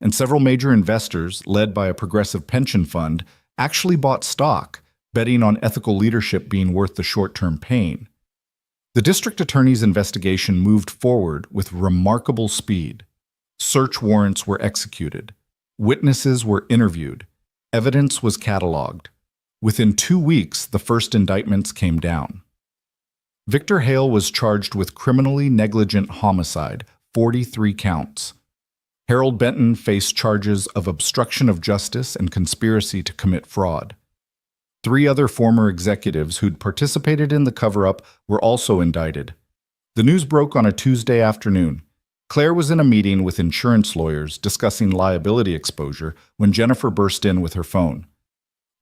and several major investors, led by a progressive pension fund, actually bought stock, betting on ethical leadership being worth the short-term pain. The district attorney's investigation moved forward with remarkable speed. Search warrants were executed. Witnesses were interviewed. Evidence was cataloged. Within 2 weeks, the first indictments came down. Victor Hale was charged with criminally negligent homicide, 43 counts. Harold Benton faced charges of obstruction of justice and conspiracy to commit fraud. 3 other former executives who'd participated in the cover-up were also indicted. The news broke on a Tuesday afternoon. Claire was in a meeting with insurance lawyers discussing liability exposure when Jennifer burst in with her phone.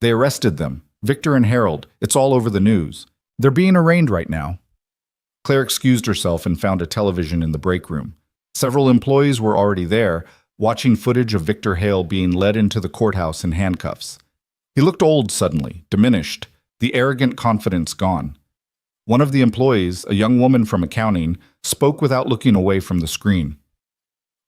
"They arrested them. Victor and Harold. It's all over the news. They're being arraigned right now." Claire excused herself and found a television in the break room. Several employees were already there, watching footage of Victor Hale being led into the courthouse in handcuffs. He looked old suddenly, diminished, the arrogant confidence gone. One of the employees, a young woman from accounting, spoke without looking away from the screen.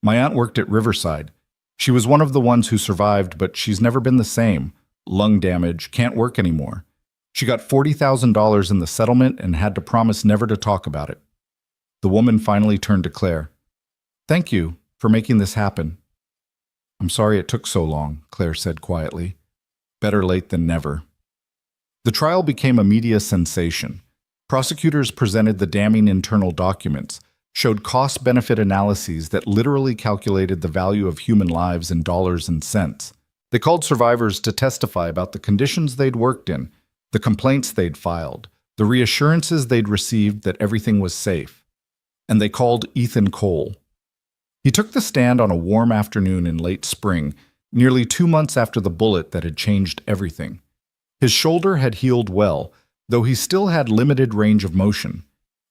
"My aunt worked at Riverside. She was one of the ones who survived, but she's never been the same. Lung damage, can't work anymore. She got $40,000 in the settlement and had to promise never to talk about it." The woman finally turned to Claire. "Thank you for making this happen." "I'm sorry it took so long," Claire said quietly. "Better late than never." The trial became a media sensation. Prosecutors presented the damning internal documents, showed cost-benefit analyses that literally calculated the value of human lives in dollars and cents. They called survivors to testify about the conditions they'd worked in, the complaints they'd filed, the reassurances they'd received that everything was safe. And they called Ethan Cole. He took the stand on a warm afternoon in late spring, nearly 2 months after the bullet that had changed everything. His shoulder had healed well, though he still had limited range of motion.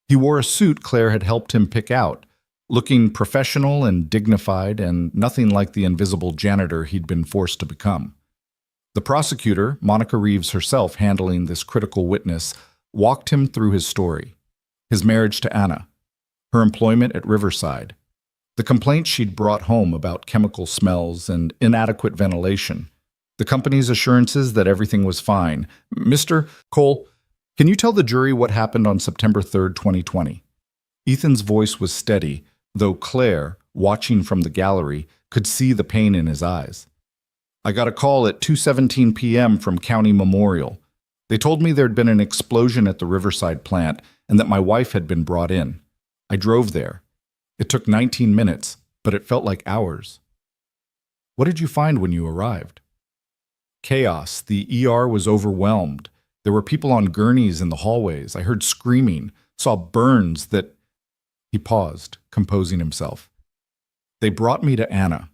He wore a suit Claire had helped him pick out, looking professional and dignified and nothing like the invisible janitor he'd been forced to become. The prosecutor, Monica Reeves herself handling this critical witness, walked him through his story. His marriage to Anna, her employment at Riverside, the complaints she'd brought home about chemical smells and inadequate ventilation, the company's assurances that everything was fine. Mr. Cole, can you tell the jury what happened on September 3rd, 2020? Ethan's voice was steady, though Claire, watching from the gallery, could see the pain in his eyes. I got a call at 2:17 p.m. from County Memorial. They told me there'd been an explosion at the Riverside plant and that my wife had been brought in. I drove there. It took 19 minutes, but it felt like hours. What did you find when you arrived? Chaos. The ER was overwhelmed. There were people on gurneys in the hallways. I heard screaming, saw burns that... He paused, composing himself. They brought me to Anna.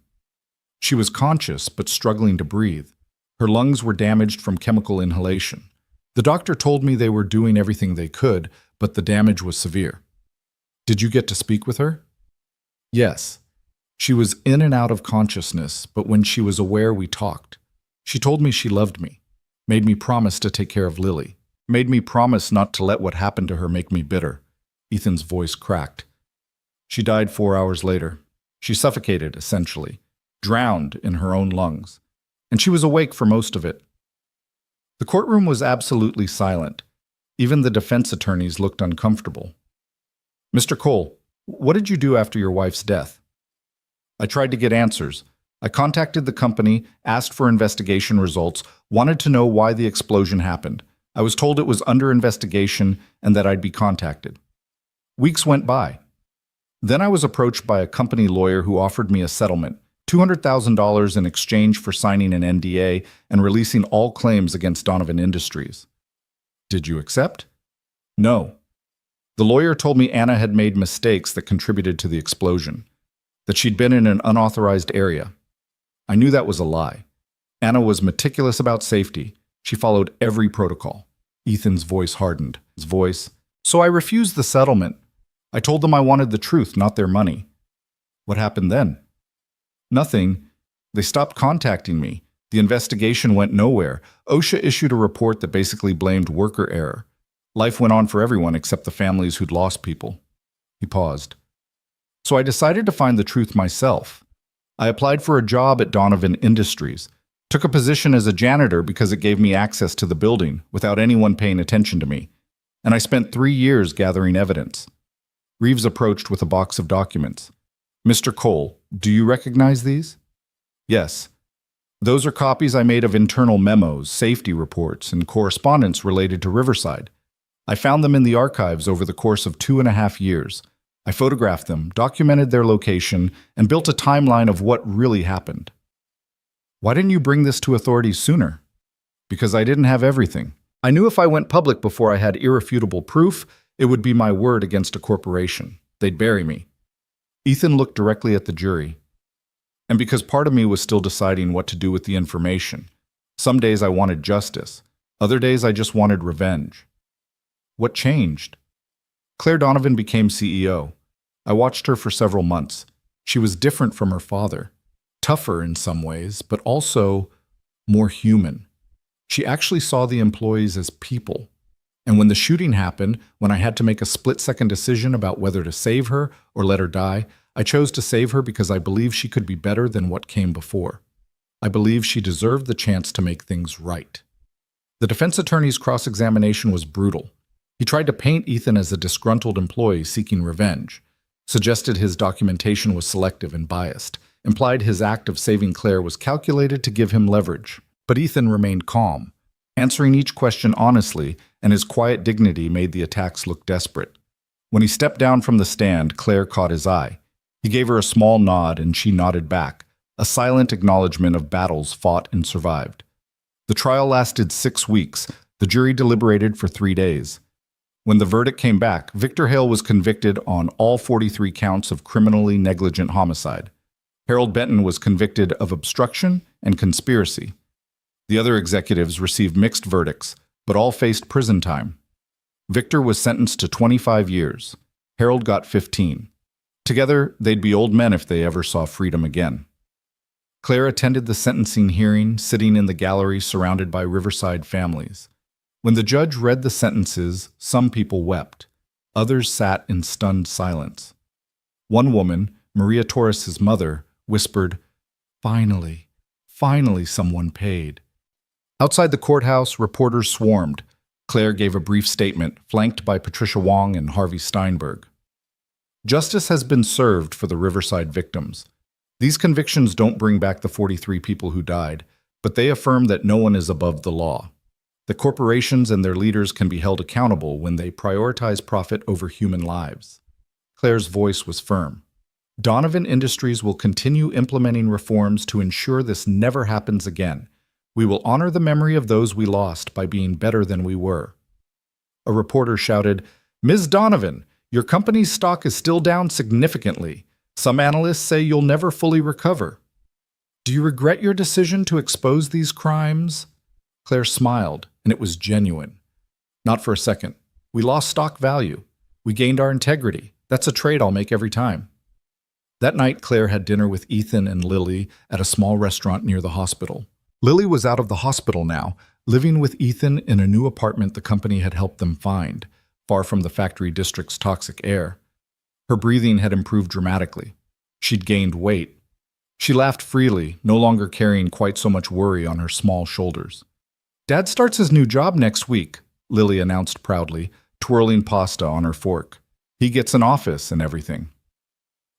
She was conscious, but struggling to breathe. Her lungs were damaged from chemical inhalation. The doctor told me they were doing everything they could, but the damage was severe. Did you get to speak with her? Yes. She was in and out of consciousness, but when she was aware, we talked. She told me she loved me, made me promise to take care of Lily, made me promise not to let what happened to her make me bitter. Ethan's voice cracked. She died 4 hours later. She suffocated, essentially, drowned in her own lungs. And she was awake for most of it. The courtroom was absolutely silent. Even the defense attorneys looked uncomfortable. Mr. Cole, what did you do after your wife's death? I tried to get answers. I contacted the company, asked for investigation results, wanted to know why the explosion happened. I was told it was under investigation and that I'd be contacted. Weeks went by. Then I was approached by a company lawyer who offered me a settlement, $200,000 in exchange for signing an NDA and releasing all claims against Donovan Industries. Did you accept? No. The lawyer told me Anna had made mistakes that contributed to the explosion, that she'd been in an unauthorized area. I knew that was a lie. Anna was meticulous about safety. She followed every protocol. Ethan's voice hardened. So I refused the settlement. I told them I wanted the truth, not their money. What happened then? Nothing. They stopped contacting me. The investigation went nowhere. OSHA issued a report that basically blamed worker error. Life went on for everyone except the families who'd lost people. He paused. So I decided to find the truth myself. I applied for a job at Donovan Industries, took a position as a janitor because it gave me access to the building without anyone paying attention to me, and I spent 3 years gathering evidence. Reeves approached with a box of documents. Mr. Cole, do you recognize these? Yes. Those are copies I made of internal memos, safety reports, and correspondence related to Riverside. I found them in the archives over the course of 2.5 years. I photographed them, documented their location, and built a timeline of what really happened. Why didn't you bring this to authorities sooner? Because I didn't have everything. I knew if I went public before I had irrefutable proof, it would be my word against a corporation. They'd bury me. Ethan looked directly at the jury. And because part of me was still deciding what to do with the information. Some days I wanted justice. Other days I just wanted revenge. What changed? Claire Donovan became CEO. I watched her for several months. She was different from her father. Tougher in some ways, but also more human. She actually saw the employees as people. And when the shooting happened, when I had to make a split-second decision about whether to save her or let her die, I chose to save her because I believed she could be better than what came before. I believed she deserved the chance to make things right. The defense attorney's cross-examination was brutal. He tried to paint Ethan as a disgruntled employee seeking revenge, suggested his documentation was selective and biased, implied his act of saving Claire was calculated to give him leverage. But Ethan remained calm, answering each question honestly, and his quiet dignity made the attacks look desperate. When he stepped down from the stand, Claire caught his eye. He gave her a small nod, and she nodded back, a silent acknowledgement of battles fought and survived. The trial lasted 6 weeks. The jury deliberated for 3 days. When the verdict came back, Victor Hale was convicted on all 43 counts of criminally negligent homicide. Harold Benton was convicted of obstruction and conspiracy. The other executives received mixed verdicts, but all faced prison time. Victor was sentenced to 25 years. Harold got 15. Together, they'd be old men if they ever saw freedom again. Claire attended the sentencing hearing, sitting in the gallery surrounded by Riverside families. When the judge read the sentences, some people wept. Others sat in stunned silence. One woman, Maria Torres's mother, whispered, "Finally, finally someone paid." Outside the courthouse, reporters swarmed. Claire gave a brief statement, flanked by Patricia Wong and Harvey Steinberg. Justice has been served for the Riverside victims. These convictions don't bring back the 43 people who died, but they affirm that no one is above the law. The corporations and their leaders can be held accountable when they prioritize profit over human lives. Claire's voice was firm. Donovan Industries will continue implementing reforms to ensure this never happens again. We will honor the memory of those we lost by being better than we were. A reporter shouted, "Ms. Donovan, your company's stock is still down significantly. Some analysts say you'll never fully recover. Do you regret your decision to expose these crimes?" Claire smiled, and it was genuine. "Not for a second. We lost stock value. We gained our integrity. That's a trade I'll make every time." That night, Claire had dinner with Ethan and Lily at a small restaurant near the hospital. Lily was out of the hospital now, living with Ethan in a new apartment the company had helped them find, far from the factory district's toxic air. Her breathing had improved dramatically. She'd gained weight. She laughed freely, no longer carrying quite so much worry on her small shoulders. "Dad starts his new job next week," Lily announced proudly, twirling pasta on her fork. "He gets an office and everything."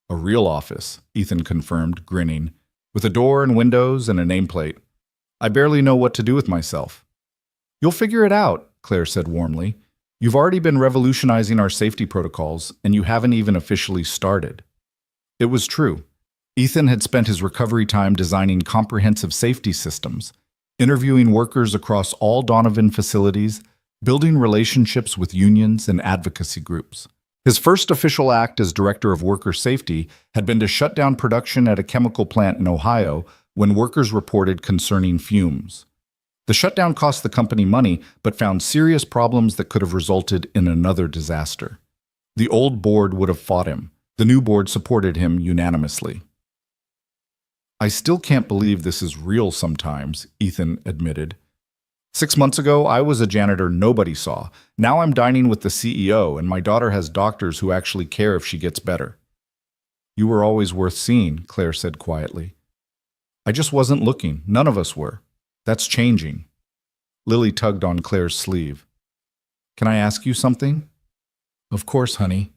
"A real office," Ethan confirmed, grinning, "with a door and windows and a nameplate. I barely know what to do with myself." "You'll figure it out," Claire said warmly. "You've already been revolutionizing our safety protocols, and you haven't even officially started." It was true. Ethan had spent his recovery time designing comprehensive safety systems, interviewing workers across all Donovan facilities, building relationships with unions and advocacy groups. His first official act as director of worker safety had been to shut down production at a chemical plant in Ohio when workers reported concerning fumes. The shutdown cost the company money, but found serious problems that could have resulted in another disaster. The old board would have fought him. The new board supported him unanimously. "I still can't believe this is real sometimes," Ethan admitted. 6 months ago, I was a janitor nobody saw. Now I'm dining with the CEO, and my daughter has doctors who actually care if she gets better." "You were always worth seeing," Claire said quietly. "I just wasn't looking. None of us were. That's changing." Lily tugged on Claire's sleeve. "Can I ask you something?" "Of course, honey."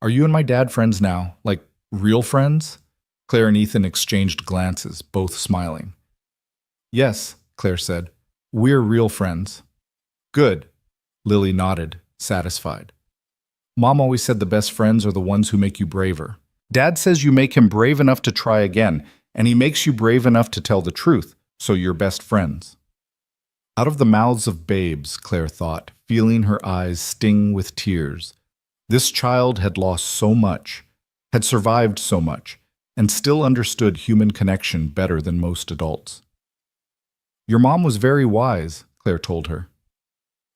"Are you and my dad friends now? Like, real friends?" Claire and Ethan exchanged glances, both smiling. "Yes," Claire said. "We're real friends." "Good." Lily nodded, satisfied. "Mom always said the best friends are the ones who make you braver. Dad says you make him brave enough to try again, and he makes you brave enough to tell the truth, so you're best friends." Out of the mouths of babes, Claire thought, feeling her eyes sting with tears. This child had lost so much, had survived so much, and still understood human connection better than most adults. "Your mom was very wise," Claire told her.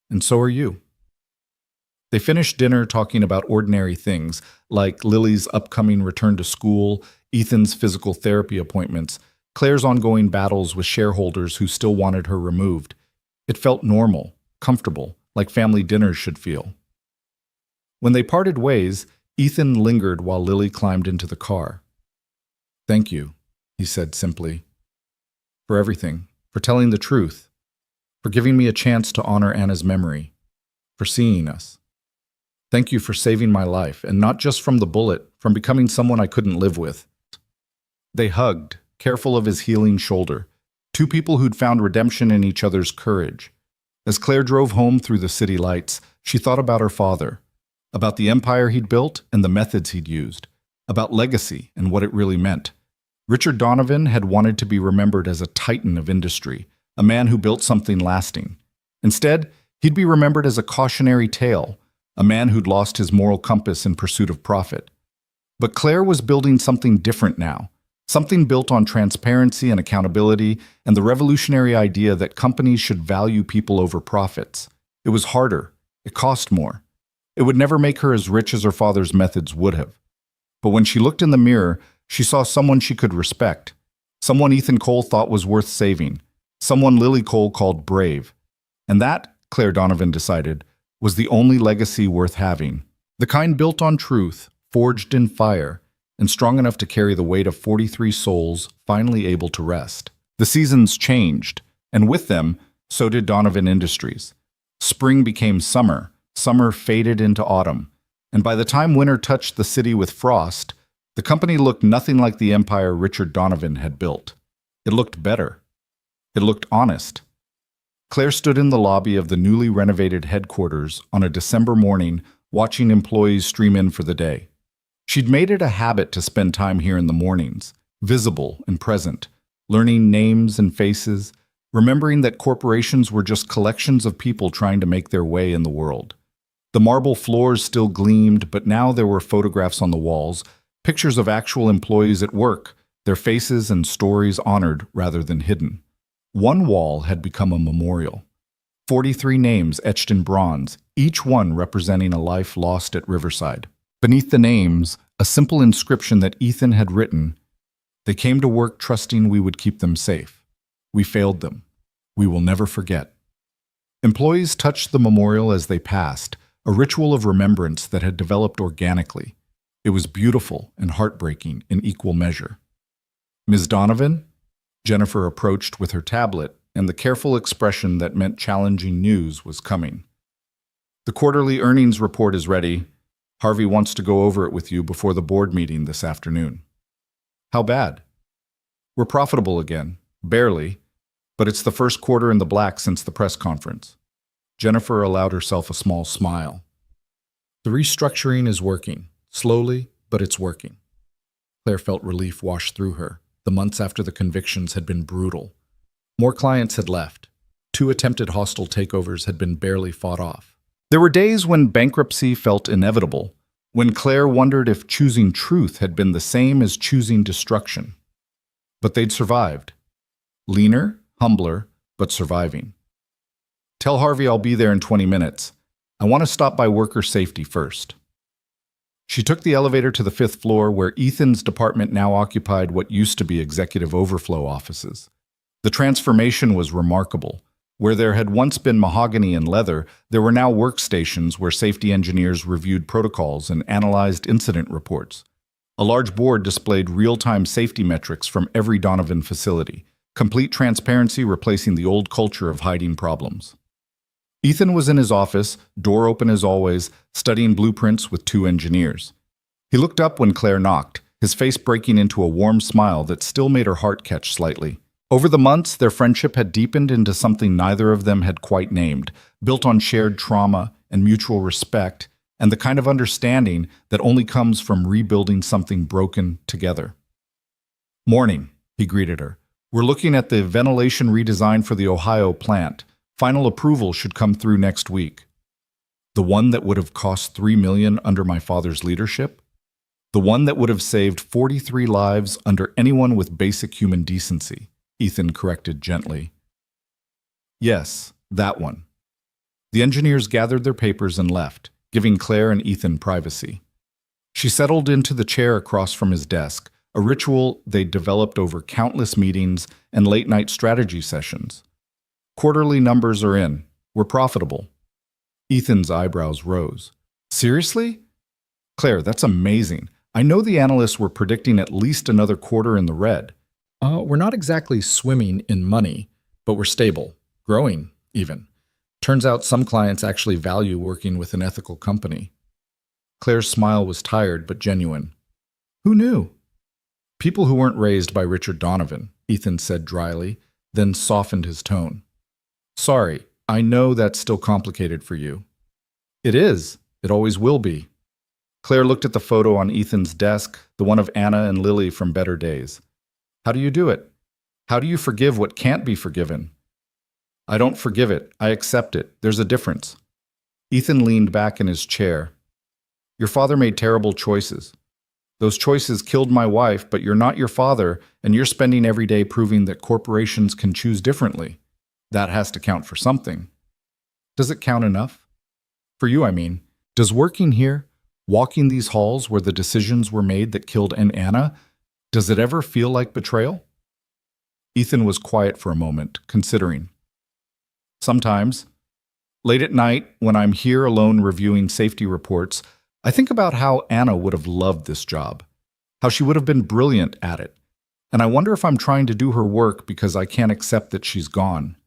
"And so are you." They finished dinner talking about ordinary things, like Lily's upcoming return to school, Ethan's physical therapy appointments, Claire's ongoing battles with shareholders who still wanted her removed. It felt normal, comfortable, like family dinners should feel. When they parted ways, Ethan lingered while Lily climbed into the car. "Thank you," he said simply, "for everything, for telling the truth, for giving me a chance to honor Anna's memory, for seeing us. Thank you for saving my life, and not just from the bullet, from becoming someone I couldn't live with." They hugged, careful of his healing shoulder, two people who'd found redemption in each other's courage. As Claire drove home through the city lights, she thought about her father, about the empire he'd built and the methods he'd used, about legacy and what it really meant. Richard Donovan had wanted to be remembered as a titan of industry, a man who built something lasting. Instead, he'd be remembered as a cautionary tale, a man who'd lost his moral compass in pursuit of profit. But Claire was building something different now, something built on transparency and accountability and the revolutionary idea that companies should value people over profits. It was harder, It cost more. It would never make her as rich as her father's methods would have. But when she looked in the mirror, she saw someone she could respect. Someone Ethan Cole thought was worth saving. Someone Lily Cole called brave. And that, Claire Donovan decided, was the only legacy worth having. The kind built on truth, forged in fire, and strong enough to carry the weight of 43 souls finally able to rest. The seasons changed, and with them, so did Donovan Industries. Spring became summer, summer faded into autumn, and by the time winter touched the city with frost, the company looked nothing like the empire Richard Donovan had built. It looked better. It looked honest. Claire stood in the lobby of the newly renovated headquarters on a December morning, watching employees stream in for the day. She'd made it a habit to spend time here in the mornings, visible and present, learning names and faces, remembering that corporations were just collections of people trying to make their way in the world. The marble floors still gleamed, but now there were photographs on the walls, pictures of actual employees at work, their faces and stories honored rather than hidden. One wall had become a memorial. 43 names etched in bronze, each one representing a life lost at Riverside. Beneath the names, a simple inscription that Ethan had written, "They came to work trusting we would keep them safe. We failed them. We will never forget." Employees touched the memorial as they passed, a ritual of remembrance that had developed organically. It was beautiful and heartbreaking in equal measure. "Ms. Donovan?" Jennifer approached with her tablet, and the careful expression that meant challenging news was coming. "The quarterly earnings report is ready. Harvey wants to go over it with you before the board meeting this afternoon." "How bad?" "We're profitable again. Barely. But it's the first quarter in the black since the press conference." Jennifer allowed herself a small smile. "The restructuring is working. Slowly, but it's working." Claire felt relief wash through her. The months after the convictions had been brutal. More clients had left. 2 attempted hostile takeovers had been barely fought off. There were days when bankruptcy felt inevitable, when Claire wondered if choosing truth had been the same as choosing destruction. But they'd survived. Leaner, humbler, but surviving. "Tell Harvey I'll be there in 20 minutes. I want to stop by worker safety first." She took the elevator to the 5th floor, where Ethan's department now occupied what used to be executive overflow offices. The transformation was remarkable. Where there had once been mahogany and leather, there were now workstations where safety engineers reviewed protocols and analyzed incident reports. A large board displayed real-time safety metrics from every Donovan facility, complete transparency replacing the old culture of hiding problems. Ethan was in his office, door open as always, studying blueprints with 2 engineers. He looked up when Claire knocked, his face breaking into a warm smile that still made her heart catch slightly. Over the months, their friendship had deepened into something neither of them had quite named, built on shared trauma and mutual respect, and the kind of understanding that only comes from rebuilding something broken together. "Morning," he greeted her. "We're looking at the ventilation redesign for the Ohio plant. Final approval should come through next week." "The one that would have cost $3 million under my father's leadership? The one that would have saved 43 lives under anyone with basic human decency," Ethan corrected gently. "Yes, that one." The engineers gathered their papers and left, giving Claire and Ethan privacy. She settled into the chair across from his desk, a ritual they'd developed over countless meetings and late-night strategy sessions. "Quarterly numbers are in. We're profitable." Ethan's eyebrows rose. "Seriously?" "Claire, that's amazing. I know the analysts were predicting at least another quarter in the red." We're not exactly swimming in money, but we're stable, growing even. Turns out some clients actually value working with an ethical company." Claire's smile was tired but genuine. "Who knew?" "People who weren't raised by Richard Donovan," Ethan said dryly, then softened his tone. "Sorry, I know that's still complicated for you." "It is. It always will be." Claire looked at the photo on Ethan's desk, the one of Anna and Lily from Better Days. "How do you do it? How do you forgive what can't be forgiven?" "I don't forgive it. I accept it. There's a difference." Ethan leaned back in his chair. "Your father made terrible choices. Those choices killed my wife, but you're not your father, and you're spending every day proving that corporations can choose differently. That has to count for something." "Does it count enough?" For you, I mean. Does working here, walking these halls where the decisions were made that killed Anna, does it ever feel like betrayal? Ethan was quiet for a moment, considering. Sometimes. Late at night, when I'm here alone reviewing safety reports, I think about how Anna would have loved this job, how she would have been brilliant at it, and I wonder if I'm trying to do her work because I can't accept that she's gone.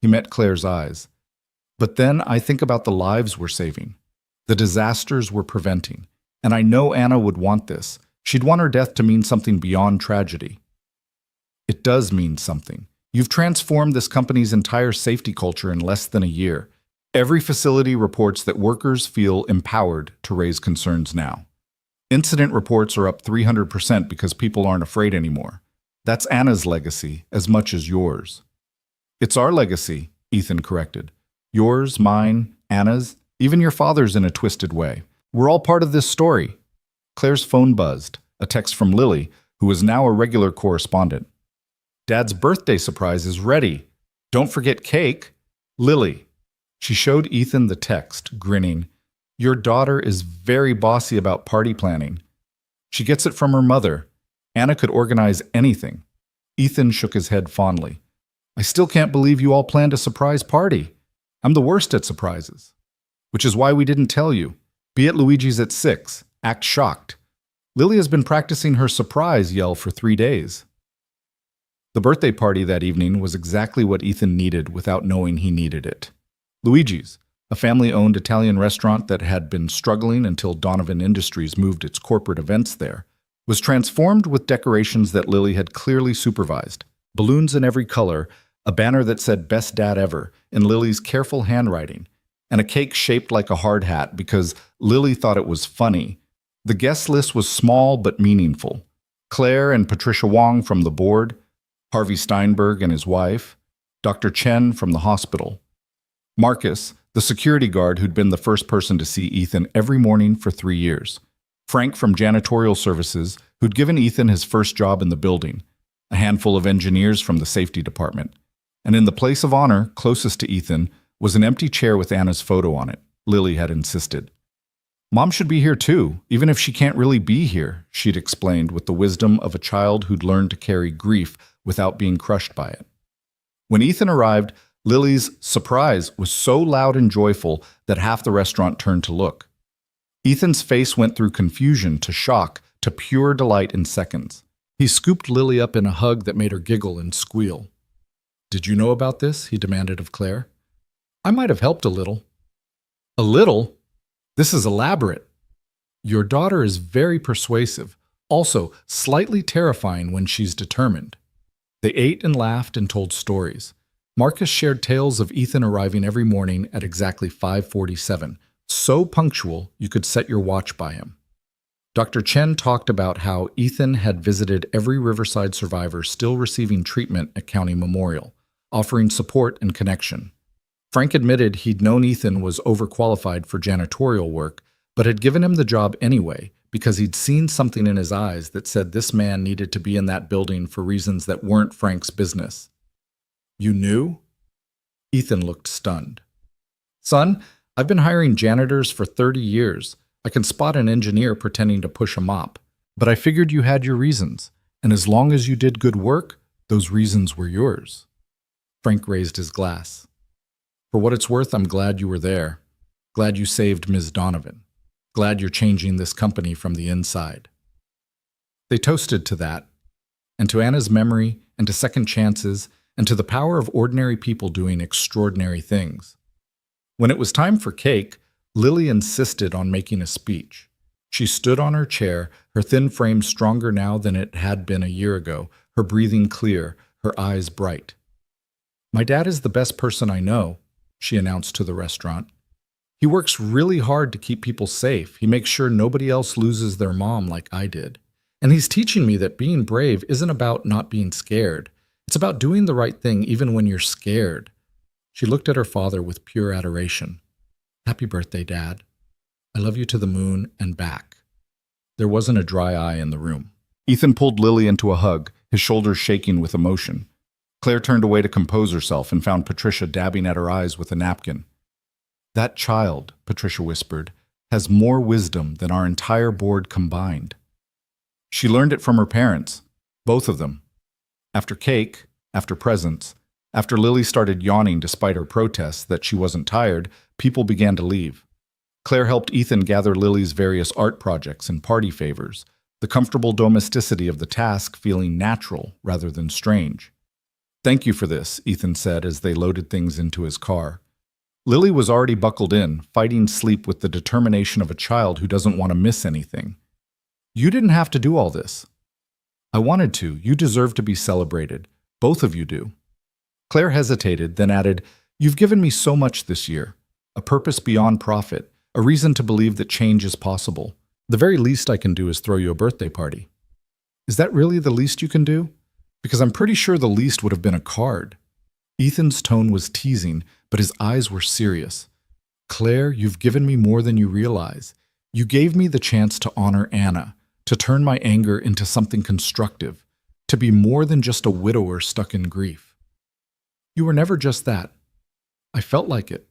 He met Claire's eyes. But then I think about the lives we're saving, the disasters we're preventing, and I know Anna would want this. She'd want her death to mean something beyond tragedy. It does mean something. You've transformed this company's entire safety culture in less than a year. Every facility reports that workers feel empowered to raise concerns now. Incident reports are up 300% because people aren't afraid anymore. That's Anna's legacy as much as yours. It's our legacy, Ethan corrected. Yours, mine, Anna's, even your father's in a twisted way. We're all part of this story. Claire's phone buzzed, a text from Lily, who is now a regular correspondent. Dad's birthday surprise is ready. Don't forget cake. Lily. She showed Ethan the text, grinning. Your daughter is very bossy about party planning. She gets it from her mother. Anna could organize anything. Ethan shook his head fondly. I still can't believe you all planned a surprise party. I'm the worst at surprises. Which is why we didn't tell you. Be at Luigi's at 6. Act shocked. Lily has been practicing her surprise yell for 3 days. The birthday party that evening was exactly what Ethan needed without knowing he needed it. Luigi's, a family-owned Italian restaurant that had been struggling until Donovan Industries moved its corporate events there, was transformed with decorations that Lily had clearly supervised. Balloons in every color, a banner that said "Best Dad Ever" in Lily's careful handwriting, and a cake shaped like a hard hat because Lily thought it was funny. The guest list was small but meaningful. Claire and Patricia Wong from the board, Harvey Steinberg and his wife, Dr. Chen from the hospital, Marcus, the security guard who'd been the first person to see Ethan every morning for 3 years, Frank from janitorial services, who'd given Ethan his first job in the building, a handful of engineers from the safety department, and in the place of honor, closest to Ethan, was an empty chair with Anna's photo on it. Lily had insisted. Mom should be here too, even if she can't really be here, she'd explained with the wisdom of a child who'd learned to carry grief without being crushed by it. When Ethan arrived, Lily's surprise was so loud and joyful that half the restaurant turned to look. Ethan's face went through confusion to shock to pure delight in seconds. He scooped Lily up in a hug that made her giggle and squeal. Did you know about this? He demanded of Claire. I might have helped a little. A little? This is elaborate. Your daughter is very persuasive, also slightly terrifying when she's determined. They ate and laughed and told stories. Marcus shared tales of Ethan arriving every morning at exactly 5:47, so punctual you could set your watch by him. Dr. Chen talked about how Ethan had visited every Riverside survivor still receiving treatment at County Memorial, offering support and connection. Frank admitted he'd known Ethan was overqualified for janitorial work, but had given him the job anyway because he'd seen something in his eyes that said this man needed to be in that building for reasons that weren't Frank's business. You knew? Ethan looked stunned. Son, I've been hiring janitors for 30 years. I can spot an engineer pretending to push a mop. But I figured you had your reasons, and as long as you did good work, those reasons were yours. Frank raised his glass. For what it's worth, I'm glad you were there. Glad you saved Ms. Donovan. Glad you're changing this company from the inside. They toasted to that, and to Anna's memory, and to second chances, and to the power of ordinary people doing extraordinary things. When it was time for cake, Lily insisted on making a speech. She stood on her chair, her thin frame stronger now than it had been a year ago, her breathing clear, her eyes bright. My dad is the best person I know, she announced to the restaurant. He works really hard to keep people safe. He makes sure nobody else loses their mom like I did. And he's teaching me that being brave isn't about not being scared. It's about doing the right thing even when you're scared. She looked at her father with pure adoration. Happy birthday, Dad. I love you to the moon and back. There wasn't a dry eye in the room. Ethan pulled Lily into a hug, his shoulders shaking with emotion. Claire turned away to compose herself and found Patricia dabbing at her eyes with a napkin. That child, Patricia whispered, has more wisdom than our entire board combined. She learned it from her parents, both of them. After cake, after presents, after Lily started yawning despite her protests that she wasn't tired, people began to leave. Claire helped Ethan gather Lily's various art projects and party favors, the comfortable domesticity of the task feeling natural rather than strange. "Thank you for this," Ethan said as they loaded things into his car. Lily was already buckled in, fighting sleep with the determination of a child who doesn't want to miss anything. "You didn't have to do all this." "I wanted to. You deserve to be celebrated. Both of you do." Claire hesitated, then added, "You've given me so much this year. A purpose beyond profit, a reason to believe that change is possible. The very least I can do is throw you a birthday party." "Is that really the least you can do? Because I'm pretty sure the least would have been a card." Ethan's tone was teasing, but his eyes were serious. "Claire, you've given me more than you realize. You gave me the chance to honor Anna, to turn my anger into something constructive, to be more than just a widower stuck in grief. You were never just that. I felt like it.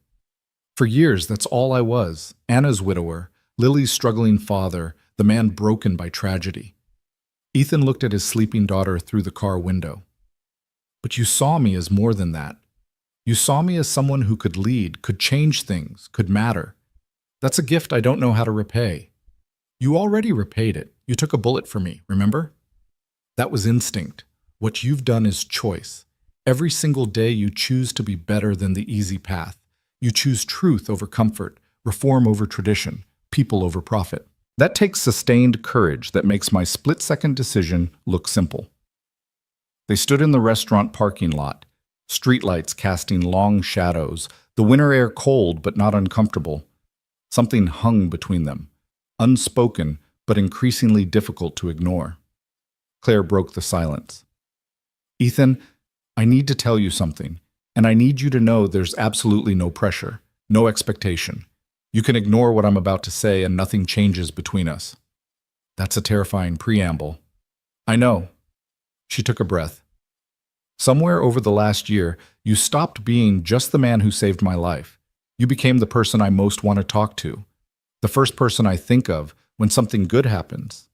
For years, that's all I was, Anna's widower, Lily's struggling father, the man broken by tragedy." Ethan looked at his sleeping daughter through the car window. "But you saw me as more than that. You saw me as someone who could lead, could change things, could matter. That's a gift I don't know how to repay. You already repaid it. You took a bullet for me, remember? That was instinct. What you've done is choice. Every single day you choose to be better than the easy path. You choose truth over comfort, reform over tradition, people over profit. That takes sustained courage that makes my split-second decision look simple." They stood in the restaurant parking lot, streetlights casting long shadows, the winter air cold but not uncomfortable. Something hung between them, unspoken but increasingly difficult to ignore. Claire broke the silence. "Ethan, I need to tell you something, and I need you to know there's absolutely no pressure, no expectation. You can ignore what I'm about to say and nothing changes between us." That's a terrifying preamble. "I know." She took a breath. "Somewhere over the last year, you stopped being just the man who saved my life. You became the person I most want to talk to, the first person I think of when something good happens,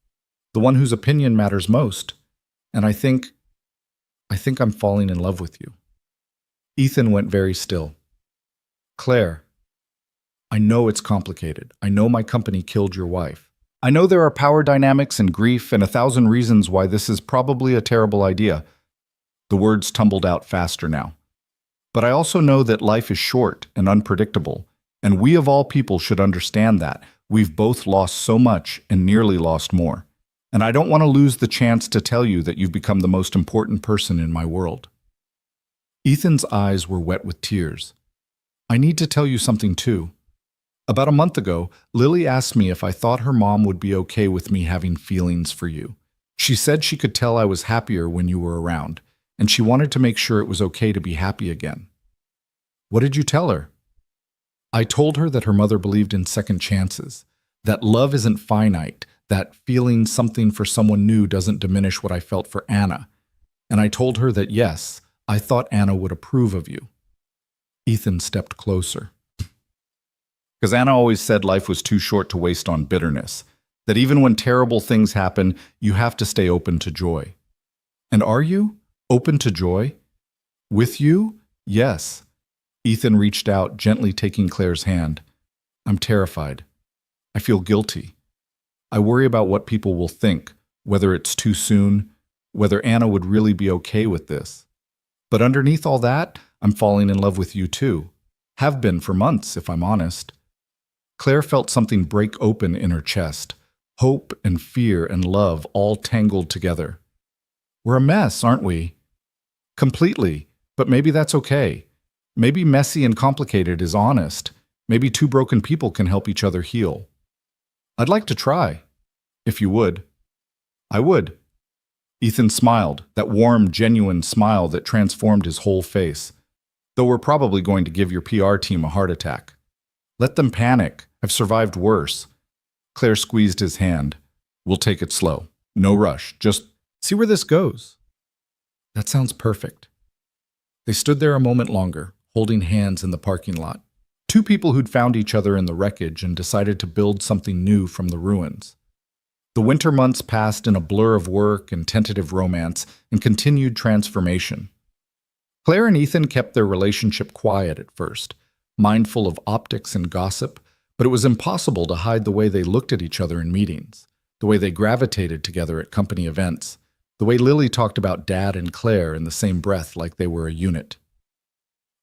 the one whose opinion matters most. And I think I'm falling in love with you." Ethan went very still. "Claire, I know it's complicated. I know my company killed your wife. I know there are power dynamics and grief and 1,000 reasons why this is probably a terrible idea." The words tumbled out faster now. "But I also know that life is short and unpredictable, and we of all people should understand that. We've both lost so much and nearly lost more. And I don't want to lose the chance to tell you that you've become the most important person in my world." Ethan's eyes were wet with tears. "I need to tell you something too. About a month ago, Lily asked me if I thought her mom would be okay with me having feelings for you. She said she could tell I was happier when you were around, and she wanted to make sure it was okay to be happy again." "What did you tell her?" "I told her that her mother believed in second chances, that love isn't finite, that feeling something for someone new doesn't diminish what I felt for Anna. And I told her that yes, I thought Anna would approve of you." Ethan stepped closer. "Because Anna always said life was too short to waste on bitterness, that even when terrible things happen, you have to stay open to joy." "And are you? Open to joy?" "With you? Yes." Ethan reached out, gently taking Claire's hand. "I'm terrified. I feel guilty. I worry about what people will think, whether it's too soon, whether Anna would really be okay with this. But underneath all that, I'm falling in love with you too. Have been for months, if I'm honest." Claire felt something break open in her chest, hope and fear and love all tangled together. "We're a mess, aren't we?" "Completely, but maybe that's okay. Maybe messy and complicated is honest. Maybe two broken people can help each other heal." "I'd like to try, if you would." "I would." Ethan smiled, that warm, genuine smile that transformed his whole face. "Though we're probably going to give your PR team a heart attack." "Let them panic. I've survived worse." Claire squeezed his hand. "We'll take it slow. No rush. Just see where this goes." "That sounds perfect." They stood there a moment longer, holding hands in the parking lot. Two people who'd found each other in the wreckage and decided to build something new from the ruins. The winter months passed in a blur of work and tentative romance and continued transformation. Claire and Ethan kept their relationship quiet at first, mindful of optics and gossip, but it was impossible to hide the way they looked at each other in meetings, the way they gravitated together at company events, the way Lily talked about Dad and Claire in the same breath like they were a unit.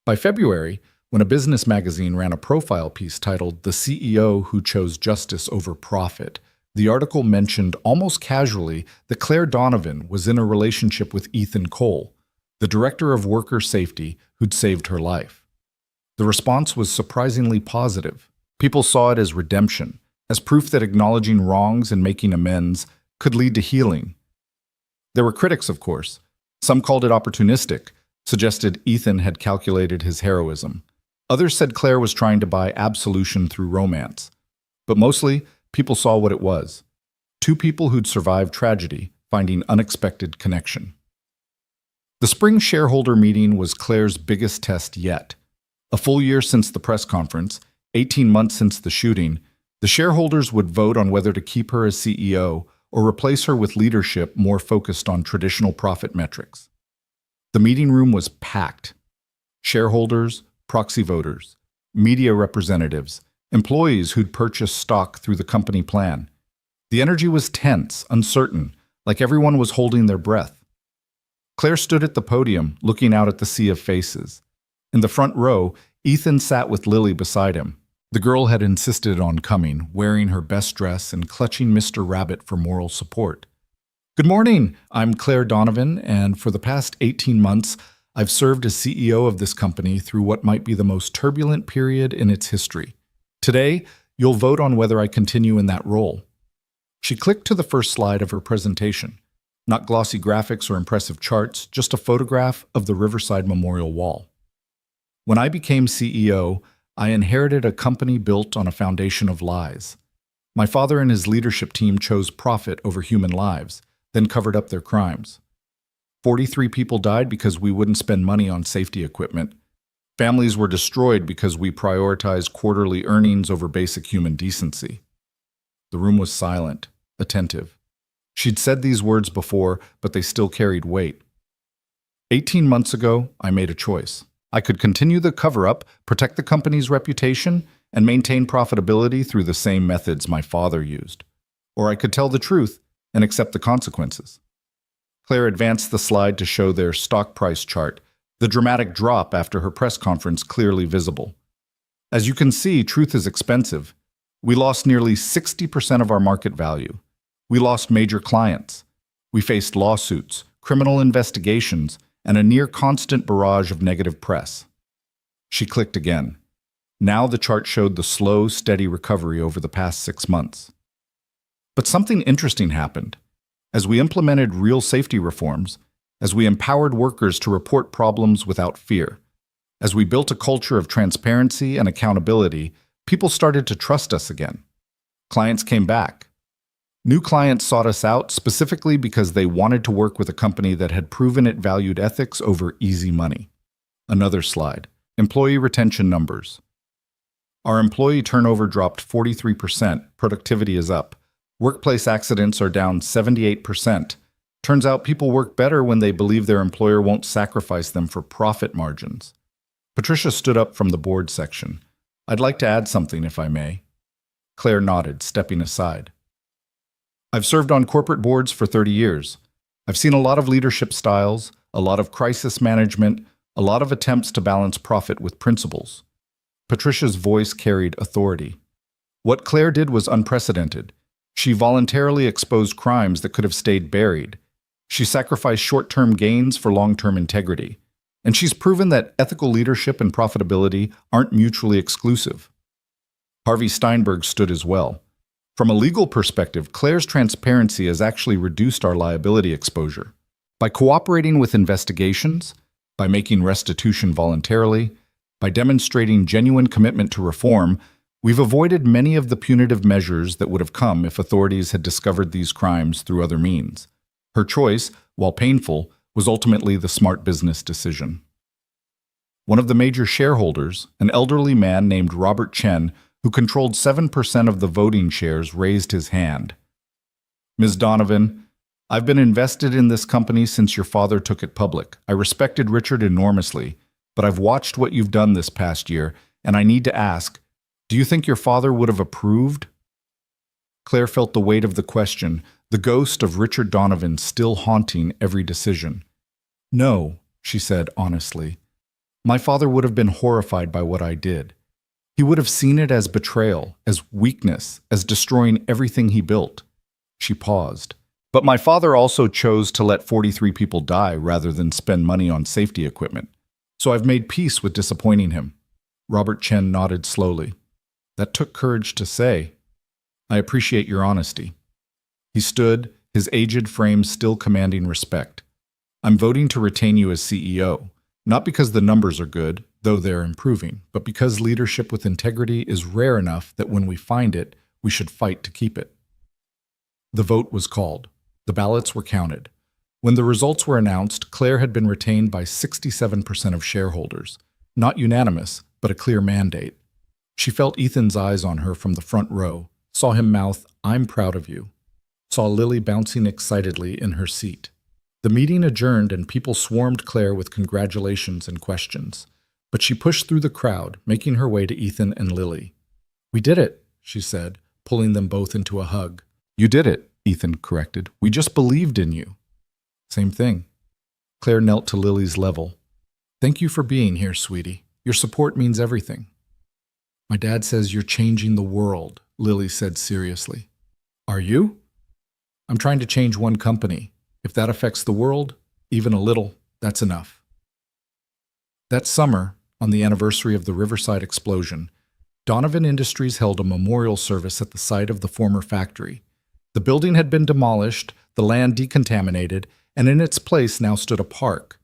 By February, when a business magazine ran a profile piece titled "The CEO Who Chose Justice Over Profit," the article mentioned almost casually that Claire Donovan was in a relationship with Ethan Cole, the director of worker safety who'd saved her life. The response was surprisingly positive. People saw it as redemption, as proof that acknowledging wrongs and making amends could lead to healing. There were critics, of course. Some called it opportunistic, suggested Ethan had calculated his heroism. Others said Claire was trying to buy absolution through romance. But mostly, people saw what it was. Two people who'd survived tragedy, finding unexpected connection. The spring shareholder meeting was Claire's biggest test yet. A full year since the press conference, 18 months since the shooting, the shareholders would vote on whether to keep her as CEO or replace her with leadership more focused on traditional profit metrics. The meeting room was packed. Shareholders, proxy voters, media representatives, employees who'd purchased stock through the company plan. The energy was tense, uncertain, like everyone was holding their breath. Claire stood at the podium, looking out at the sea of faces. In the front row, Ethan sat with Lily beside him. The girl had insisted on coming, wearing her best dress and clutching Mr. Rabbit for moral support. "Good morning, I'm Claire Donovan, and for the past 18 months, I've served as CEO of this company through what might be the most turbulent period in its history. Today, you'll vote on whether I continue in that role." She clicked to the first slide of her presentation. Not glossy graphics or impressive charts, just a photograph of the Riverside Memorial Wall. "When I became CEO, I inherited a company built on a foundation of lies. My father and his leadership team chose profit over human lives, then covered up their crimes. 43 people died because we wouldn't spend money on safety equipment. Families were destroyed because we prioritized quarterly earnings over basic human decency." The room was silent, attentive. She'd said these words before, but they still carried weight. 18 months ago, I made a choice. I could continue the cover-up, protect the company's reputation, and maintain profitability through the same methods my father used. Or I could tell the truth and accept the consequences. Claire advanced the slide to show their stock price chart, the dramatic drop after her press conference clearly visible. As you can see, truth is expensive. We lost nearly 60% of our market value. We lost major clients. We faced lawsuits, criminal investigations, and a near-constant barrage of negative press. She clicked again. Now the chart showed the slow, steady recovery over the past 6 months. But something interesting happened. As we implemented real safety reforms, as we empowered workers to report problems without fear, as we built a culture of transparency and accountability, people started to trust us again. Clients came back. New clients sought us out specifically because they wanted to work with a company that had proven it valued ethics over easy money. Another slide. Employee retention numbers. Our employee turnover dropped 43%. Productivity is up. Workplace accidents are down 78%. Turns out people work better when they believe their employer won't sacrifice them for profit margins. Patricia stood up from the board section. "I'd like to add something, if I may." Claire nodded, stepping aside. "I've served on corporate boards for 30 years. I've seen a lot of leadership styles, a lot of crisis management, a lot of attempts to balance profit with principles." Patricia's voice carried authority. What Claire did was unprecedented. She voluntarily exposed crimes that could have stayed buried. She sacrificed short-term gains for long-term integrity. And she's proven that ethical leadership and profitability aren't mutually exclusive. Harvey Steinberg stood as well. From a legal perspective, Claire's transparency has actually reduced our liability exposure. By cooperating with investigations, by making restitution voluntarily, by demonstrating genuine commitment to reform, we've avoided many of the punitive measures that would have come if authorities had discovered these crimes through other means. Her choice, while painful, was ultimately the smart business decision. One of the major shareholders, an elderly man named Robert Chen, who controlled 7% of the voting shares, raised his hand. Ms. Donovan, I've been invested in this company since your father took it public. I respected Richard enormously, but I've watched what you've done this past year, and I need to ask, do you think your father would have approved? Claire felt the weight of the question, the ghost of Richard Donovan still haunting every decision. No, she said honestly. My father would have been horrified by what I did. He would have seen it as betrayal, as weakness, as destroying everything he built. She paused. But my father also chose to let 43 people die rather than spend money on safety equipment. So I've made peace with disappointing him. Robert Chen nodded slowly. That took courage to say. I appreciate your honesty. He stood, his aged frame still commanding respect. I'm voting to retain you as CEO, not because the numbers are good, though they're improving, but because leadership with integrity is rare enough that when we find it, we should fight to keep it. The vote was called. The ballots were counted. When the results were announced, Claire had been retained by 67% of shareholders. Not unanimous, but a clear mandate. She felt Ethan's eyes on her from the front row, saw him mouth, "I'm proud of you," saw Lily bouncing excitedly in her seat. The meeting adjourned and people swarmed Claire with congratulations and questions. But she pushed through the crowd, making her way to Ethan and Lily. "We did it," she said, pulling them both into a hug. "You did it," Ethan corrected. "We just believed in you." Same thing. Claire knelt to Lily's level. "Thank you for being here, sweetie. Your support means everything." "My dad says you're changing the world," Lily said seriously. "Are you?" "I'm trying to change one company. If that affects the world, even a little, that's enough." That summer, on the anniversary of the Riverside explosion, Donovan Industries held a memorial service at the site of the former factory. The building had been demolished, the land decontaminated, and in its place now stood a park.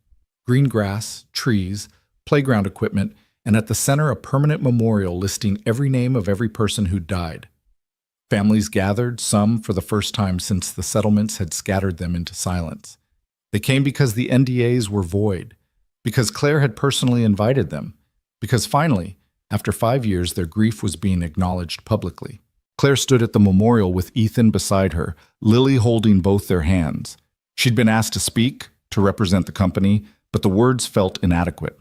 Green grass, trees, playground equipment, and at the center a permanent memorial listing every name of every person who died. Families gathered, some for the first time since the settlements had scattered them into silence. They came because the NDAs were void, because Claire had personally invited them, because finally, after 5 years, their grief was being acknowledged publicly. Claire stood at the memorial with Ethan beside her, Lily holding both their hands. She'd been asked to speak, to represent the company, but the words felt inadequate.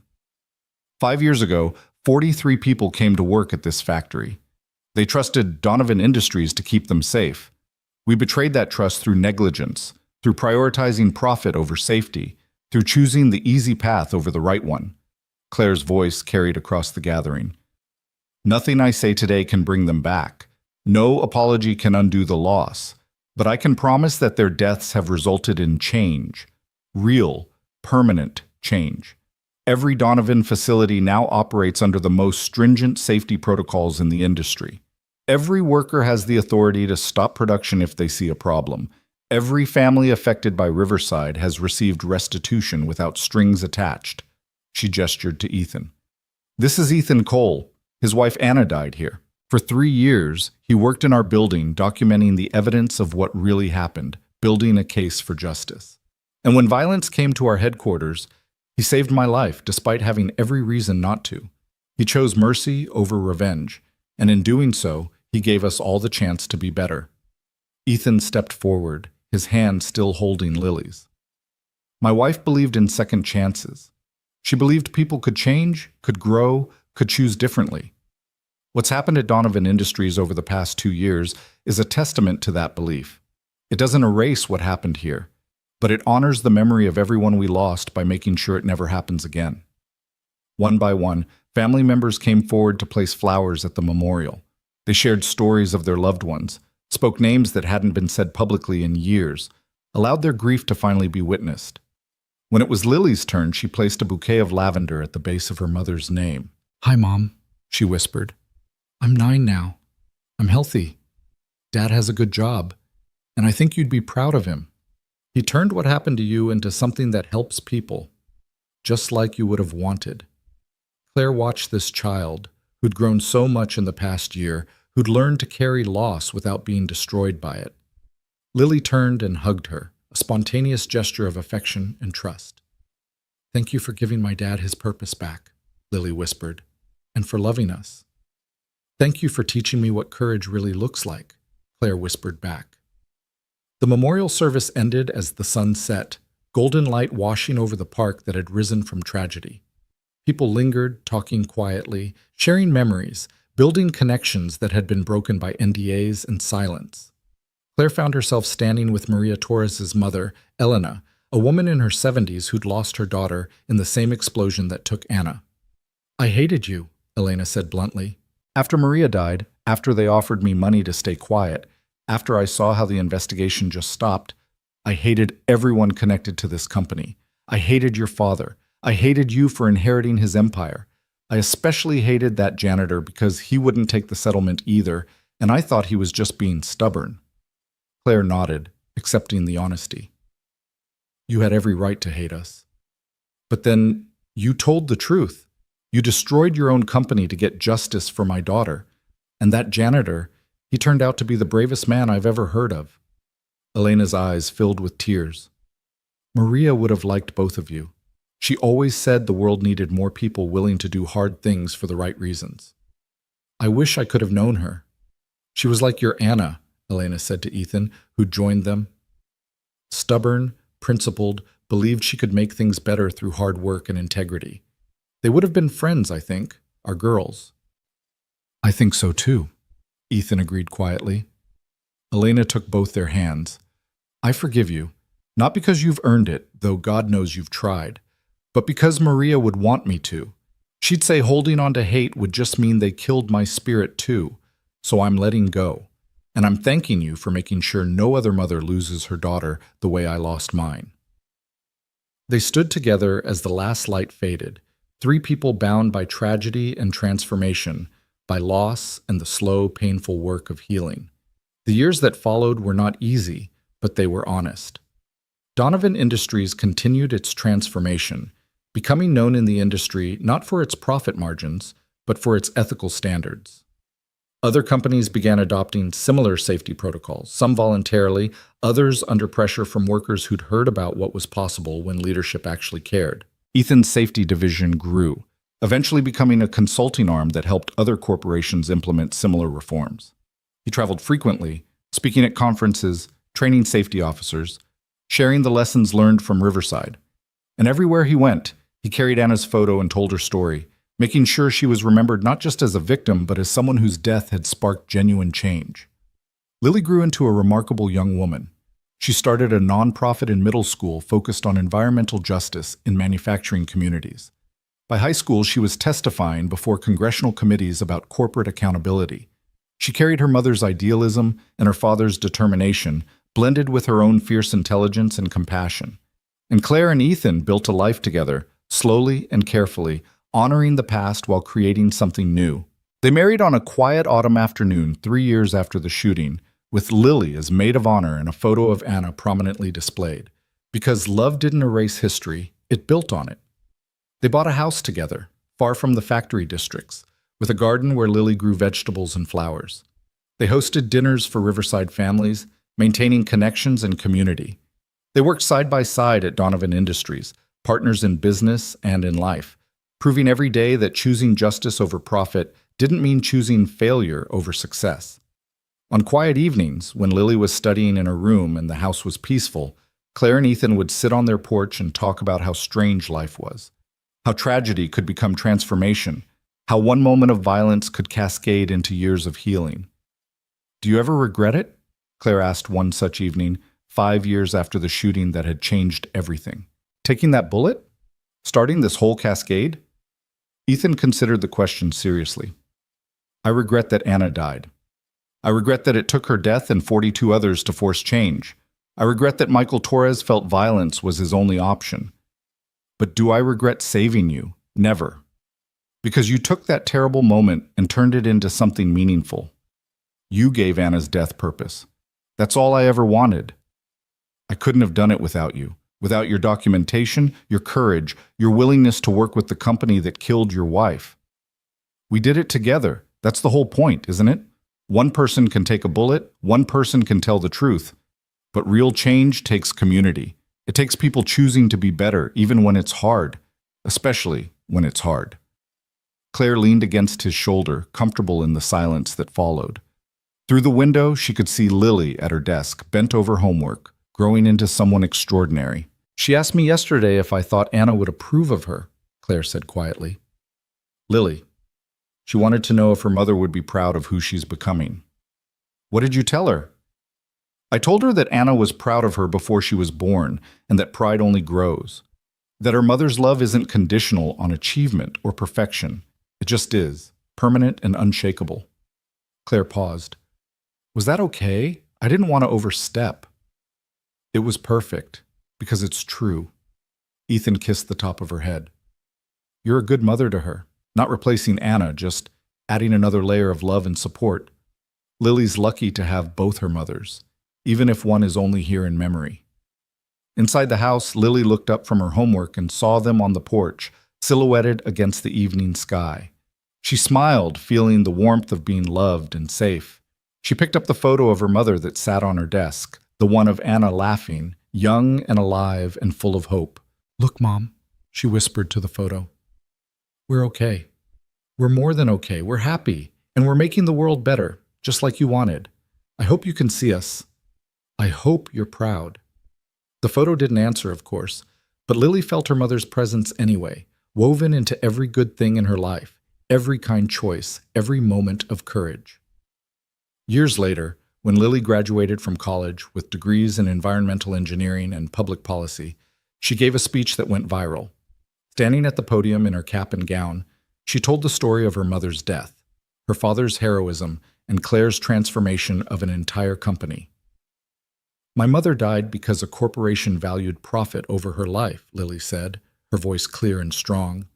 5 years ago, 43 people came to work at this factory. They trusted Donovan Industries to keep them safe. We betrayed that trust through negligence, through prioritizing profit over safety, through choosing the easy path over the right one. Claire's voice carried across the gathering. Nothing I say today can bring them back. No apology can undo the loss. But I can promise that their deaths have resulted in change. Real, permanent change. Every Donovan facility now operates under the most stringent safety protocols in the industry. Every worker has the authority to stop production if they see a problem. Every family affected by Riverside has received restitution without strings attached. She gestured to Ethan. This is Ethan Cole. His wife Anna died here. For 3 years, he worked in our building documenting the evidence of what really happened, building a case for justice. And when violence came to our headquarters, he saved my life despite having every reason not to. He chose mercy over revenge, and in doing so, he gave us all the chance to be better. Ethan stepped forward, his hand still holding Lily's. My wife believed in second chances. She believed people could change, could grow, could choose differently. What's happened at Donovan Industries over the past 2 years is a testament to that belief. It doesn't erase what happened here, but it honors the memory of everyone we lost by making sure it never happens again. One by one, family members came forward to place flowers at the memorial. They shared stories of their loved ones, spoke names that hadn't been said publicly in years, allowed their grief to finally be witnessed. When it was Lily's turn, she placed a bouquet of lavender at the base of her mother's name. "Hi, Mom," she whispered. "I'm 9 now. I'm healthy. Dad has a good job, and I think you'd be proud of him. He turned what happened to you into something that helps people, just like you would have wanted." Claire watched this child, who'd grown so much in the past year, who'd learned to carry loss without being destroyed by it. Lily turned and hugged her, a spontaneous gesture of affection and trust. "Thank you for giving my dad his purpose back." Lily whispered, "and for loving us." "Thank you for teaching me what courage really looks like," Claire whispered back. The memorial service ended as the sun set, golden light washing over the park that had risen from tragedy. People lingered, talking quietly, sharing memories, building connections that had been broken by NDAs and silence. Claire found herself standing with Maria Torres's mother, Elena, a woman in her 70s who'd lost her daughter in the same explosion that took Anna. "I hated you," Elena said bluntly. "After Maria died, after they offered me money to stay quiet, after I saw how the investigation just stopped, I hated everyone connected to this company. I hated your father. I hated you for inheriting his empire. I especially hated that janitor because he wouldn't take the settlement either, and I thought he was just being stubborn." Claire nodded, accepting the honesty. "You had every right to hate us. But then you told the truth. You destroyed your own company to get justice for my daughter. And that janitor, he turned out to be the bravest man I've ever heard of." Elena's eyes filled with tears. "Maria would have liked both of you. She always said the world needed more people willing to do hard things for the right reasons. I wish I could have known her. She was like your Anna," Elena said to Ethan, who joined them. "Stubborn, principled, believed she could make things better through hard work and integrity. They would have been friends, I think, our girls." "I think so too," Ethan agreed quietly. Elena took both their hands. "I forgive you, not because you've earned it, though God knows you've tried, but because Maria would want me to. She'd say holding on to hate would just mean they killed my spirit too, so I'm letting go. And I'm thanking you for making sure no other mother loses her daughter the way I lost mine." They stood together as the last light faded, three people bound by tragedy and transformation, by loss and the slow, painful work of healing. The years that followed were not easy, but they were honest. Donovan Industries continued its transformation, becoming known in the industry not for its profit margins, but for its ethical standards. Other companies began adopting similar safety protocols, some voluntarily, others under pressure from workers who'd heard about what was possible when leadership actually cared. Ethan's safety division grew, eventually becoming a consulting arm that helped other corporations implement similar reforms. He traveled frequently, speaking at conferences, training safety officers, sharing the lessons learned from Riverside. And everywhere he went, he carried Anna's photo and told her story, making sure she was remembered not just as a victim, but as someone whose death had sparked genuine change. Lily grew into a remarkable young woman. She started a nonprofit in middle school focused on environmental justice in manufacturing communities. By high school, she was testifying before congressional committees about corporate accountability. She carried her mother's idealism and her father's determination, blended with her own fierce intelligence and compassion. And Claire and Ethan built a life together, slowly and carefully, honoring the past while creating something new. They married on a quiet autumn afternoon 3 years after the shooting, with Lily as maid of honor and a photo of Anna prominently displayed. Because love didn't erase history, it built on it. They bought a house together, far from the factory districts, with a garden where Lily grew vegetables and flowers. They hosted dinners for Riverside families, maintaining connections and community. They worked side by side at Donovan Industries, partners in business and in life, proving every day that choosing justice over profit didn't mean choosing failure over success. On quiet evenings, when Lily was studying in her room and the house was peaceful, Claire and Ethan would sit on their porch and talk about how strange life was, how tragedy could become transformation, how one moment of violence could cascade into years of healing. "Do you ever regret it?" Claire asked one such evening, 5 years after the shooting that had changed everything. "Taking that bullet? Starting this whole cascade?" Ethan considered the question seriously. "I regret that Anna died. I regret that it took her death and 42 others to force change. I regret that Michael Torres felt violence was his only option. But do I regret saving you? Never. Because you took that terrible moment and turned it into something meaningful. You gave Anna's death purpose. That's all I ever wanted. I couldn't have done it without you. Without your documentation, your courage, your willingness to work with the company that killed your wife. We did it together. That's the whole point, isn't it? One person can take a bullet, one person can tell the truth. But real change takes community. It takes people choosing to be better, even when it's hard, especially when it's hard." Claire leaned against his shoulder, comfortable in the silence that followed. Through the window, she could see Lily at her desk, bent over homework, growing into someone extraordinary. "She asked me yesterday if I thought Anna would approve of her," Claire said quietly. "Lily. She wanted to know if her mother would be proud of who she's becoming." "What did you tell her?" "I told her that Anna was proud of her before she was born, and that pride only grows. That her mother's love isn't conditional on achievement or perfection. It just is, permanent and unshakable." Claire paused. "Was that okay? I didn't want to overstep." "It was perfect, because it's true." Ethan kissed the top of her head. "You're a good mother to her, not replacing Anna, just adding another layer of love and support. Lily's lucky to have both her mothers, even if one is only here in memory." Inside the house, Lily looked up from her homework and saw them on the porch, silhouetted against the evening sky. She smiled, feeling the warmth of being loved and safe. She picked up the photo of her mother that sat on her desk, the one of Anna laughing, young and alive and full of hope. "Look, Mom," she whispered to the photo. "We're okay. We're more than okay. We're happy, and we're making the world better, just like you wanted. I hope you can see us. I hope you're proud." The photo didn't answer, of course, but Lily felt her mother's presence anyway, woven into every good thing in her life, every kind choice, every moment of courage. Years later, when Lily graduated from college with degrees in environmental engineering and public policy, she gave a speech that went viral. Standing at the podium in her cap and gown, she told the story of her mother's death, her father's heroism, and Claire's transformation of an entire company. "My mother died because a corporation valued profit over her life," Lily said, her voice clear and strong.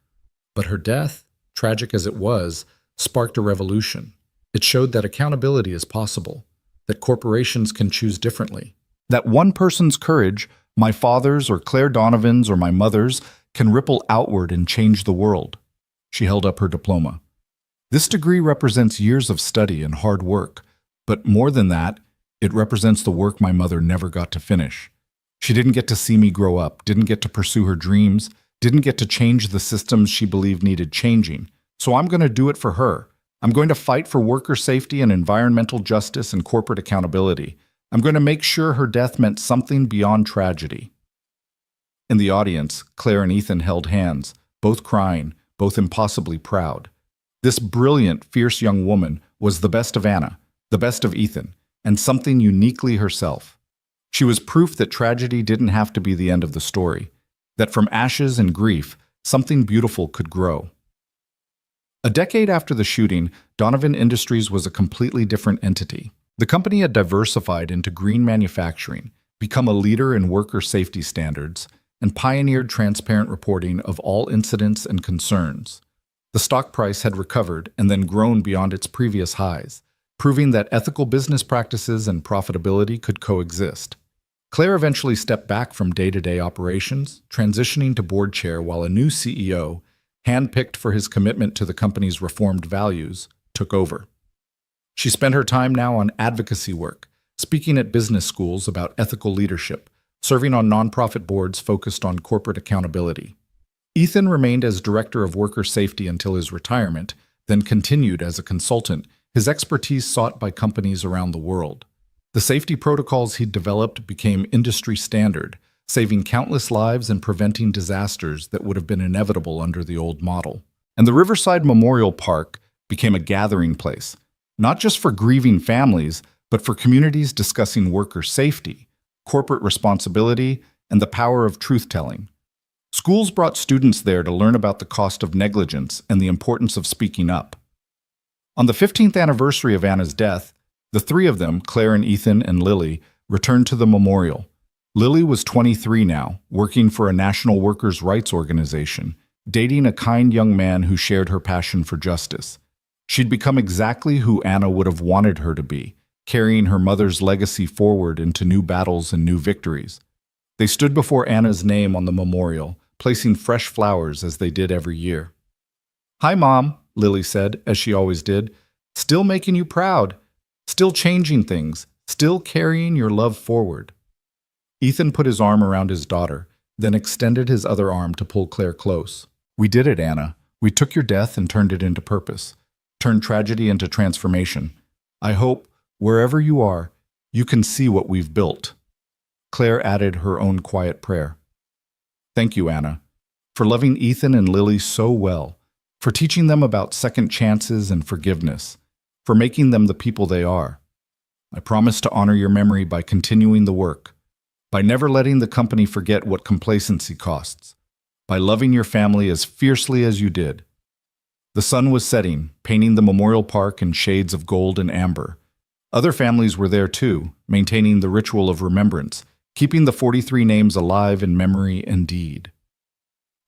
"But her death, tragic as it was, sparked a revolution. It showed that accountability is possible, that corporations can choose differently, that one person's courage, my father's or Claire Donovan's or my mother's, can ripple outward and change the world." She held up her diploma. "This degree represents years of study and hard work, but more than that, it represents the work my mother never got to finish. She didn't get to see me grow up, didn't get to pursue her dreams, didn't get to change the systems she believed needed changing. So I'm going to do it for her. I'm going to fight for worker safety and environmental justice and corporate accountability. I'm going to make sure her death meant something beyond tragedy." In the audience, Claire and Ethan held hands, both crying, both impossibly proud. This brilliant, fierce young woman was the best of Anna, the best of Ethan, and something uniquely herself. She was proof that tragedy didn't have to be the end of the story, that from ashes and grief, something beautiful could grow. A decade after the shooting, Donovan Industries was a completely different entity. The company had diversified into green manufacturing, become a leader in worker safety standards, and pioneered transparent reporting of all incidents and concerns. The stock price had recovered and then grown beyond its previous highs, proving that ethical business practices and profitability could coexist. Claire eventually stepped back from day-to-day operations, transitioning to board chair while a new CEO, handpicked for his commitment to the company's reformed values, took over. She spent her time now on advocacy work, speaking at business schools about ethical leadership, serving on nonprofit boards focused on corporate accountability. Ethan remained as director of worker safety until his retirement, then continued as a consultant, his expertise sought by companies around the world. The safety protocols he'd developed became industry standard, saving countless lives and preventing disasters that would have been inevitable under the old model. And the Riverside Memorial Park became a gathering place, not just for grieving families, but for communities discussing worker safety, corporate responsibility, and the power of truth-telling. Schools brought students there to learn about the cost of negligence and the importance of speaking up. On the 15th anniversary of Anna's death, the three of them, Claire and Ethan and Lily, returned to the memorial. Lily was 23 now, working for a national workers' rights organization, dating a kind young man who shared her passion for justice. She'd become exactly who Anna would have wanted her to be, carrying her mother's legacy forward into new battles and new victories. They stood before Anna's name on the memorial, placing fresh flowers as they did every year. "Hi, Mom," Lily said, as she always did. "Still making you proud. Still changing things. Still carrying your love forward." Ethan put his arm around his daughter, then extended his other arm to pull Claire close. "We did it, Anna. We took your death and turned it into purpose, turned tragedy into transformation. I hope, wherever you are, you can see what we've built." Claire added her own quiet prayer. "Thank you, Anna, for loving Ethan and Lily so well, for teaching them about second chances and forgiveness, for making them the people they are. I promise to honor your memory by continuing the work, by never letting the company forget what complacency costs, by loving your family as fiercely as you did." The sun was setting, painting the memorial park in shades of gold and amber. Other families were there too, maintaining the ritual of remembrance, keeping the 43 names alive in memory and deed.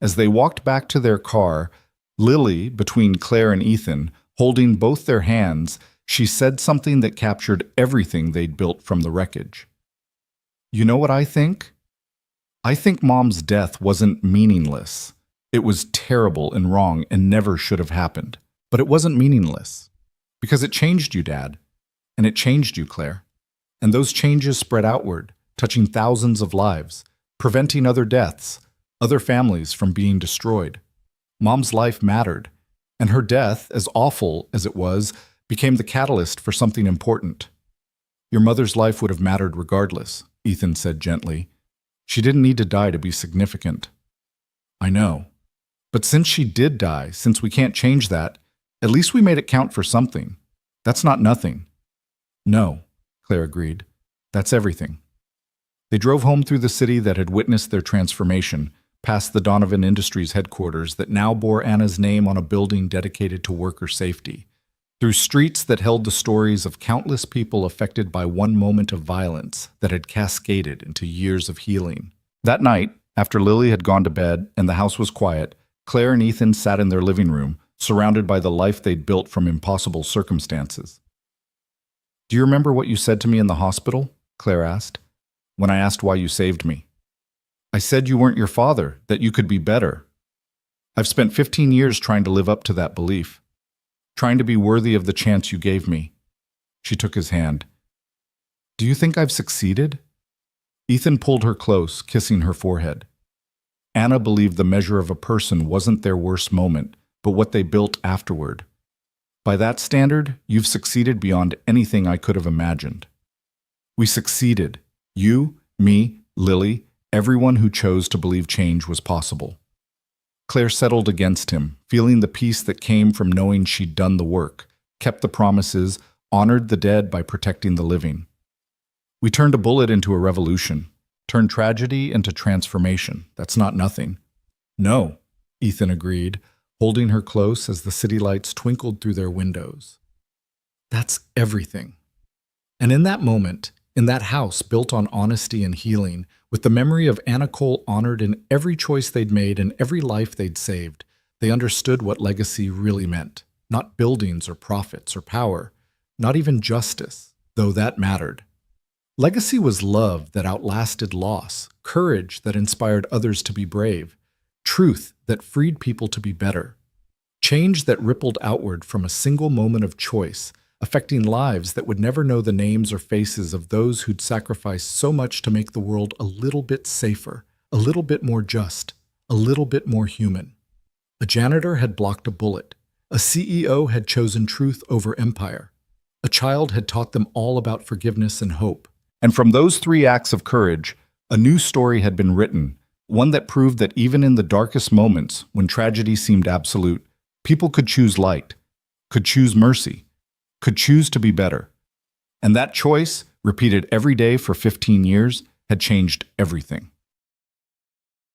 As they walked back to their car, Lily, between Claire and Ethan, holding both their hands, she said something that captured everything they'd built from the wreckage. "You know what I think? I think Mom's death wasn't meaningless. It was terrible and wrong and never should have happened. But it wasn't meaningless. Because it changed you, Dad. And it changed you, Claire. And those changes spread outward, touching thousands of lives, preventing other deaths, other families from being destroyed. Mom's life mattered, and her death, as awful as it was, became the catalyst for something important. Your mother's life would have mattered regardless," Ethan said gently. "She didn't need to die to be significant." "I know. But since she did die, since we can't change that, at least we made it count for something. That's not nothing." "No," Claire agreed. "That's everything." They drove home through the city that had witnessed their transformation, past the Donovan Industries headquarters that now bore Anna's name on a building dedicated to worker safety, through streets that held the stories of countless people affected by one moment of violence that had cascaded into years of healing. That night, after Lily had gone to bed and the house was quiet, Claire and Ethan sat in their living room, surrounded by the life they'd built from impossible circumstances. "Do you remember what you said to me in the hospital?" Claire asked. "When I asked why you saved me." "I said you weren't your father, that you could be better. I've spent 15 years trying to live up to that belief, trying to be worthy of the chance you gave me." She took his hand. "Do you think I've succeeded?" Ethan pulled her close, kissing her forehead. Anna believed the measure of a person wasn't their worst moment, but what they built afterward. "By that standard, you've succeeded beyond anything I could have imagined." "We succeeded. You, me, Lily, everyone who chose to believe change was possible." Claire settled against him, feeling the peace that came from knowing she'd done the work, kept the promises, honored the dead by protecting the living. "We turned a bullet into a revolution, turned tragedy into transformation. That's not nothing." "No," Ethan agreed, holding her close as the city lights twinkled through their windows. "That's everything." And in that moment, in that house built on honesty and healing, with the memory of Anna Cole honored in every choice they'd made and every life they'd saved, they understood what legacy really meant. Not buildings or profits or power, not even justice, though that mattered. Legacy was love that outlasted loss, courage that inspired others to be brave, truth that freed people to be better, change that rippled outward from a single moment of choice, affecting lives that would never know the names or faces of those who'd sacrificed so much to make the world a little bit safer, a little bit more just, a little bit more human. A janitor had blocked a bullet. A CEO had chosen truth over empire. A child had taught them all about forgiveness and hope. And from those 3 acts of courage, a new story had been written, one that proved that even in the darkest moments, when tragedy seemed absolute, people could choose light, could choose mercy, could choose to be better. And that choice, repeated every day for 15 years, had changed everything.